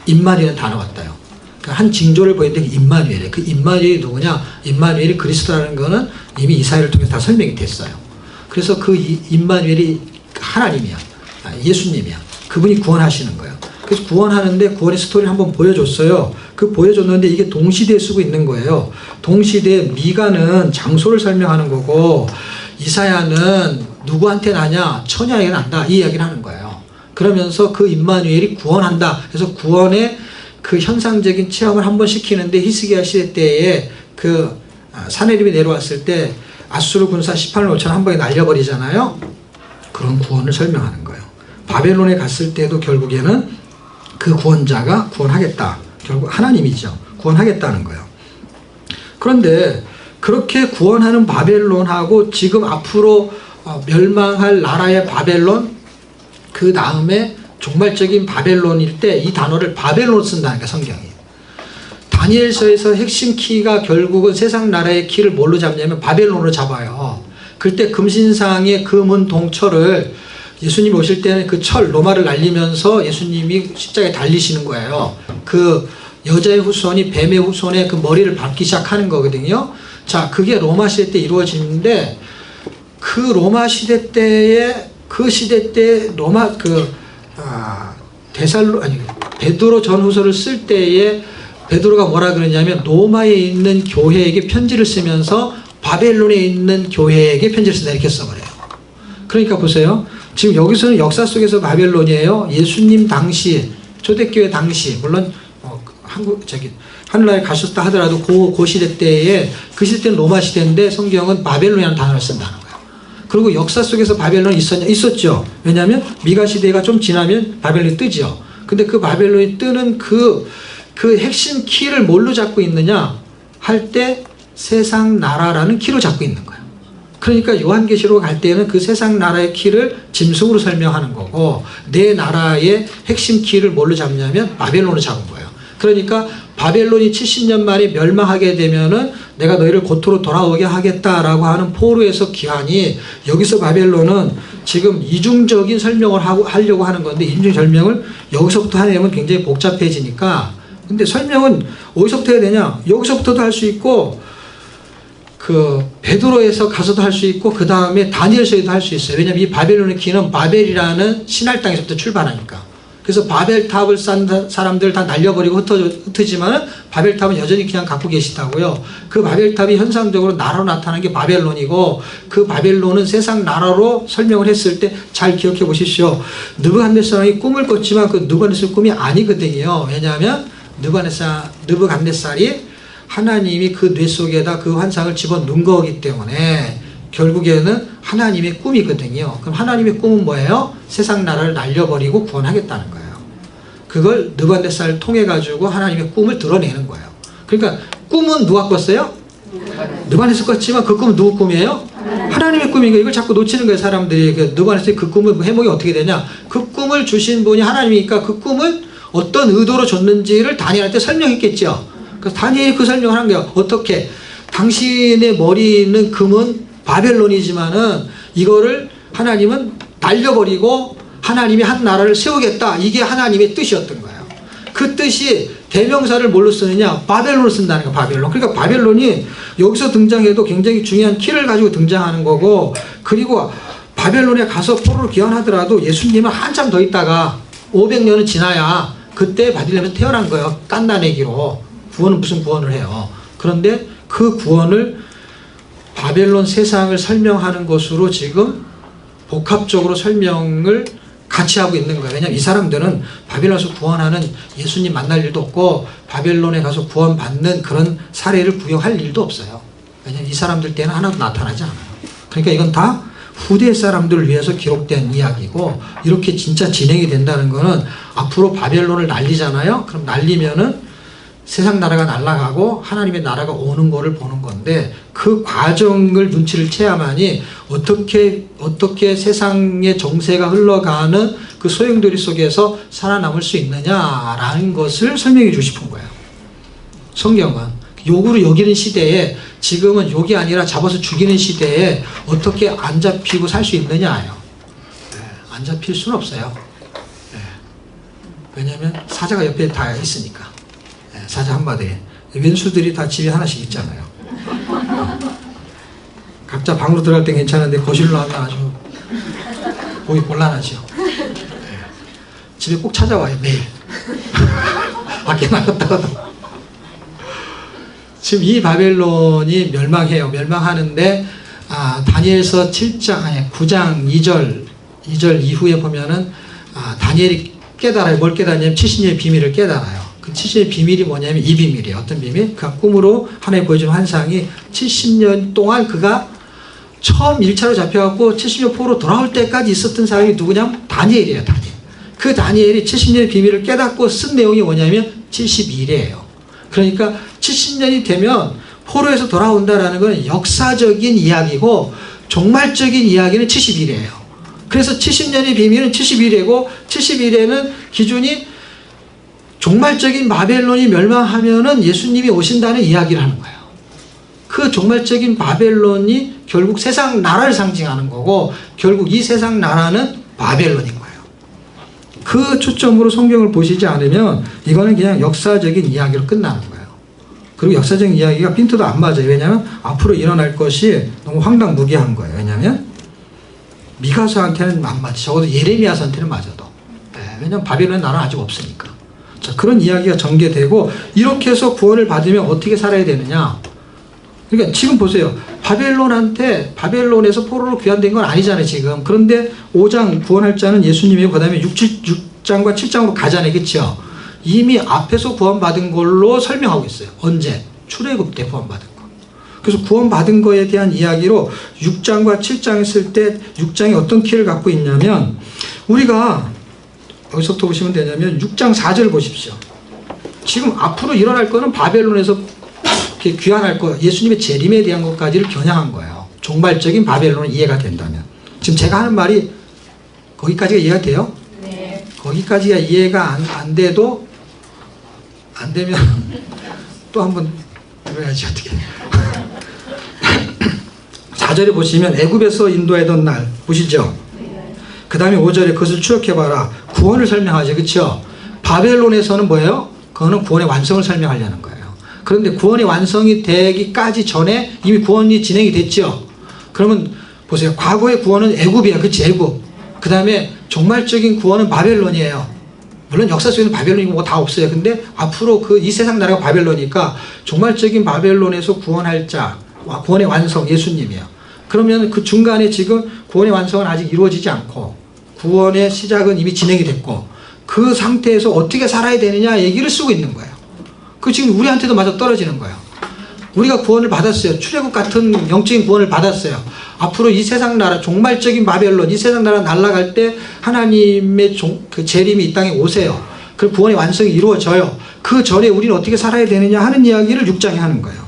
임마누엘이라는 단어가 왔다요. 한 징조를 보이는데 임마누엘이에요. 그 임마누엘이 누구냐? 임마누엘이 그리스도라는 거는 이미 이사야를 통해서 다 설명이 됐어요. 그래서 그 임마누엘이 하나님이야. 예수님이야. 그분이 구원하시는 거예요. 그래서 구원하는데 구원의 스토리를 한번 보여줬어요. 그 보여줬는데 이게 동시대에 쓰고 있는 거예요. 동시대에 미가는 장소를 설명하는 거고 이사야는 누구한테 나냐? 처녀에게 난다. 이 이야기를 하는 거예요. 그러면서 그 임마누엘이 구원한다. 그래서 구원의 그 현상적인 체험을 한번 시키는데 히스기야 시대 때에 그 사내립이 내려왔을 때 아수르 군사 18만 5천 한 번에 날려버리잖아요. 그런 구원을 설명하는 거예요. 바벨론에 갔을 때도 결국에는 그 구원자가 구원하겠다. 결국 하나님이죠. 구원하겠다는 거예요. 그런데 그렇게 구원하는 바벨론하고 지금 앞으로 멸망할 나라의 바벨론 그 다음에 종말적인 바벨론일 때 이 단어를 바벨론으로 쓴다니까 성경이. 다니엘서에서 핵심 키가 결국은 세상 나라의 키를 뭘로 잡냐면 바벨론으로 잡아요. 그때 금신상의 금은 동철을 예수님이 오실 때는 그 철 로마를 날리면서 예수님이 십자가에 달리시는 거예요. 그 여자의 후손이 뱀의 후손의 그 머리를 밟기 시작하는 거거든요. 자, 그게 로마 시대 때 이루어지는데 그 로마 시대 때에 그 시대 때 로마 베드로 전후서를 쓸 때에 베드로가 뭐라 그러냐면 로마에 있는 교회에게 편지를 쓰면서 바벨론에 있는 교회에게 편지를 쓴다 이렇게 써버려요. 그러니까 보세요. 지금 여기서는 역사 속에서 바벨론이에요. 예수님 당시 초대교회 당시 물론 하늘나라에 가셨다 하더라도 그 시대 때에 그 시대 때는 로마 시대인데 성경은 바벨론이라는 단어를 쓴다는 거예요. 그리고 역사 속에서 바벨론이 있었냐? 있었죠. 왜냐하면 미가 시대가 좀 지나면 바벨론이 뜨죠. 근데 그 바벨론이 뜨는 그 핵심 키를 뭘로 잡고 있느냐 할 때 세상 나라라는 키로 잡고 있는 거예요. 그러니까 요한계시록 갈 때는 그 세상 나라의 키를 짐승으로 설명하는 거고 내 나라의 핵심 키를 뭘로 잡냐면 바벨론으로 잡은 거예요. 그러니까 바벨론이 70년 만에 멸망하게 되면은 내가 너희를 고토로 돌아오게 하겠다라고 하는 포로에서 기한이 여기서 바벨론은 지금 이중적인 설명을 하려고 하는 건데 이중적인 설명을 여기서부터 하려면 굉장히 복잡해지니까 근데 설명은 어디서부터 해야 되냐? 여기서부터도 할 수 있고 그 베드로에서 가서도 할 수 있고 그 다음에 다니엘서에도 할 수 있어요. 왜냐하면 이 바벨론의 키는 바벨이라는 신할 땅에서부터 출발하니까 그래서 바벨탑을 쌓은 사람들 다 날려버리고 흩어지만은 바벨탑은 여전히 그냥 갖고 계시다고요. 그 바벨탑이 현상적으로 나라로 나타나는 게 바벨론이고, 그 바벨론은 세상 나라로 설명을 했을 때 잘 기억해 보십시오. 느부갓네살이 꿈을 꿨지만 그 느부갓네살 꿈이 아니거든요. 왜냐하면 느부갓네살이 하나님이 그 뇌 속에다 그 환상을 집어넣은 거기 때문에 결국에는 하나님의 꿈이거든요. 그럼 하나님의 꿈은 뭐예요? 세상 나라를 날려버리고 구원하겠다는 거예요. 그걸 느부갓네살을 통해 가지고 하나님의 꿈을 드러내는 거예요. 그러니까 꿈은 누가 꿨어요? 느부갓네살 꿨지만 그 꿈은 누구 꿈이에요? 하나님의 꿈이니까 이걸 자꾸 놓치는 거예요, 사람들이. 느부갓네살이 그 꿈을 해몽이 어떻게 되냐? 그 꿈을 주신 분이 하나님이니까 그 꿈을 어떤 의도로 줬는지를 다니엘한테 설명했겠죠. 그래서 다니엘이 그 설명을 한 거예요. 어떻게? 당신의 머리에 있는 금은 바벨론이지만은 이거를 하나님은 날려버리고 하나님이 한 나라를 세우겠다. 이게 하나님의 뜻이었던 거예요. 그 뜻이 대명사를 뭘로 쓰느냐? 바벨론으로 쓴다는 거예요. 바벨론. 그러니까 바벨론이 여기서 등장해도 굉장히 중요한 키를 가지고 등장하는 거고, 그리고 바벨론에 가서 포로로 귀환하더라도 예수님은 한참 더 있다가 500년은 지나야 그때 바빌론에서 태어난 거예요. 깐나내기로. 구원은 무슨 구원을 해요. 그런데 그 구원을 바벨론 세상을 설명하는 것으로 지금 복합적으로 설명을 같이 하고 있는 거예요. 왜냐하면 이 사람들은 바벨론에서 구원하는 예수님 만날 일도 없고 바벨론에 가서 구원받는 그런 사례를 구경할 일도 없어요. 왜냐하면 이 사람들 때는 하나도 나타나지 않아요. 그러니까 이건 다 후대 사람들을 위해서 기록된 이야기고, 이렇게 진짜 진행이 된다는 거는 앞으로 바벨론을 날리잖아요. 그럼 날리면은 세상 나라가 날아가고 하나님의 나라가 오는 거를 보는 건데, 그 과정을 눈치를 채야만이 어떻게 세상의 정세가 흘러가는 그 소용돌이 속에서 살아남을 수 있느냐라는 것을 설명해 주고 싶은 거예요. 성경은 욕으로 여기는 시대에, 지금은 욕이 아니라 잡아서 죽이는 시대에 어떻게 안 잡히고 살 수 있느냐예요. 안 잡힐 수는 없어요. 왜냐하면 사자가 옆에 다 있으니까. 사자 한마디에 왼수들이 다 집에 하나씩 있잖아요. 각자 방으로 들어갈 땐 괜찮은데 거실로 나오면 아주 보기 곤란하죠. 집에 꼭 찾아와요, 매일. 밖에 나갔다가도. 지금 이 바벨론이 멸망해요. 멸망하는데 다니엘서 9장 2절 이후에 보면은 다니엘이 깨달아요. 뭘 깨닫냐면 70년의 비밀을 깨달아요. 그 70년의 비밀이 뭐냐면 이 비밀이에요. 어떤 비밀? 그 꿈으로 하나님 보여준 환상이 70년 동안 그가 처음 1차로 잡혀갖고 70년 포로 돌아올 때까지 있었던 사람이 누구냐면 다니엘이에요. 다니엘. 그 다니엘이 70년의 비밀을 깨닫고 쓴 내용이 뭐냐면 70일이에요. 그러니까 70년이 되면 포로에서 돌아온다라는 건 역사적인 이야기고, 종말적인 이야기는 70일이에요. 그래서 70년의 비밀은 70일이고, 70일에는 기준이 종말적인 바벨론이 멸망하면은 예수님이 오신다는 이야기를 하는 거예요. 그 종말적인 바벨론이 결국 세상 나라를 상징하는 거고, 결국 이 세상 나라는 바벨론인 거예요. 그 초점으로 성경을 보시지 않으면 이거는 그냥 역사적인 이야기로 끝나는 거예요. 그리고 역사적인 이야기가 핀트도 안 맞아요. 왜냐하면 앞으로 일어날 것이 너무 황당무계한 거예요. 왜냐하면 미가서한테는 안 맞지. 적어도 예레미야서한테는 맞아도. 왜냐하면 바벨론의 나라는 아직 없으니까. 자, 그런 이야기가 전개되고, 이렇게 해서 구원을 받으면 어떻게 살아야 되느냐. 그러니까 지금 보세요. 바벨론에서 포로로 귀환된 건 아니잖아요, 지금. 그런데 5장 구원할 자는 예수님이고, 그 다음에 6장과 7장으로 가잖아요, 그쵸? 이미 앞에서 구원받은 걸로 설명하고 있어요. 언제? 출애굽 때 구원받은 거. 그래서 구원받은 거에 대한 이야기로 6장과 7장 했을 때 6장이 어떤 키를 갖고 있냐면, 우리가 어디서부터 보시면 되냐면 6장 4절 보십시오. 지금 앞으로 일어날 거는 바벨론에서 귀환할 거, 예수님의 재림에 대한 것까지를 겨냥한 거예요. 종말적인 바벨론은 이해가 된다면. 지금 제가 하는 말이 거기까지가 이해가 돼요? 네. 거기까지가 이해가 안 돼도, 안 되면 또 한번 들어야지 어떻게. 4절에 보시면 애굽에서 인도하던 날 보시죠. 그 다음에 5절에 그것을 추억해봐라. 구원을 설명하죠. 그렇죠? 바벨론에서는 뭐예요? 그거는 구원의 완성을 설명하려는 거예요. 그런데 구원이 완성이 되기까지 전에 이미 구원이 진행이 됐죠. 그러면 보세요. 과거의 구원은 애굽이야. 그치? 애굽. 그 다음에 종말적인 구원은 바벨론이에요. 물론 역사 속에는 바벨론이고 뭐 다 없어요. 근데 앞으로 그 이 세상 나라가 바벨론이니까 종말적인 바벨론에서 구원할 자, 구원의 완성 예수님이에요. 그러면 그 중간에 지금 구원의 완성은 아직 이루어지지 않고 구원의 시작은 이미 진행이 됐고 그 상태에서 어떻게 살아야 되느냐 얘기를 쓰고 있는 거예요. 그 지금 우리한테도 맞아 떨어지는 거예요. 우리가 구원을 받았어요. 출애굽 같은 영적인 구원을 받았어요. 앞으로 이 세상 나라, 종말적인 바벨론, 이 세상 나라 날아갈 때 하나님의 그 재림이 이 땅에 오세요. 그 구원의 완성이 이루어져요. 그 전에 우리는 어떻게 살아야 되느냐 하는 이야기를 6장에 하는 거예요.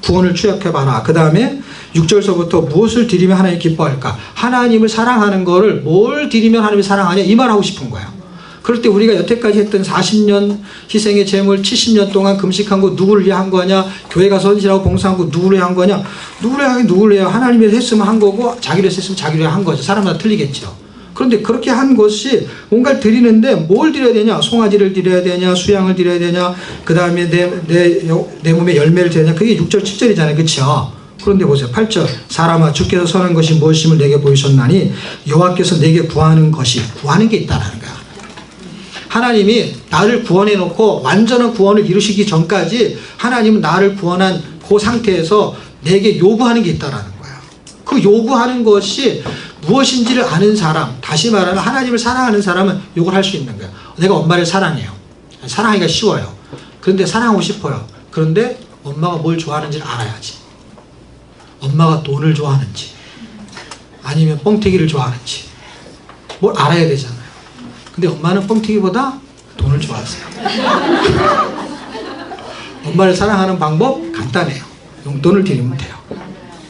구원을 추격해봐라. 그 다음에 6절서부터 무엇을 드리면 하나님이 기뻐할까? 하나님을 사랑하는 거를 뭘 드리면 하나님이 사랑하냐? 이 말 하고 싶은 거예요. 그럴 때 우리가 여태까지 했던 40년 희생의 제물 70년 동안 금식한 거 누구를 위해 한 거냐? 교회 가서 헌신하고 봉사한 거 누구를 위해 한 거냐? 누구를 위해 하나님이 했으면 한 거고 자기를 했으면 자기를 위해 한 거죠. 사람마다 틀리겠죠. 그런데 그렇게 한 것이 뭔가를 드리는데 뭘 드려야 되냐? 송아지를 드려야 되냐? 수양을 드려야 되냐? 그 다음에 내 몸에 열매를 드려야 되냐? 그게 6절 7절이잖아요. 그렇죠? 그런데 보세요. 8절 사람아 주께서 선한 것이 무엇임을 내게 보이셨나니 여호와께서 내게 구하는 게 있다라는 거야. 하나님이 나를 구원해 놓고 완전한 구원을 이루시기 전까지 하나님은 나를 구원한 그 상태에서 내게 요구하는 게 있다라는 거야. 그 요구하는 것이 무엇인지를 아는 사람, 다시 말하면 하나님을 사랑하는 사람은 요걸 할 수 있는 거야. 내가 엄마를 사랑해요. 사랑하기가 쉬워요. 그런데 사랑하고 싶어요. 그런데 엄마가 뭘 좋아하는지를 알아야지. 엄마가 돈을 좋아하는지 아니면 뻥튀기를 좋아하는지 뭘 알아야 되잖아요. 근데 엄마는 뻥튀기보다 돈을 좋아하세요. 엄마를 사랑하는 방법 간단해요. 용돈을 드리면 돼요.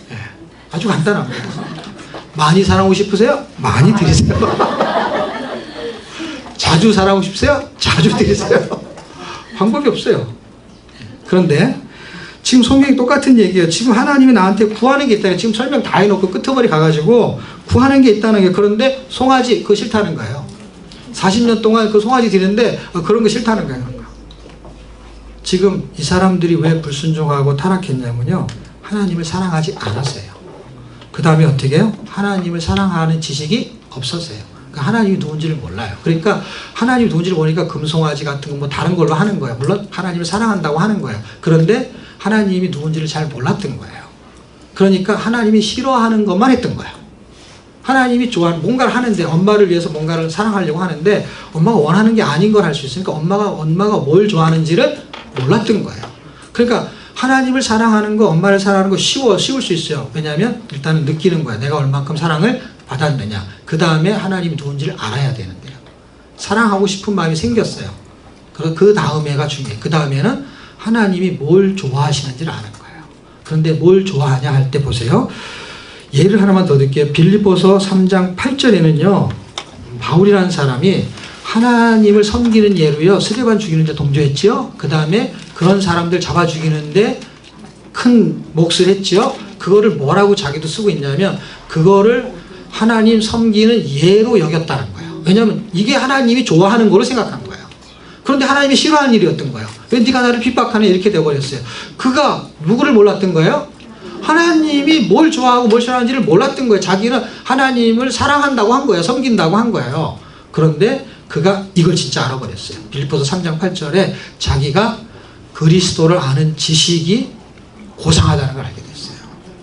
네, 아주 간단합니다. 많이 사랑하고 싶으세요? 많이 드리세요. 자주 사랑하고 싶으세요? 자주 드리세요. 방법이 없어요. 그런데 지금 성경이 똑같은 얘기예요. 지금 하나님이 나한테 구하는 게 있다는 게 지금 설명 다 해놓고 끄트머리 가가지고 구하는 게 있다는 게 그런데 송아지 그거 싫다는 거예요. 40년 동안 그 송아지 드리는데 그런 거 싫다는 거예요. 지금 이 사람들이 왜 불순종하고 타락했냐면요. 하나님을 사랑하지 않았어요. 그 다음에 어떻게 해요? 하나님을 사랑하는 지식이 없었어요. 그러니까 하나님이 누군지를 몰라요. 그러니까 하나님이 누군지를 모르니까 금송아지 같은 거 뭐 다른 걸로 하는 거예요. 물론 하나님을 사랑한다고 하는 거예요. 그런데 하나님이 누군지를 잘 몰랐던 거예요. 그러니까 하나님이 싫어하는 것만 했던 거예요. 하나님이 좋아하는 뭔가를 하는데 엄마를 위해서 뭔가를 사랑하려고 하는데 엄마가 원하는 게 아닌 걸 할 수 있으니까 엄마가 뭘 좋아하는지를 몰랐던 거예요. 그러니까 하나님을 사랑하는 거, 엄마를 사랑하는 거 쉬울 수 있어요. 왜냐하면 일단은 느끼는 거야. 내가 얼만큼 사랑을 받았느냐. 그 다음에 하나님이 누군지를 알아야 되는데요. 사랑하고 싶은 마음이 생겼어요. 그 다음에가 중요해요. 그 다음에는 하나님이 뭘 좋아하시는지를 아는 거예요. 그런데 뭘 좋아하냐 할 때 보세요. 예를 하나만 더 드릴게요. 빌립보서 3장 8절에는요. 바울이라는 사람이 하나님을 섬기는 예로요. 스데반 죽이는데 동조했지요. 그 다음에 그런 사람들 잡아 죽이는데 큰 몫을 했지요. 그거를 뭐라고 자기도 쓰고 있냐면 그거를 하나님 섬기는 예로 여겼다는 거예요. 왜냐하면 이게 하나님이 좋아하는 거로 생각한 거예요. 그런데 하나님이 싫어하는 일이었던 거예요. 왜 네가 나를 핍박하네 이렇게 되어버렸어요. 그가 누구를 몰랐던 거예요? 하나님이 뭘 좋아하고 뭘 싫어하는지를 몰랐던 거예요. 자기는 하나님을 사랑한다고 한 거예요. 섬긴다고 한 거예요. 그런데 그가 이걸 진짜 알아버렸어요. 빌립보서 3장 8절에 자기가 그리스도를 아는 지식이 고상하다는 걸 알게 됐어요.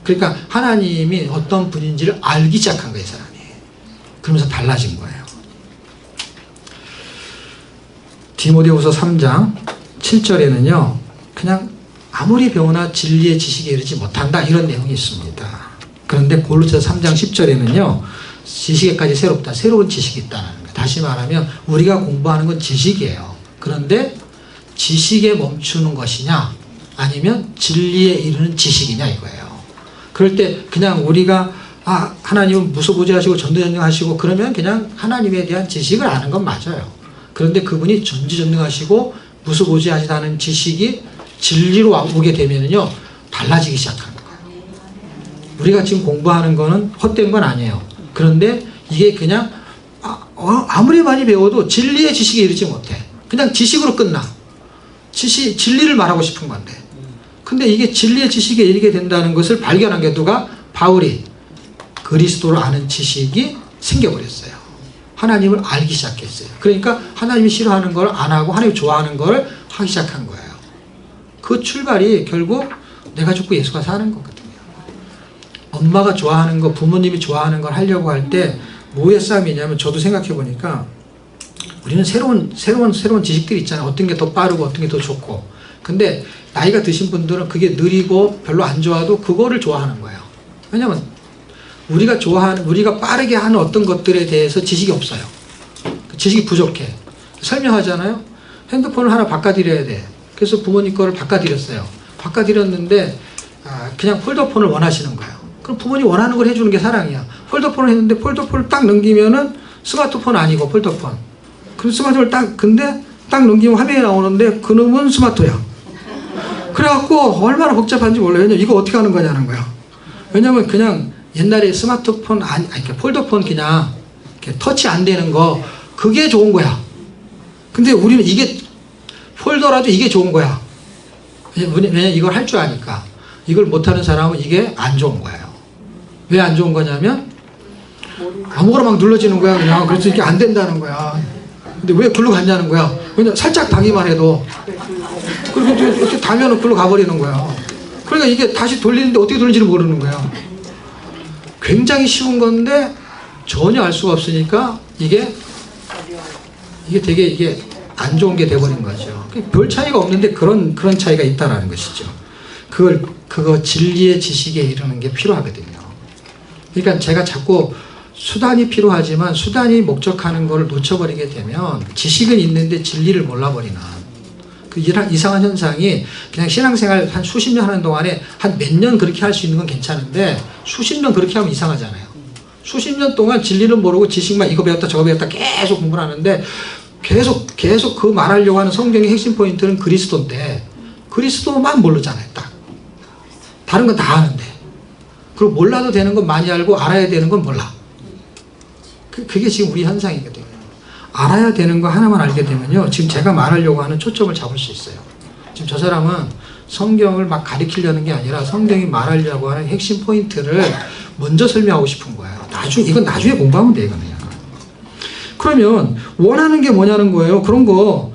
그러니까 하나님이 어떤 분인지를 알기 시작한 거예요. 이 사람이. 그러면서 달라진 거예요. 디모데후서 3장 7절에는요. 그냥 아무리 배우나 진리의 지식에 이르지 못한다 이런 내용이 있습니다. 그런데 골로새서 3장 10절에는요. 지식에까지 새롭다. 새로운 지식이 있다는 거예요. 다시 말하면 우리가 공부하는 건 지식이에요. 그런데 지식에 멈추는 것이냐 아니면 진리에 이르는 지식이냐 이거예요. 그럴 때 그냥 우리가 하나님은 무소부지하시고 전도전능하시고 그러면 그냥 하나님에 대한 지식을 아는 건 맞아요. 그런데 그분이 전지전능하시고 무소부지하시다는 지식이 진리로 오게 되면요 달라지기 시작하는 거예요. 우리가 지금 공부하는 거는 헛된 건 아니에요. 그런데 이게 그냥 아무리 많이 배워도 진리의 지식에 이르지 못해. 그냥 지식으로 끝나. 진리를 말하고 싶은 건데. 근데 이게 진리의 지식에 이르게 된다는 것을 발견한 게 누가? 바울이 그리스도를 아는 지식이 생겨버렸어요. 하나님을 알기 시작했어요. 그러니까 하나님이 싫어하는 걸 안 하고 하나님이 좋아하는 걸 하기 시작한 거예요. 그 출발이 결국 내가 죽고 예수가 사는 거거든요. 엄마가 좋아하는 거, 부모님이 좋아하는 걸 하려고 할 때 뭐의 싸움이냐면, 저도 생각해 보니까 우리는 새로운 지식들이 있잖아요. 어떤 게 더 빠르고 어떤 게 더 좋고. 근데 나이가 드신 분들은 그게 느리고 별로 안 좋아도 그거를 좋아하는 거예요. 왜냐면 우리가 빠르게 하는 어떤 것들에 대해서 지식이 없어요. 지식이 부족해. 설명하잖아요. 핸드폰을 하나 바꿔드려야 돼. 그래서 부모님 거를 바꿔드렸어요. 바꿔드렸는데 그냥 폴더폰을 원하시는 거예요. 그럼 부모님 원하는 걸 해주는 게 사랑이야. 폴더폰을 했는데 폴더폰을 딱 넘기면은 스마트폰 아니고 폴더폰. 그 스마트폰을 근데 딱 넘기면 화면이 나오는데 그놈은 스마트야. 그래갖고 얼마나 복잡한지 몰라요. 왜냐면 이거 어떻게 하는 거냐는 거야. 왜냐면 그냥 옛날에 스마트폰 아니 폴더폰 그냥 이렇게 터치 안 되는 거, 그게 좋은 거야. 근데 우리는 이게 폴더라도 이게 좋은 거야. 왜냐면 이걸 할 줄 아니까. 이걸 못하는 사람은 이게 안 좋은 거예요. 왜 안 좋은 거냐면 아무거나 막 눌러지는 거야. 그냥. 그래서 이게 안 된다는 거야. 근데 왜 글로 갔냐는 거야. 왜냐면 살짝 당기만 해도, 그리고 이렇게 당면은 글로 가버리는 거야. 그러니까 이게 다시 돌리는데 어떻게 돌리는지를 모르는 거야. 굉장히 쉬운 건데 전혀 알 수가 없으니까 이게 되게 안 좋은 게 돼버린 거죠. 별 차이가 없는데 그런 차이가 있다라는 것이죠. 그거 진리의 지식에 이르는 게 필요하거든요. 그러니까 제가 자꾸 수단이 필요하지만 수단이 목적하는 걸 놓쳐버리게 되면 지식은 있는데 진리를 몰라버리는 그 이상한 현상이, 그냥 신앙생활 한 수십 년 하는 동안에 한 몇 년 그렇게 할 수 있는 건 괜찮은데 수십 년 그렇게 하면 이상하잖아요. 수십 년 동안 진리는 모르고 지식만 이거 배웠다 저거 배웠다 계속 공부를 하는데 계속 그 말하려고 하는 성경의 핵심 포인트는 그리스도인데 그리스도만 모르잖아요. 딱 다른 건 다 아는데, 그리고 몰라도 되는 건 많이 알고 알아야 되는 건 몰라. 그게 지금 우리 현상이거든요. 알아야 되는 거 하나만 알게 되면요, 지금 제가 말하려고 하는 초점을 잡을 수 있어요. 지금 저 사람은 성경을 막 가리키려는 게 아니라 성경이 말하려고 하는 핵심 포인트를 먼저 설명하고 싶은 거예요. 이건 나중에 공부하면 되거든요. 그러면 원하는 게 뭐냐는 거예요. 그런 거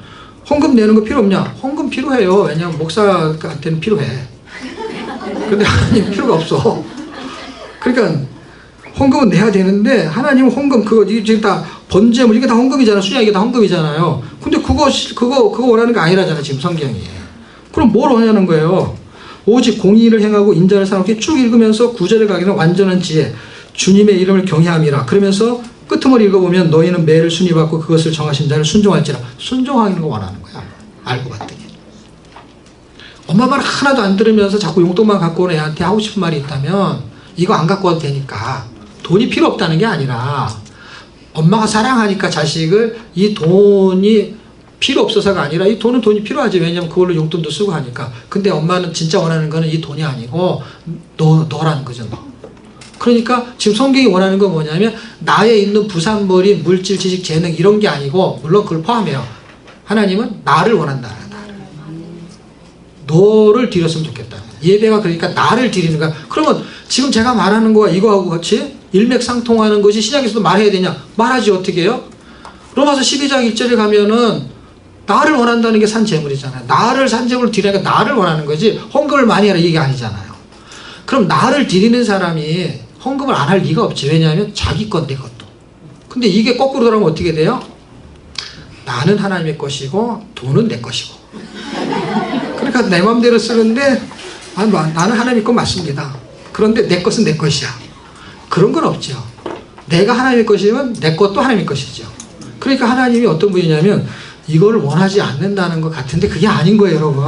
헌금 내는 거 필요 없냐? 헌금 필요해요. 왜냐하면 목사한테는 필요해. 근데 하나님 필요가 없어. 그러니까 헌금은 내야 되는데 하나님은 헌금 그거 지금 다 번제물 이게 다 헌금이잖아. 수양 이게 다 헌금이잖아요. 근데 그거 원하는 거 아니라잖아 지금 성경이. 그럼 뭘 원하는 거예요? 오직 공의를 행하고 인자를 사랑하게 쭉 읽으면서 9절에 가기는 완전한 지혜, 주님의 이름을 경외함이라. 그러면서 끝머리 읽어보면 너희는 매를 순위받고 그것을 정하신 자를 순종할지라. 순종하는 거 원하는 거야. 알고 봤더니. 엄마 말 하나도 안 들으면서 자꾸 용돈만 갖고 온 애한테 하고 싶은 말이 있다면 이거 안 갖고 와도 되니까. 돈이 필요 없다는 게 아니라 엄마가 사랑하니까 자식을, 이 돈이 필요 없어서가 아니라 이 돈이 필요하지. 왜냐면 그걸로 용돈도 쓰고 하니까. 근데 엄마는 진짜 원하는 거는 이 돈이 아니고 너라는 거죠. 너. 그러니까 지금 성경이 원하는 건 뭐냐면 나에 있는 부산머리, 물질, 지식, 재능 이런 게 아니고, 물론 그걸 포함해요. 하나님은 나를 원한다. 너를 드렸으면 좋겠다. 예배가 그러니까 나를 드리는 거야. 그러면 지금 제가 말하는 거와 이거하고 같이 일맥상통하는 것이 신약에서도 말해야 되냐? 말하지. 어떻게 해요? 로마서 12장 1절에 가면은 나를 원한다는 게 산재물이잖아요. 나를 산재물로 드리니까 나를 원하는 거지 헌금을 많이 하라 이게 아니잖아요. 그럼 나를 드리는 사람이 헌금을 안 할 리가 없지. 왜냐하면 자기 건데 그것도. 근데 이게 거꾸로 돌아가면 어떻게 돼요? 나는 하나님의 것이고 돈은 내 것이고. 그러니까 내 마음대로 쓰는데 나는 하나님의 것 맞습니다. 그런데 내 것은 내 것이야. 그런 건 없죠. 내가 하나님의 것이면 내 것도 하나님의 것이죠. 그러니까 하나님이 어떤 분이냐면 이걸 원하지 않는다는 것 같은데 그게 아닌 거예요, 여러분.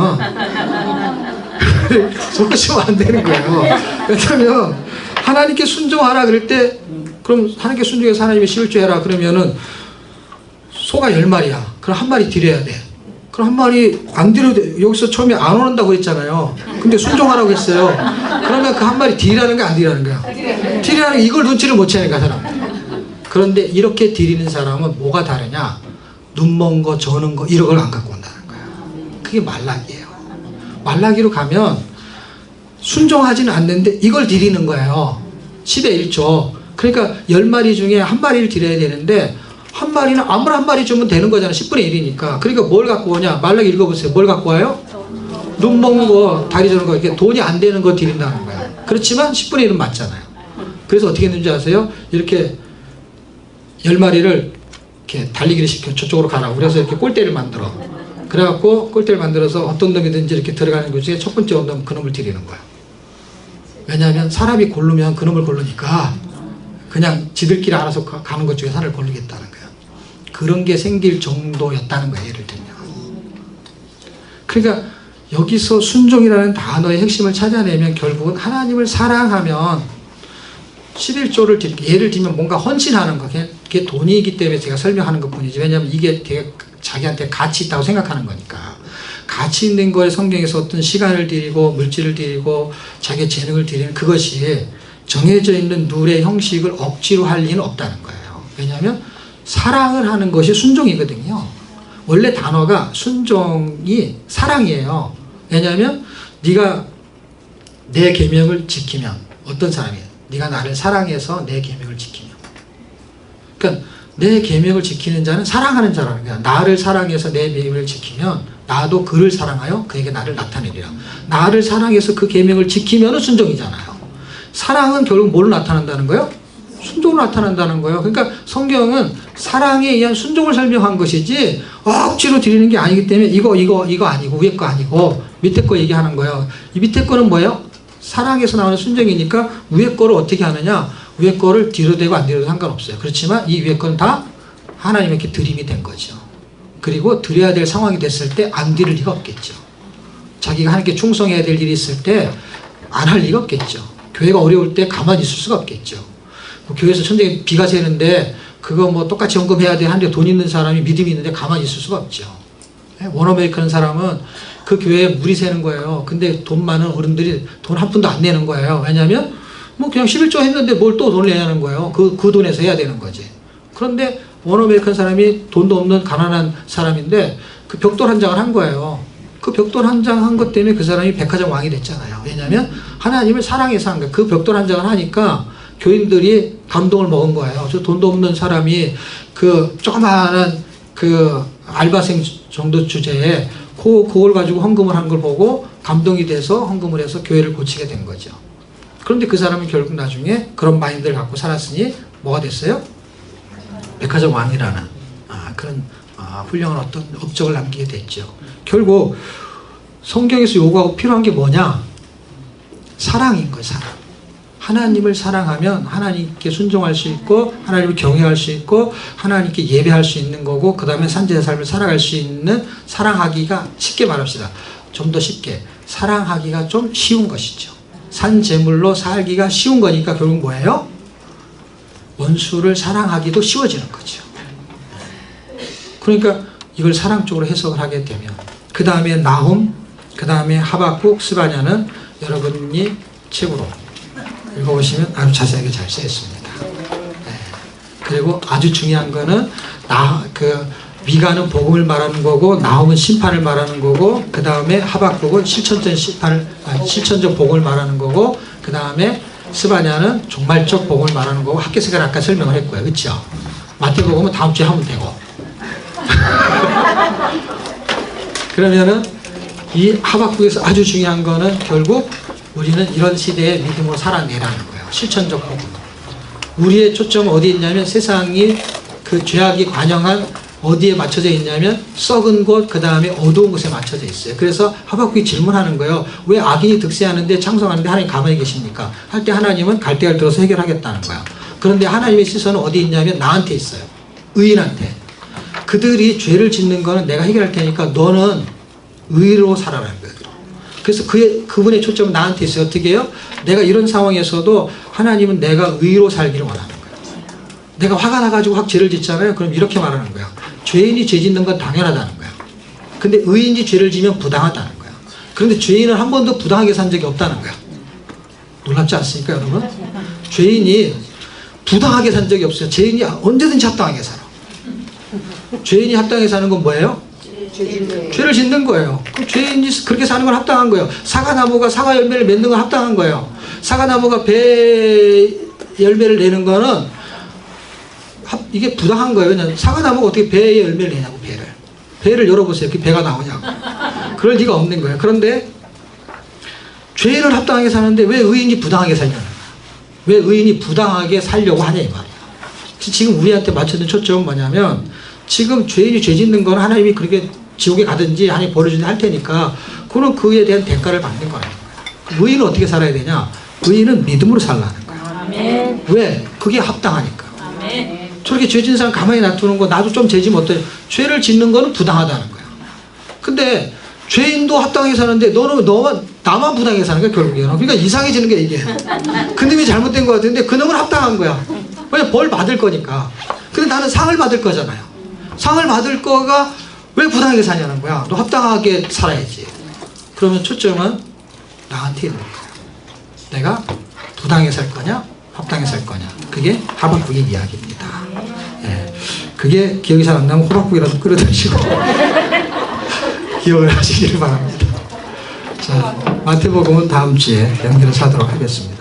속으시면 안 되는 거예요. 왜냐하면 하나님께 순종하라 그럴 때, 그럼 하나님께 순종해서 하나님의 실주해라 그러면은 소가 10마리야. 그럼 한 마리 드려야 돼. 그럼 한 마리 안 드려도 돼. 여기서 처음에 안 원한다고 했잖아요. 근데 순종하라고 했어요. 그러면 그 한 마리 드리라는 거야, 안 드리라는 거야? 드리라는 게 이걸 눈치를 못 채니까 사람. 그런데 이렇게 드리는 사람은 뭐가 다르냐? 눈먼 거, 저는 거 이런 걸 안 갖고 온다는 거야. 그게 말라기예요. 말라기로 가면 순종하지는 않는데 이걸 드리는 거예요. 10의 1조. 그러니까 10마리 중에 한 마리를 드려야 되는데 한 마리는 아무나 한 마리 주면 되는 거잖아. 10분의 1이니까. 그러니까 뭘 갖고 오냐? 말라기 읽어보세요. 뭘 갖고 와요? 눈 먹는 거, 다리 저는 거, 이렇게 돈이 안 되는 거 드린다는 거야. 그렇지만 10분의 1은 맞잖아요. 그래서 어떻게 했는지 아세요? 이렇게 10마리를 이렇게 달리기를 시켜. 저쪽으로 가라고. 그래서 이렇게 꼴대를 만들어. 그래갖고 꼴대를 만들어서 어떤 놈이든지 이렇게 들어가는 것 중에 첫 번째 놈 그놈을 드리는 거야. 왜냐하면 사람이 고르면 그놈을 고르니까 그냥 지들끼리 알아서 가는 것 중에 하나를 고르겠다는 거야. 그런 게 생길 정도였다는 거야. 예를 들면. 그러니까 여기서 순종이라는 단어의 핵심을 찾아내면 결국은 하나님을 사랑하면 11조를 드리고, 예를 들면 뭔가 헌신하는 거, 그게 돈이기 때문에 제가 설명하는 것 뿐이지. 왜냐하면 이게 되게 자기한테 가치 있다고 생각하는 거니까. 가치 있는 거에 성경에서 어떤 시간을 드리고 물질을 드리고 자기의 재능을 드리는 그것이 정해져 있는 룰의 형식을 억지로 할 리는 없다는 거예요. 왜냐하면 사랑을 하는 것이 순종이거든요. 원래 단어가 순종이 사랑이에요. 왜냐하면 네가 내 계명을 지키면 어떤 사람이에요? 네가 나를 사랑해서 내 계명을 지키면. 그러니까 내 계명을 지키는 자는 사랑하는 자라는 거야. 나를 사랑해서 내 계명을 지키면 나도 그를 사랑하여 그에게 나를 나타내리라. 나를 사랑해서 그 계명을 지키면 순종이잖아요. 사랑은 결국 뭘 나타난다는 거예요? 순종을 나타난다는 거예요. 그러니까 성경은 사랑에 의한 순종을 설명한 것이지 억지로 드리는 게 아니기 때문에 이거 아니고 위에 거 아니고 밑에 거 얘기하는 거예요. 이 밑에 거는 뭐예요? 사랑에서 나오는 순종이니까 위에 거를 어떻게 하느냐? 위에 거를 뒤로 대고 안 뒤로도 상관없어요. 그렇지만 이 위에 거는 다 하나님에게 드림이 된 거죠. 그리고 드려야 될 상황이 됐을 때 안 드릴 리가 없겠죠. 자기가 하나님께 충성해야 될 일이 있을 때 안 할 리가 없겠죠. 교회가 어려울 때 가만히 있을 수가 없겠죠. 뭐 교회에서 천장에 비가 새는데 그거 뭐 똑같이 헌금해야 돼 하는데 돈 있는 사람이 믿음이 있는데 가만히 있을 수가 없죠. 원어메이크 하는 사람은 그 교회에 물이 새는 거예요. 근데 돈 많은 어른들이 돈 한 푼도 안 내는 거예요. 왜냐하면 뭐 그냥 11조 했는데 뭘 또 돈을 내야 하는 거예요. 그 돈에서 해야 되는 거지. 그런데 원어메이크 한 사람이 돈도 없는 가난한 사람인데 그 벽돌 한 장을 한 거예요. 그 벽돌 한 장 한 것 때문에 그 사람이 백화점 왕이 됐잖아요. 왜냐하면 하나님을 사랑해서 한 거예요. 그 벽돌 한 장을 하니까 교인들이 감동을 먹은 거예요. 저 돈도 없는 사람이 그 조그마한 그 알바생 정도 주제에 그걸 가지고 헌금을 한 걸 보고 감동이 돼서 헌금을 해서 교회를 고치게 된 거죠. 그런데 그 사람은 결국 나중에 그런 마인드를 갖고 살았으니 뭐가 됐어요? 백화점 왕이라는 그런 훌륭한 어떤 업적을 남기게 됐죠. 결국 성경에서 요구하고 필요한 게 뭐냐? 사랑인 거예요. 사랑. 하나님을 사랑하면 하나님께 순종할 수 있고 하나님을 경외할 수 있고 하나님께 예배할 수 있는 거고 그 다음에 산재의 삶을 살아갈 수 있는 사랑하기가 쉽게 말합시다. 좀 더 쉽게 사랑하기가 좀 쉬운 것이죠. 산재물로 살기가 쉬운 거니까 결국 뭐예요? 원수를 사랑하기도 쉬워지는 거죠. 그러니까 이걸 사랑 쪽으로 해석을 하게 되면 그 다음에 나훔, 그 다음에 하박국, 스바냐는 여러분이 책으로 읽어보시면 아주 자세하게 잘 쓰였습니다. 네. 그리고 아주 중요한 거는 미가는 복음을 말하는 거고 나훔은 심판을 말하는 거고 그 다음에 하박국은 실천적 복음을 말하는 거고 그 다음에 스바냐는 종말적 복음을 말하는 거고 학교에서 아까 설명을 했고요. 그렇죠? 마태복음은 다음 주에 하면 되고 그러면은 이 하박국에서 아주 중요한 거는 결국 우리는 이런 시대에 믿음으로 살아내라는 거예요. 실천적 복음. 우리의 초점은 어디에 있냐면 세상이 그 죄악이 관영한 어디에 맞춰져 있냐면 썩은 곳, 그 다음에 어두운 곳에 맞춰져 있어요. 그래서 하박국이 질문하는 거예요. 왜 악인이 득세하는데 창성하는데 하나님 가만히 계십니까? 할 때 하나님은 갈대를 들어서 해결하겠다는 거야. 그런데 하나님의 시선은 어디 있냐면 나한테 있어요. 의인한테. 그들이 죄를 짓는 거는 내가 해결할 테니까 너는 의로 살아라는 거예요. 그래서 그분의 초점은 나한테 있어요. 어떻게 해요? 내가 이런 상황에서도 하나님은 내가 의로 살기를 원하는 거예요. 내가 화가 나가지고 확 죄를 짓잖아요. 그럼 이렇게 말하는 거예요. 죄인이 죄 짓는 건 당연하다는 거예요. 근데 의인이 죄를 지면 부당하다는 거예요. 그런데 죄인은 한 번도 부당하게 산 적이 없다는 거예요. 놀랍지 않습니까, 여러분? 죄인이 부당하게 산 적이 없어요. 죄인이 언제든지 합당하게 살아. 죄인이 합당하게 사는 건 뭐예요? 죄를 짓는 거예요. 그 죄인이 그렇게 사는 건 합당한 거예요. 사과나무가 사과 열매를 맺는 건 합당한 거예요. 사과나무가 배 열매를 내는 거는 이게 부당한 거예요. 그냥 사과 나무가 어떻게 배에 열매를 내냐고, 배를 열어보세요. 그 배가 나오냐고. 그럴 리가 없는 거예요. 그런데 죄인을 합당하게 사는데 왜 의인이 부당하게 살냐는 거야. 왜 의인이 부당하게 살려고 하냐 이 말이야. 지금 우리한테 맞춰준 초점은 뭐냐면 지금 죄인이 죄 짓는 건 하나님이 그렇게 지옥에 가든지 하나님이 벌어주든지 할 테니까 그는 그에 대한 대가를 받는 거라는 거야. 의인은 어떻게 살아야 되냐? 의인은 믿음으로 살라는 거야. 아멘. 왜? 그게 합당하니까. 아멘. 저렇게 죄 짓는 사람 가만히 놔두는 거 나도 좀 죄 지면 어떠냐? 죄를 짓는 거는 부당하다는 거야. 근데 죄인도 합당하게 사는데 나만 부당하게 사는 거야 결국에는. 그러니까 이상해지는 게 이게. 그놈이 잘못된 것 같은데 그놈은 합당한 거야. 왜냐 벌 받을 거니까. 근데 나는 상을 받을 거잖아요. 상을 받을 거가 왜 부당하게 사냐는 거야. 너 합당하게 살아야지. 그러면 초점은 나한테 있는 거야. 내가 부당하게 살 거냐 합당하게 살 거냐. 그게 하박국의 이야기입니다. 예. 그게 기억이 잘 안 나면 호박국이라도 끓여 드시고 기억을 하시기를 바랍니다. 자, 마태복음은 다음 주에 연결해서 하도록 하겠습니다.